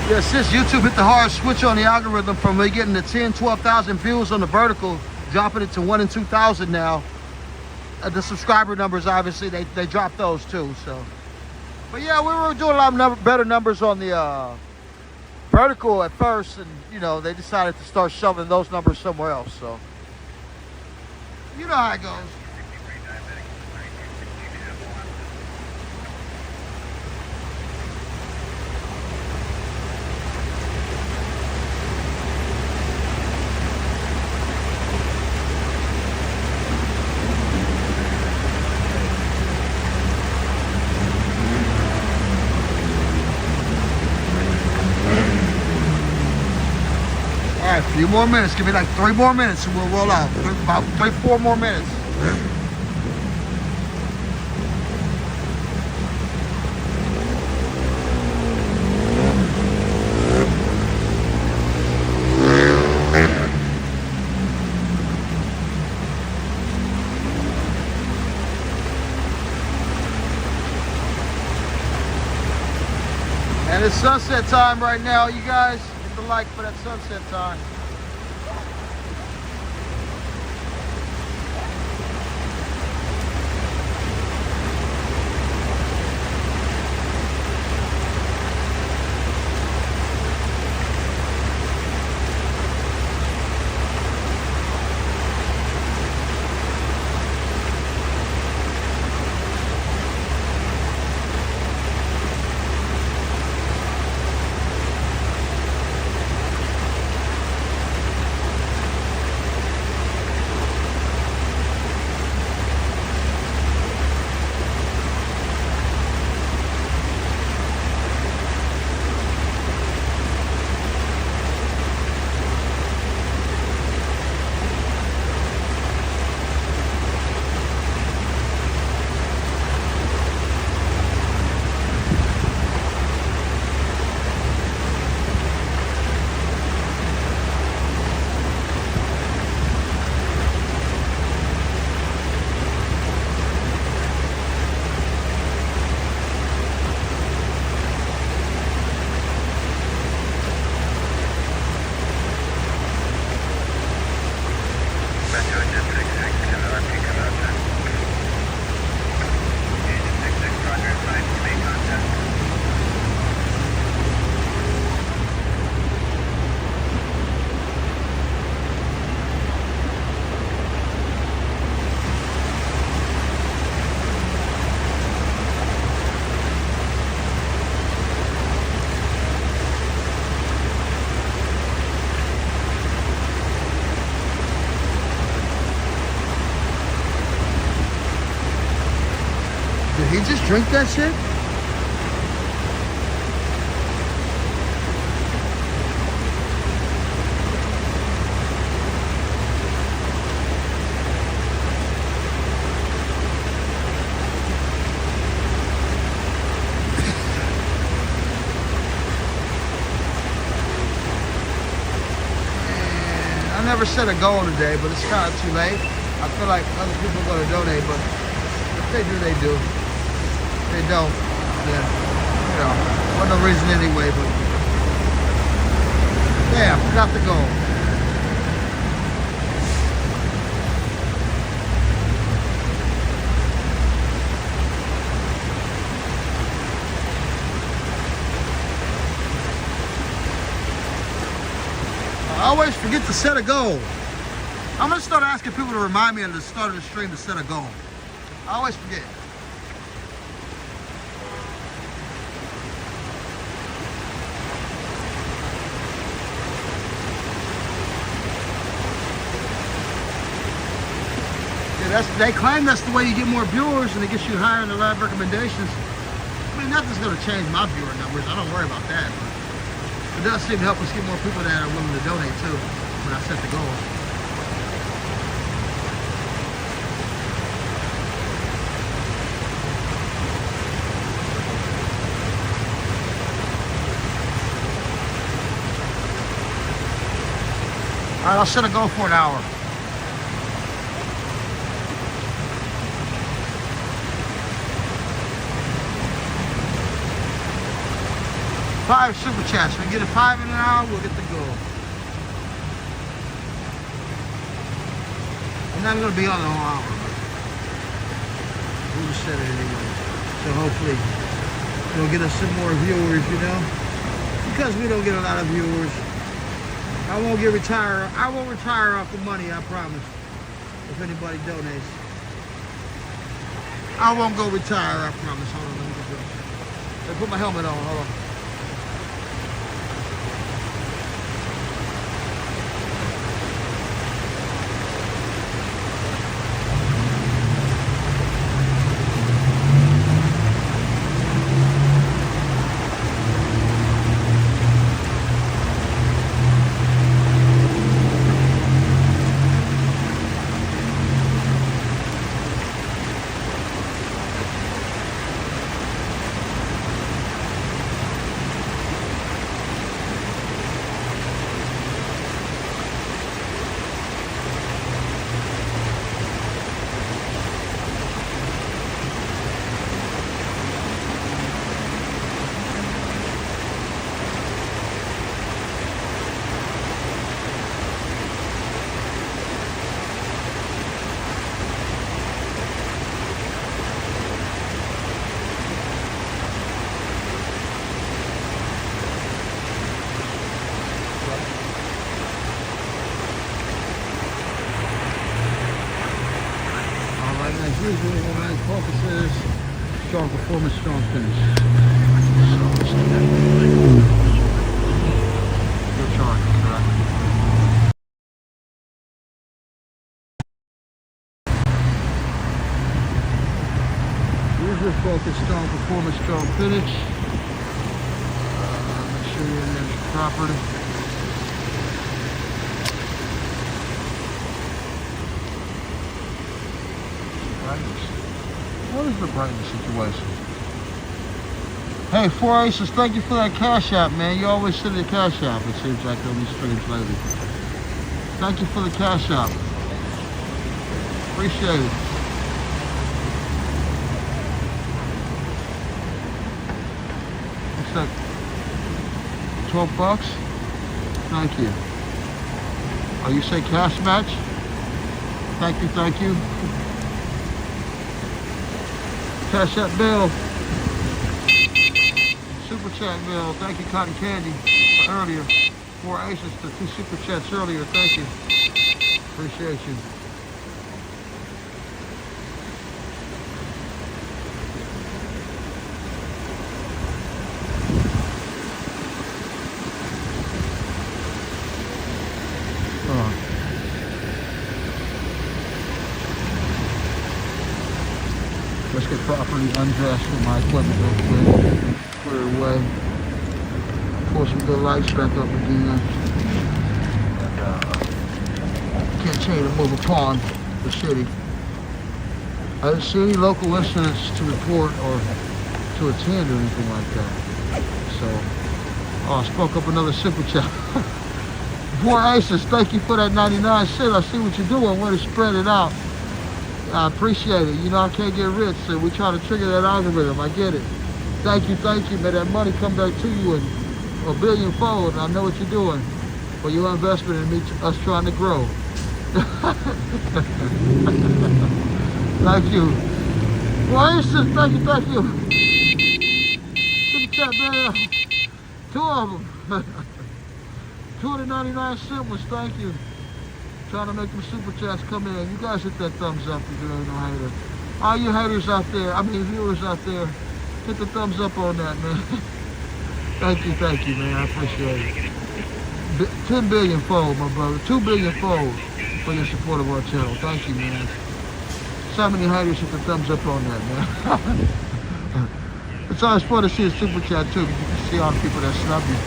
Yeah, since YouTube hit the hard switch on the algorithm from getting to 10, 12,000 views on the vertical, dropping it to 1 and 2,000 now. The subscriber numbers, obviously, they dropped those too. So, but yeah, we were doing a lot better numbers on the vertical at first, and you know they decided to start shoving those numbers somewhere else. So, you know how it goes. A few more minutes. Give me like 3 more minutes and we'll roll out. About 3-4 more minutes. And it's sunset time right now, you guys. Hit the like for that sunset time. Did he just drink that shit? never set a goal today, but it's kind of too late. I feel like other people are going to donate, but if they do, they do. If they don't, then, you know, for no reason anyway, but damn, forgot the goal. I always forget to set a goal. I'm gonna start asking people to remind me at the start of the stream to set a goal. I always forget. Yeah, they claim that's the way you get more viewers and it gets you higher in the live recommendations. I mean, nothing's gonna change my viewer numbers. I don't worry about that. It does seem to help us get more people that are willing to donate too when I set the goal. All right, I'll set a goal for an hour. Five super chats. If we get a 5 in an hour, we'll get the goal. I'm not going to be on the whole hour, but we'll just set it anyway. So hopefully it'll get us some more viewers, you know. Because we don't get a lot of viewers. I won't retire off the money, I promise. If anybody donates. I won't go retire, I promise. Hold on, let me get this. Let me put my helmet on, hold on. Focuses, strong performance, strong finish. So let's do that. Good charge, correct? User focus, strong performance, strong finish. Make sure you're in there properly. What is the brightness situation? Hey, 4 Aces, thank you for that CashApp, man. You always send the CashApp, it seems like, on these streams lately. Thank you for the CashApp. Appreciate it. What's that? 12 bucks? Thank you. Oh, you say cash match? Thank you, thank you. CashApp bill. Super chat bill. Thank you, Cotton Candy, for earlier. 4 Aces to 2 super chats earlier. Thank you. Appreciate you. Let's get properly undressed with my equipment real quick. Clear away. Pull some good lights back up again. And continue to move upon the city. I didn't see any local incidents to report or to attend or anything like that. So, oh, I spoke up another super chat. 4 aces, thank you for that 99 cents. I see what you're doing. Want to spread it out. I appreciate it. You know, I can't get rich, so we try to trigger that algorithm. I get it. Thank you, man. That money come back to you in a billion-fold. I know what you're doing for your investment in me, us trying to grow. Thank you. Well, it's just thank you. Superchat, man. 2 of them. 299 cents was thank you. Trying to make them super chats come in. You guys hit that thumbs up if you ain't no hater. All you haters out there, viewers out there, hit the thumbs up on that, man. Thank you, man. I appreciate it. 10 billion fold, my brother. 2 billion fold for your support of our channel. Thank you, man. So many haters hit the thumbs up on that, man. It's always fun to see a super chat too, because you can see all the people that snub you.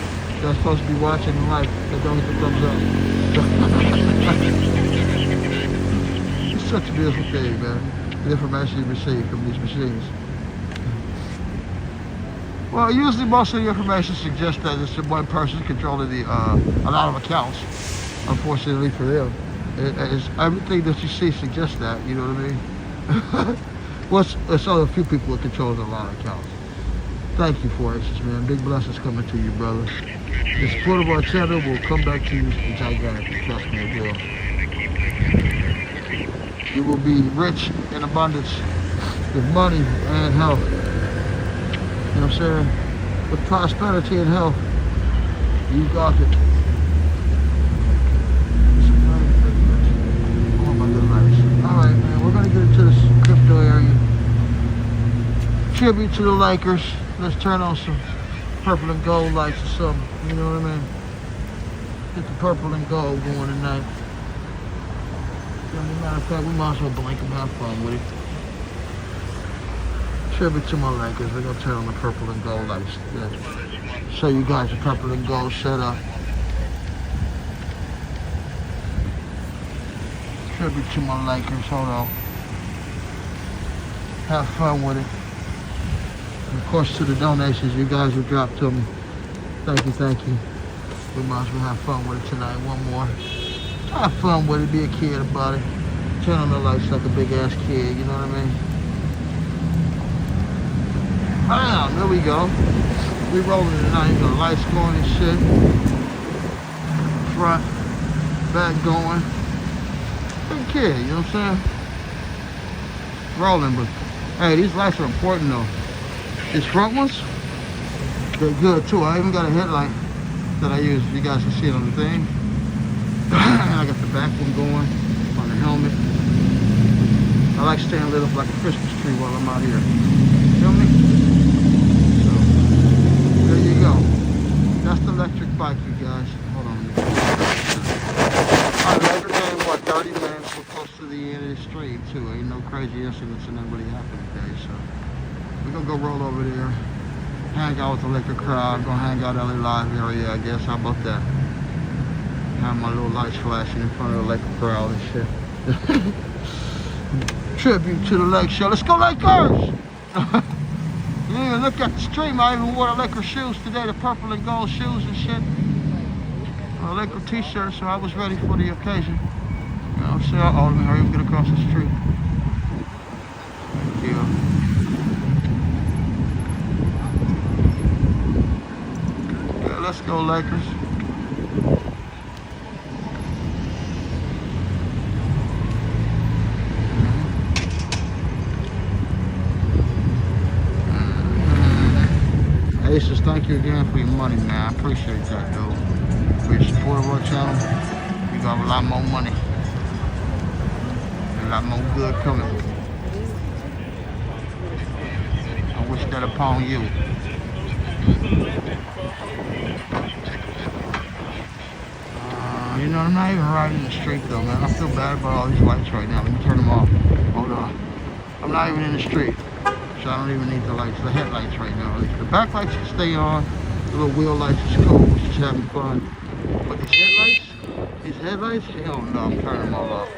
They're supposed to be watching and like, that don't hit the thumbs up. It's such a beautiful thing, man. The information you receive from these machines. Well, usually most of the information suggests that it's one person controlling a lot of accounts. Unfortunately for them, it's everything that you see suggests that. You know what I mean? Well, it's only a few people that control a lot of accounts. Thank you for it, man. Big blessings coming to you, brother. The support of our channel will come back to you gigantic. Trust me, it will. You will be rich in abundance with money and health. You know what I'm saying? With prosperity and health. You got it. Oh my goodness. Alright, man. We're going to get into this crypto area. Tribute to the Lakers. Let's turn on some purple and gold lights or something. You know what I mean? Get the purple and gold going tonight. As a matter of fact, we might as well blink and have fun with it. Tribute to my Lakers. We're going to turn on the purple and gold lights. Yeah. Show you guys the purple and gold setup. Tribute to my Lakers. Hold on. Have fun with it. And of course, to the donations you guys have dropped to me. Thank you. We might as well have fun with it tonight. One more. Have fun with it. Be a kid about it. Turn on the lights like a big ass kid. You know what I mean? Bam! There we go. We rolling tonight. The lights going and shit. Front, back going. Big kid. You know what I'm saying? Rolling, but hey, these lights are important though. These front ones, they're good too. I even got a headlight that I use. You guys can see it on the thing. I got the back one going on the helmet. I like staying lit up like a Christmas tree while I'm out here. Feel me? So, there you go. That's the electric bike, you guys. Hold on a minute. Alright, every game, what, 30 minutes? We're close to the end of the stream too. Ain't no crazy incidents and nothing really happened today, so. We're gonna go roll over there, hang out with the Laker crowd, go hang out LA Live area, I guess. How about that? Have my little lights flashing in front of the Laker crowd and shit. Tribute to the Lake Show. Let's go Lakers! You didn't even look at the stream. I even wore the Laker shoes today, the purple and gold shoes and shit. A Laker t-shirt, so I was ready for the occasion. You know what I'm saying? Oh, let me hurry up and get across the street. Thank you. Let's go Lakers. Aces, thank you again for your money, man. I appreciate that, dude. For your support of our channel. We got a lot more money. A lot more good coming. I wish that upon you. You know, I'm not even riding in the street though, man. I feel bad about all these lights right now. Let me turn them off. Hold on. I'm not even in the street, so I don't even need the lights, the headlights right now. The back lights can stay on. The little wheel lights is cool. We're just having fun. But these headlights, hell no, I'm turning them all off.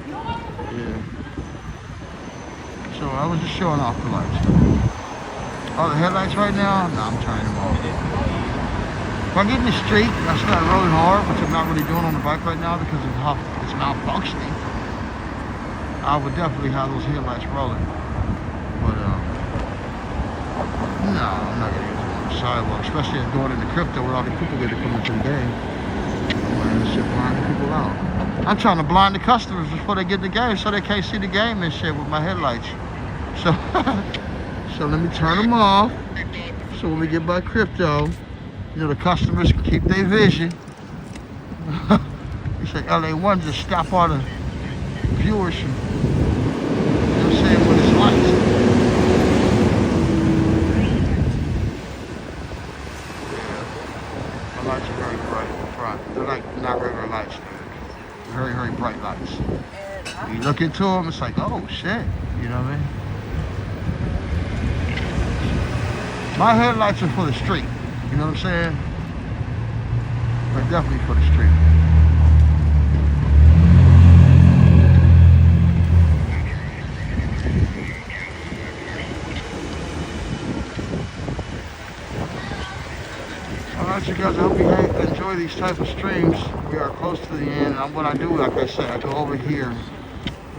Yeah. So I was just showing off the lights. All the headlights right now, no, I'm turning them off. If I get in the street and I start rolling hard, which I'm not really doing on the bike right now because of how it's malfunctioning, I would definitely have those headlights rolling. But no, I'm not gonna use it on the sidewalk, especially doing it in the crypto with all the people that are coming to the game. I'm gonna shit blinding people out. I'm trying to blind the customers before they get in the game so they can't see the game and shit with my headlights. So, so let me turn them off. So when we get by crypto, you know, the customers can keep their vision. You say LA1 just stop all the viewers from, you know what I'm saying, with its lights. Yeah, the lights are very bright in front. They're like not regular lights. Very, very bright lights. You look into them, it's like, oh shit, you know what I mean? My headlights are for the street, you know what I'm saying? But definitely for the street. Alright you guys, I hope you enjoy these type of streams. We are close to the end. And what I do, like I said, I go over here and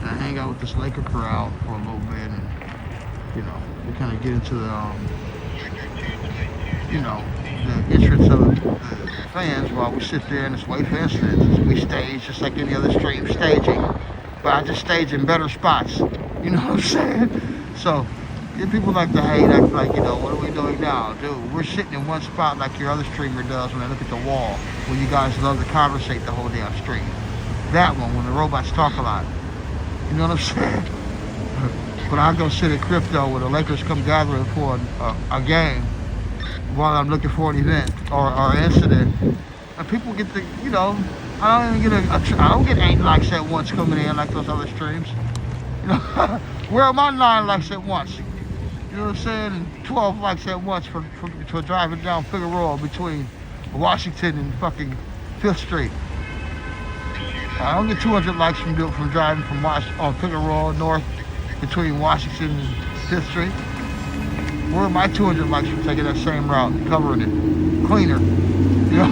I hang out with this Laker crowd for a little bit, and you know, we kind of get into the you know, the entrance of the fans while we sit there and just wait for incidents. We stage just like any other stream staging, but I just stage in better spots. You know what I'm saying? So, if people like to hate, act like, you know, what are we doing now? Dude, we're sitting in one spot like your other streamer does when they look at the wall, where you guys love to conversate the whole damn stream. That one, when the robots talk a lot. You know what I'm saying? But I go sit at crypto when the Lakers come gathering for a game, while I'm looking for an event or an incident, and people get the, you know, I don't even get I don't get 8 likes at once coming in like those other streams. You know, where are my 9 likes at once? You know what I'm saying? And 12 likes at once for driving down Figueroa between Washington and fucking 5th Street. I don't get 200 likes from driving from on Figueroa North between Washington and 5th Street. Where are my 200 likes from taking that same route, covering it, cleaner? You know,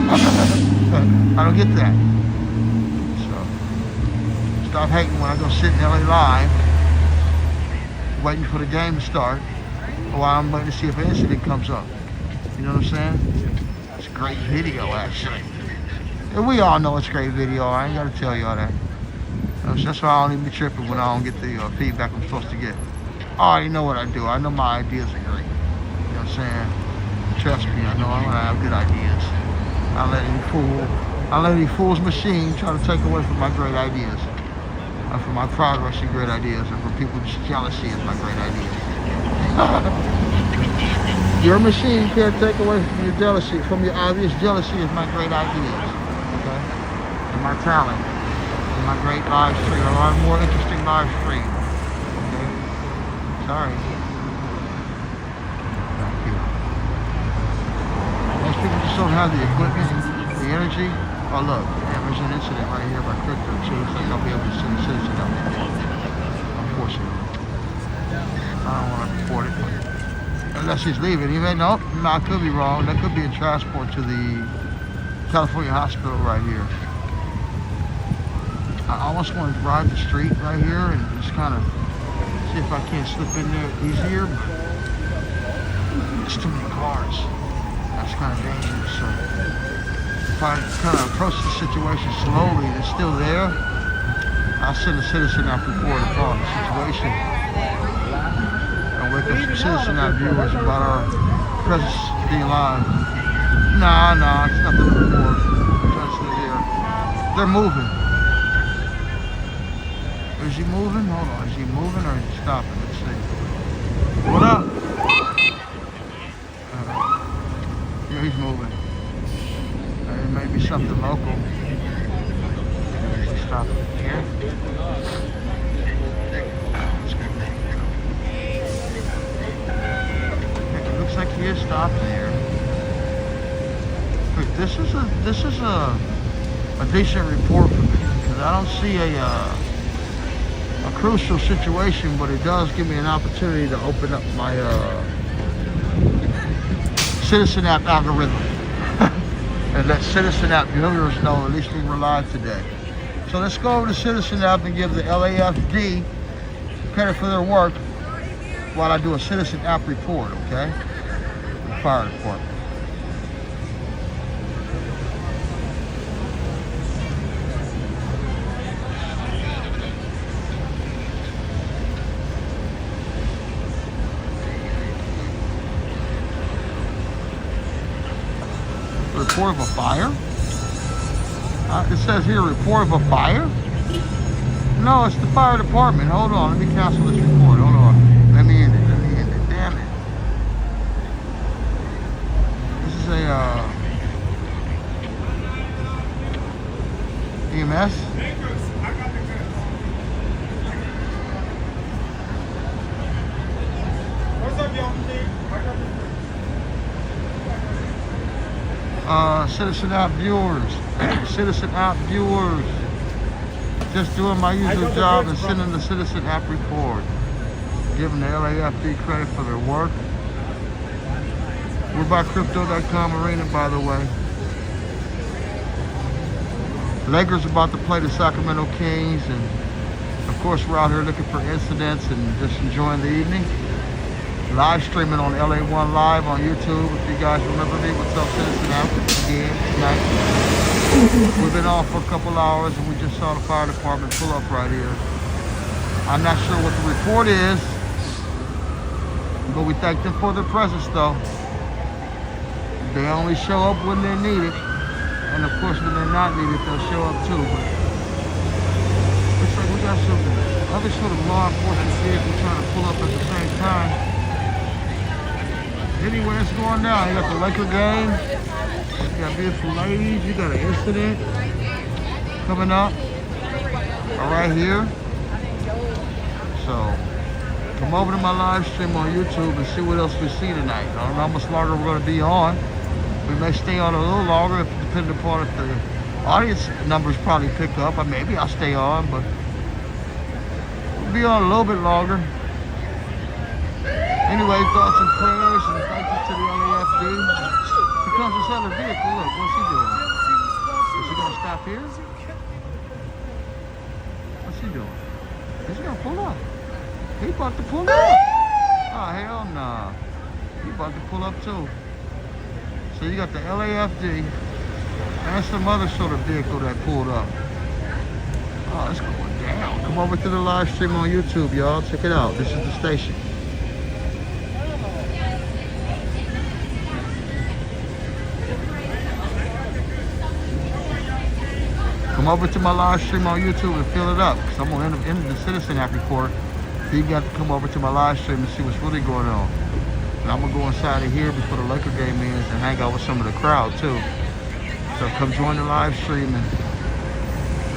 I don't get that. So, stop hating when I go sit in LA Live, waiting for the game to start, while I'm waiting to see if an incident comes up. You know what I'm saying? It's a great video, actually. And we all know it's a great video. I ain't got to tell you all that. That's why I don't even be tripping when I don't get the feedback I'm supposed to get. I already know what I do. I know my ideas are great. You know what I'm saying? Trust me, I know I'm gonna have good ideas. I let any fool's machine try to take away from my great ideas. From my progress and great ideas, and from people's jealousy is my great ideas. Your machine can't take away from your jealousy, from your obvious jealousy is my great ideas. Okay? And my talent. And my great live stream. A lot more interesting live stream. Okay? Sorry. Thank you. Most people just don't have the equipment, the energy. Oh look, there's an incident right here by crypto too. Looks like I'll be able to send a citizen up there. Unfortunately. I don't want to report it, but unless he's leaving. He may no, I could be wrong. That could be in transport to the California hospital right here. I almost want to ride the street right here and just kind of see if I can't slip in there easier. There's too many cars. That's kind of dangerous. So if I kind of approach the situation slowly and it's still there, I'll send a citizen out before to follow the situation and wake up some citizen out viewers about our presence being live. Nah, it's nothing to report. They're moving. Is he moving? Hold on. Is he moving or is he stopping? Let's see. What up? Yeah, he's moving. It may be something local. Let's stop here. It looks like he is stopping here. Look, this is a decent report for me because I don't see a crucial situation, but it does give me an opportunity to open up my citizen app algorithm. and let Citizen app viewers know at least we were live today. So let's go over to Citizen app and give the LAFD credit for their work while I do a Citizen app report, okay? The fire department. Report of a fire? It says here, report of a fire? No, it's the fire department. Hold on, let me cancel this report. Hold on. Let me end it. Damn it. This is a EMS. What's up, y'all? Citizen app viewers. Citizen app viewers. Just doing my usual job and sending the Citizen app report. Giving the LAFD credit for their work. We're by Crypto.com Arena, by the way. Lakers about to play the Sacramento Kings, and of course we're out here looking for incidents and just enjoying the evening. Live streaming on LA1 Live on YouTube. If you guys remember me, what's up, Citizen app? Again, tonight. We've been on for a couple hours and we just saw the fire department pull up right here. I'm not sure what the report is, but we thank them for their presence though. They only show up when they're needed. And of course when they're not needed, they'll show up too. But looks like we got some other sort of law enforcement vehicles trying to pull up at the same time. Anyway, it's going down. You got the Laker game. You got beautiful ladies. You got an incident coming up right here. So come over to my live stream on YouTube and see what else we see tonight. I don't know how much longer we're going to be on. We may stay on a little longer, depending upon if the audience numbers probably pick up. Or maybe I'll stay on, but we'll be on a little bit longer. Anyway, thoughts and prayers, and thank you to the LAFD. Here comes this other vehicle. Look, what's he doing? Is he going to stop here? What's he doing? Is he going to pull up? He about to pull up. Oh, hell nah. He about to pull up too. So you got the LAFD and some other sort of vehicle that pulled up. Oh, it's going down. Come over to the live stream on YouTube, y'all. Check it out. This is the station. Come over to my live stream on YouTube and fill it up, because I'm going to end the Citizen app report. So you got to come over to my live stream and see what's really going on. And I'm going to go inside of here before the Laker game ends and hang out with some of the crowd too. So come join the live stream and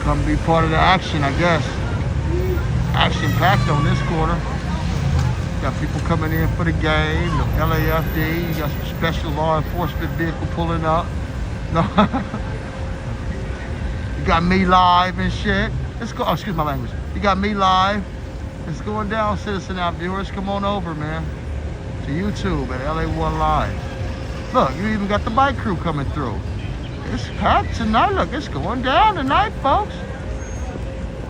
come be part of the action, I guess. Action packed on this quarter. Got people coming in for the game, the LAFD. You got some special law enforcement vehicle pulling up. No. You got me live and shit. Let's go. Oh, excuse my language. You got me live. It's going down, Citizen app viewers. Come on over, man, to YouTube at LA1 Live. Look, you even got the bike crew coming through. It's packed tonight. Look, it's going down tonight, folks.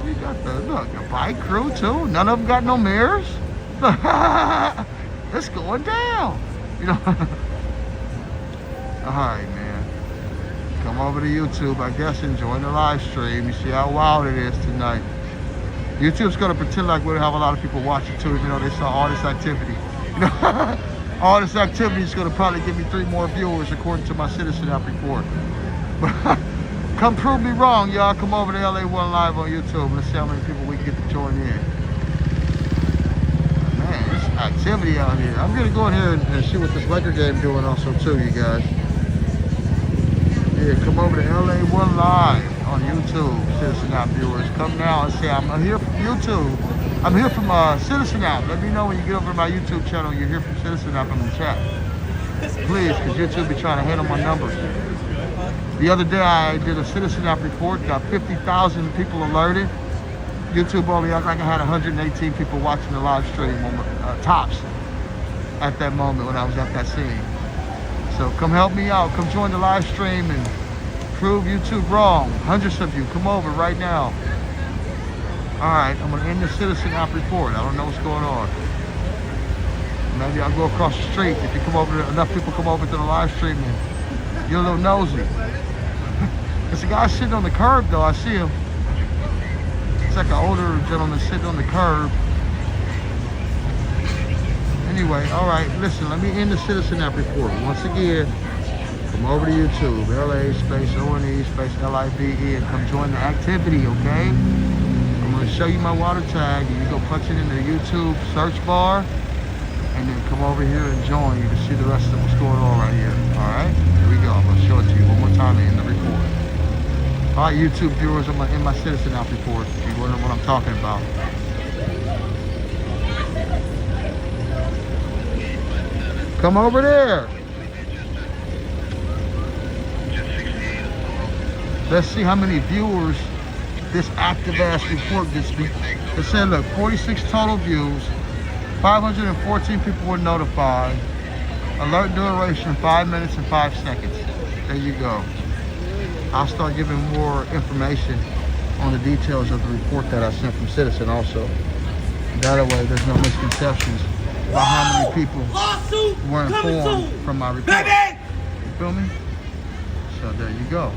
You got the bike crew too. None of them got no mirrors. It's going down. You know. All right, man. Come over to YouTube, I guess, and join the live stream. You see how wild it is tonight. YouTube's gonna pretend like we don't have a lot of people watching too, even though they saw all this activity. You know, all this activity is gonna probably give me 3 more viewers according to my Citizen app report. But come prove me wrong, y'all. Come over to LA1 Live on YouTube. Let's see how many people we can get to join in. Man, there's activity out here. I'm gonna go in here and see what this Laker game doing also too, you guys. Yeah, come over to LA1 Live on YouTube, Citizen app viewers. Come now and say, I'm here from YouTube. I'm here from Citizen app. Let me know when you get over to my YouTube channel you're here from Citizen app in the chat. Please, because YouTube be trying to handle my numbers. The other day I did a Citizen app report, got 50,000 people alerted. YouTube only, I think I had 118 people watching the live stream on tops at that moment when I was at that scene. So come help me out. Come join the live stream and prove YouTube wrong. Hundreds of you, come over right now. All right, I'm gonna end the citizen app report. I don't know what's going on. Maybe I'll go across the street. If you come over, enough people come over to the live stream and you're a little nosy. There's a guy sitting on the curb though, I see him. It's like an older gentleman sitting on the curb. Anyway, all right, listen, let me end the citizen app report. Once again, come over to YouTube, LA_ONE_LIVE, and come join the activity, okay? I'm gonna show you my water tag, and you go punch it in the YouTube search bar, and then come over here and join. You can see the rest of what's going on right here, all right? Here we go, I'm gonna show it to you one more time in the report. All right, YouTube viewers, I'm in my citizen app report, if you wonder what I'm talking about. Come over there. Let's see how many viewers this active ass report gets me. It said, look, 46 total views, 514 people were notified, alert duration 5 minutes and 5 seconds. There you go. I'll start giving more information on the details of the report that I sent from Citizen also. That way there's no misconceptions about how many people were informed from my report. You feel me? So there you go.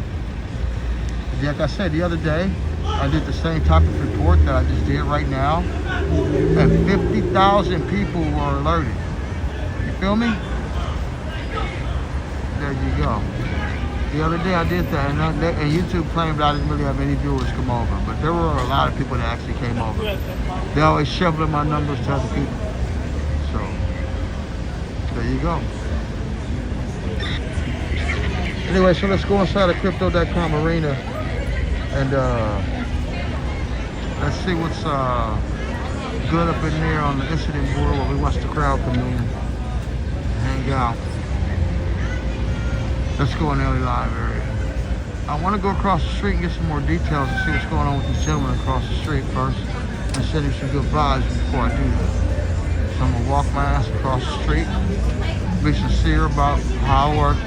Like I said the other day, I did the same type of report that I just did right now, and 50,000 people were alerted. You feel me? There you go. The other day I did that, and YouTube claimed I didn't really have any viewers come over, but there were a lot of people that actually came over. They always shoveling my numbers to other people. So, there you go. Anyway, so let's go inside of crypto.com arena and let's see what's good up in there on the incident board while we watch the crowd come in and hang out. Let's go in the LA Live area. I want to go across the street and get some more details and see what's going on with this gentleman across the street first and send him some good vibes before I do that. So I'm going to walk my ass across the street, be sincere about how I work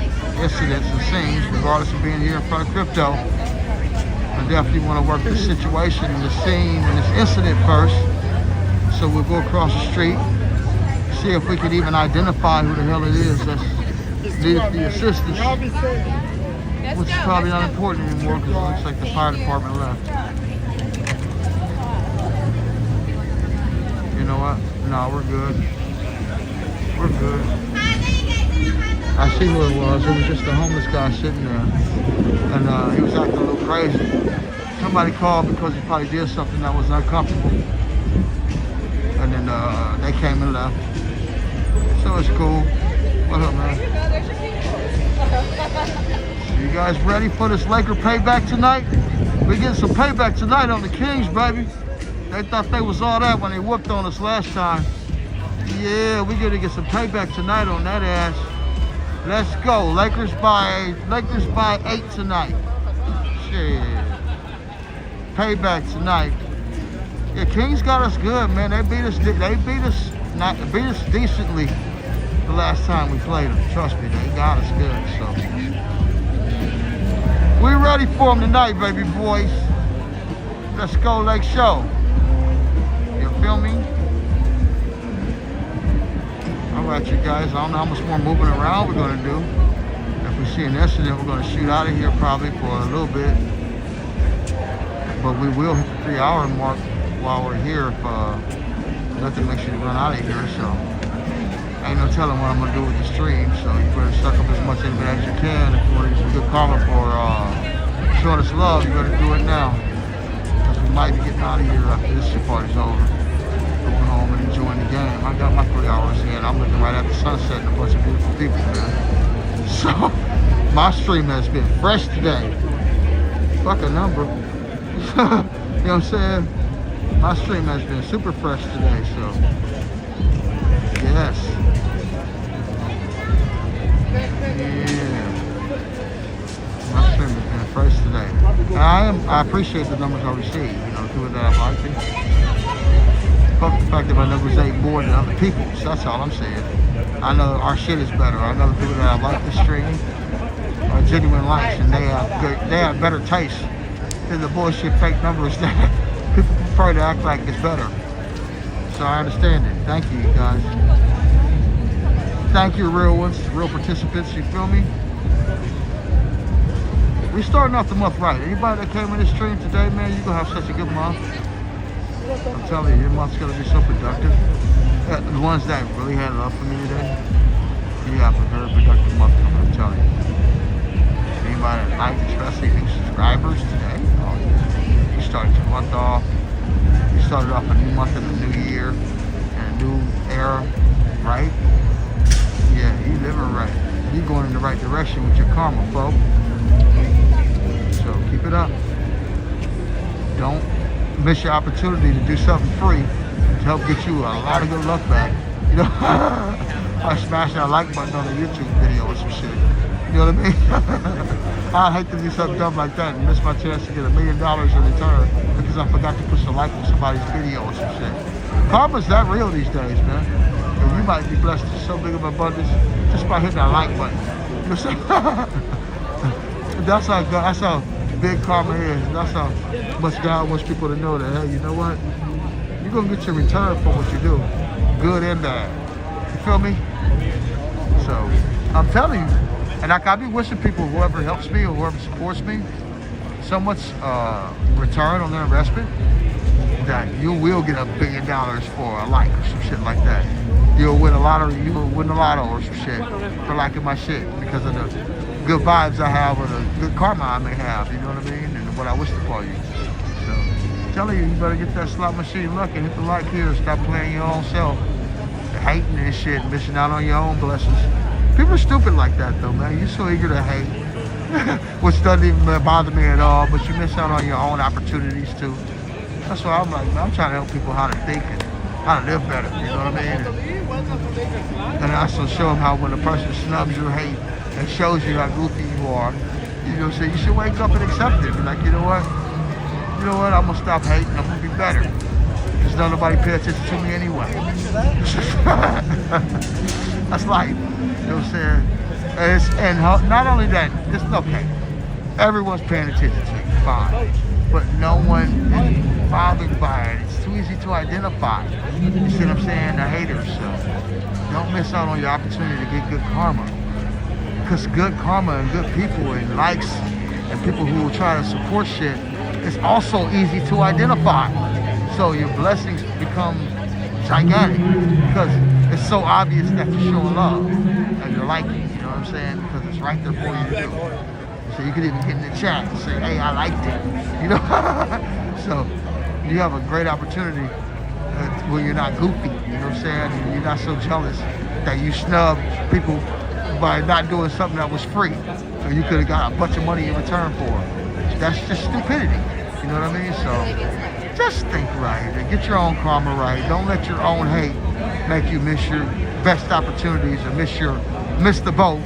incidents and scenes, regardless of being here in front of crypto. I definitely want to work this situation and the scene and this incident first. So we'll go across the street, see if we can even identify who the hell it is that's needed the assistance, which is probably not important anymore because it looks like the fire department left. You know what? No, we're good. We're good. I see who it was. It was just a homeless guy sitting there, and he was acting a little crazy. Somebody called because he probably did something that was uncomfortable, and then they came and left. So it's cool. What up, man? You guys ready for this Laker payback tonight? We getting some payback tonight on the Kings, baby. They thought they was all that when they whooped on us last time. Yeah, we gonna get some payback tonight on that ass. Let's go. Lakers by 8 tonight. Shit. Payback tonight. Yeah, Kings got us good, man. They beat us decently the last time we played them. Trust me, they got us good. So we ready for them tonight, baby boys. Let's go, Lake Show. You feel me? All right, you guys. I don't know how much more moving around we're gonna do. If we see an incident, we're gonna shoot out of here probably for a little bit. But we will hit the 3-hour mark while we're here if nothing makes you run out of here. So ain't no telling what I'm gonna do with the stream. So you better suck up as much of it as you can. If you want to get some good karma for showing us love, you better do it now. Because we might be getting out of here after this party's over. Going home and enjoying the game. I got my 3 hours in. I'm looking right at the sunset and a bunch of beautiful people, man. So my stream has been fresh today. Fuck a number. You know what I'm saying? My stream has been super fresh today, so yes. Yeah. My stream has been fresh today. And I appreciate the numbers I receive, you know, doing that I like it. fuck the fact that my numbers ain't more than other people's. That's all I'm saying. I know our shit is better. I know the people that I like the stream are genuine likes, and they have better taste than the bullshit fake numbers that people prefer to act like it's better. So I understand it. Thank you, guys. Thank you, real ones, real participants. You feel me? We starting off the month right. Anybody that came in this stream today, man, you're gonna have such a good month. I'm telling you, your month's gonna be so productive. The ones that really had love for me today, you have a very productive month coming, I'm telling you. Anybody that liked, especially new subscribers today, oh yeah. You started your month off. You started off a new month in the new year and a new era, right? Yeah, you living right. You're going in the right direction with your karma, folks. So keep it up. Don't miss your opportunity to do something free to help get you a lot of good luck back. You know, I smashed that like button on a YouTube video or some shit. You know what I mean? I'd hate to do something dumb like that and miss my chance to get $1 million in return because I forgot to push a like on somebody's video or some shit. Karma's that real these days, man. And you might be blessed with so big of abundance just by hitting that like button. You know what I'm saying? That's how big karma is. That's how much God wants people to know that, hey, you know what? You're going to get your return for what you do, good and bad. You feel me? So, I'm telling you, and I be wishing people, whoever helps me or whoever supports me, so much return on their investment that you will get $1 billion for a like or some shit like that. You'll win a lottery, you will win the lotto or some shit for liking my shit because of the good vibes I have or the good karma I may have, you know what I mean? And what I wish upon you. So, I'm telling you, you better get that slot machine luck and hit the like here. Stop playing your own self. Hating this shit, missing out on your own blessings. People are stupid like that though, man. You're so eager to hate, which doesn't even bother me at all, but you miss out on your own opportunities too. That's why I'm like, man, I'm trying to help people how to think and how to live better, you know what I mean? And I also show them how when a person snubs your hate and shows you how goofy you are, you know what I'm saying? You should wake up and accept it. Be like, you know what? You know what? I'm gonna stop hating. I'm gonna be better. Because nobody pay attention to me anyway. That's life. You know what I'm saying? And not only that, it's okay. Everyone's paying attention to you, fine. But no one is bothered by it. It's too easy to identify. You see what I'm saying? The haters. So don't miss out on your opportunity to get good karma. Because good karma and good people and likes and people who will try to support shit is also easy to identify. So your blessings become gigantic because it's so obvious that you're showing love and you're liking, you know what I'm saying? Because it's right there for you to do. So you can even get in the chat and say, hey, I liked it, you know? So you have a great opportunity where you're not goofy, you know what I'm saying? And you're not so jealous that you snub people by not doing something that was free. So you could have got a bunch of money in return for it. That's just stupidity, you know what I mean? So just think right and get your own karma right. Don't let your own hate make you miss your best opportunities or miss the boat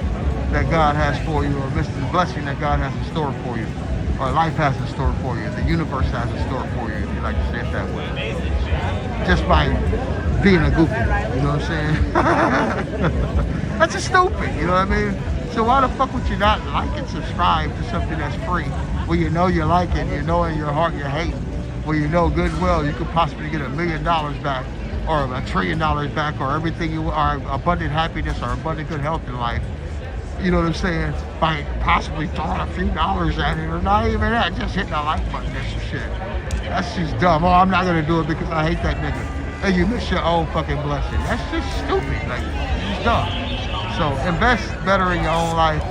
that God has for you or miss the blessing that God has in store for you or life has in store for you, the universe has in store for you, if you like to say it that way. Just by being a goofy, you know what I'm saying? That's just stupid, you know what I mean? So why the fuck would you not like and subscribe to something that's free where you know you like it, you know in your heart you hate, where you know good and well you could possibly get $1 million back or $1 trillion back or everything you are, abundant happiness or abundant good health in life. You know what I'm saying? By possibly throwing a few dollars at it or not even that, just hitting that like button and some shit. That's just dumb. Oh, I'm not gonna do it because I hate that nigga. And you miss your own fucking blessing. That's just stupid. Like, it's dumb. So invest better in your own life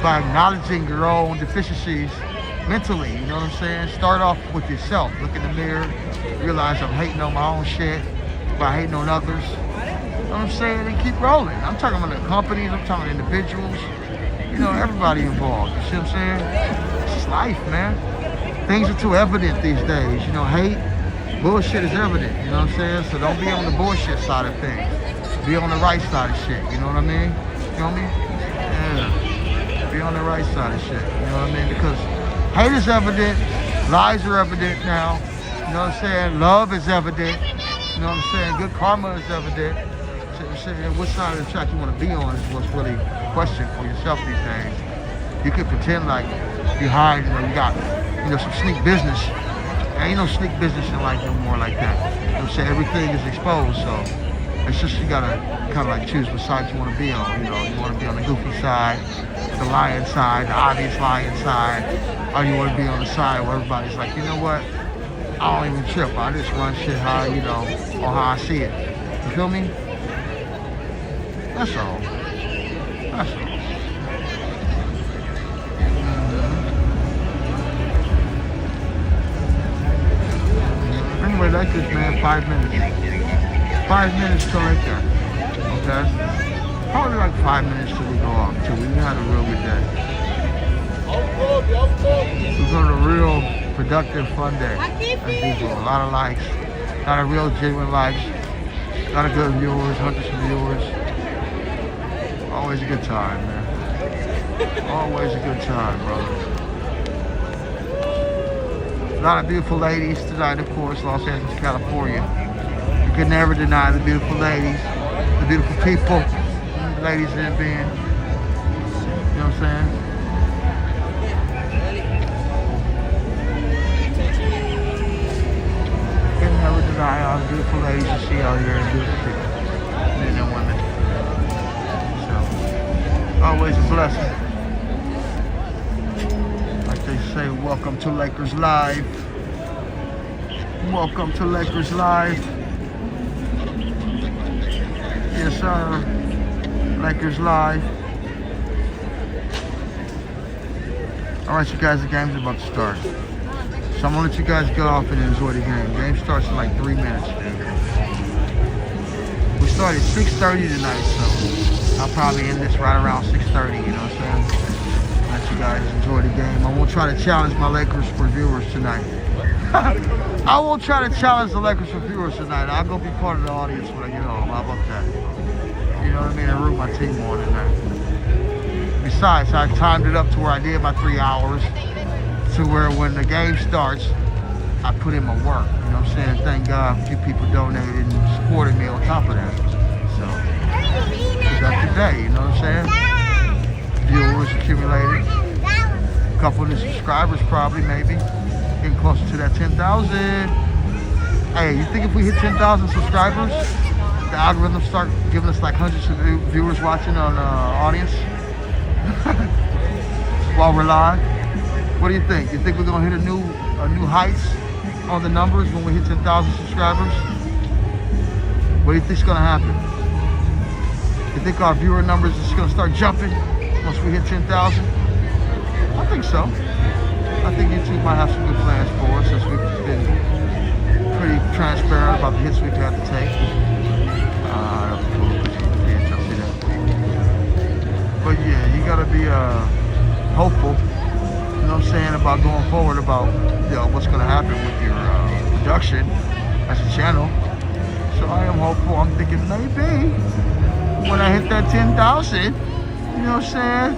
by acknowledging your own deficiencies mentally, you know what I'm saying? Start off with yourself. Look in the mirror, realize I'm hating on my own shit by hating on others. You know what I'm saying? And keep rolling. I'm talking about the companies, I'm talking individuals, you know, everybody involved. You see what I'm saying? It's just life, man. Things are too evident these days. You know, hate, bullshit is evident, you know what I'm saying? So don't be on the bullshit side of things. Be on the right side of shit, you know what I mean? You know what I mean? Yeah. Be on the right side of shit, you know what I mean? Because hate is evident, lies are evident now, you know what I'm saying? Love is evident, You know what I'm saying? Good karma is evident. So what side of the track you want to be on is what's really the question for yourself these days. You could pretend like you hide, you got, some sneak business. There ain't no sneak business in life no more like that. You know what I'm saying? Everything is exposed, so it's just you gotta kind of like choose what side you want to be on. You want to be on the goofy side, the lion side, the obvious lion side, or you want to be on the side where everybody's like, you know what? I don't even trip. I just run shit how, on how I see it. You feel me? That's all. That's all. Anyway, like this, man. 5 minutes. 5 minutes till right there. Okay? Probably like 5 minutes till we go off, too. We had a real good day. We're going to a real productive, fun day. As usual. A lot of likes. A lot of real, genuine likes. A lot of good viewers, hundreds of viewers. Always a good time, man. Always a good time, brother. A lot of beautiful ladies tonight, of course, Los Angeles, California. You could never deny the beautiful ladies, the beautiful people, the ladies in the band. You know what I'm saying? You can never deny all the beautiful ladies you see out here and beautiful people, men and women. So, always a blessing. They say, welcome to Lakers Live. Welcome to Lakers Live. Yes, sir. Lakers Live. All right, you guys, the game's about to start. So I'm gonna let you guys get off and enjoy the game. The game starts in like 3 minutes, man. We started 6:30 tonight, so I'll probably end this right around 6:30, you know what I'm saying? Let you guys enjoy the game. I won't try to challenge my Lakers for viewers tonight. I won't try to challenge the Lakers for viewers tonight. I'll go be part of the audience when I get home. How about that? You know what I mean? And root my team on tonight. Besides, I timed it up to where I did my 3 hours to where when the game starts, I put in my work. You know what I'm saying? Thank God a few people donated and supported me on top of that. So, that's the day, you know what I'm saying? Viewers accumulated, a couple of the subscribers probably, maybe, getting closer to that 10,000. Hey, you think if we hit 10,000 subscribers, the algorithm start giving us like hundreds of viewers watching on audience while we're live? What do you think? You think we're gonna hit a new heights on the numbers when we hit 10,000 subscribers? What do you think's gonna happen? You think our viewer numbers is gonna start jumping once we hit 10,000? I think so. I think YouTube might have some good plans for us since we've been pretty transparent about the hits we've had to take. But yeah, you gotta be hopeful, you know what I'm saying, about going forward about what's gonna happen with your production as a channel. So I am hopeful. I'm thinking maybe when I hit that 10,000, you know what I'm saying,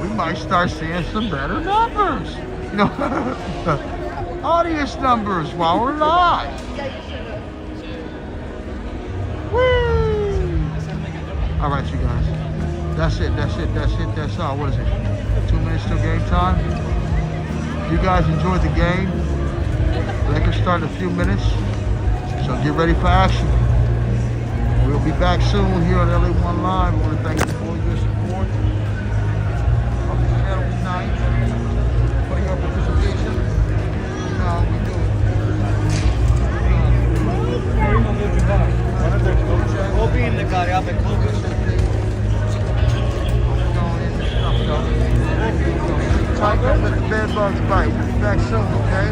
we might start seeing some better numbers. You know, audience numbers while we're live. Woo! All right, you guys. That's it. That's all. What is it? 2 minutes till game time. You guys enjoyed the game. Lakers start in a few minutes. So get ready for action. We'll be back soon here on LA1 Live. I want to thank you for your support of the channel tonight, for your participation. You know how we do it. We'll be in the car. I'll be close. Talk up with the bed bugs bite. We'll be back soon, okay?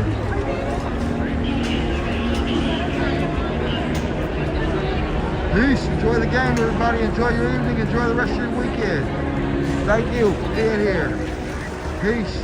Peace. Enjoy the game, everybody. Enjoy your evening. Enjoy the rest of your weekend. Thank you for being here. Peace.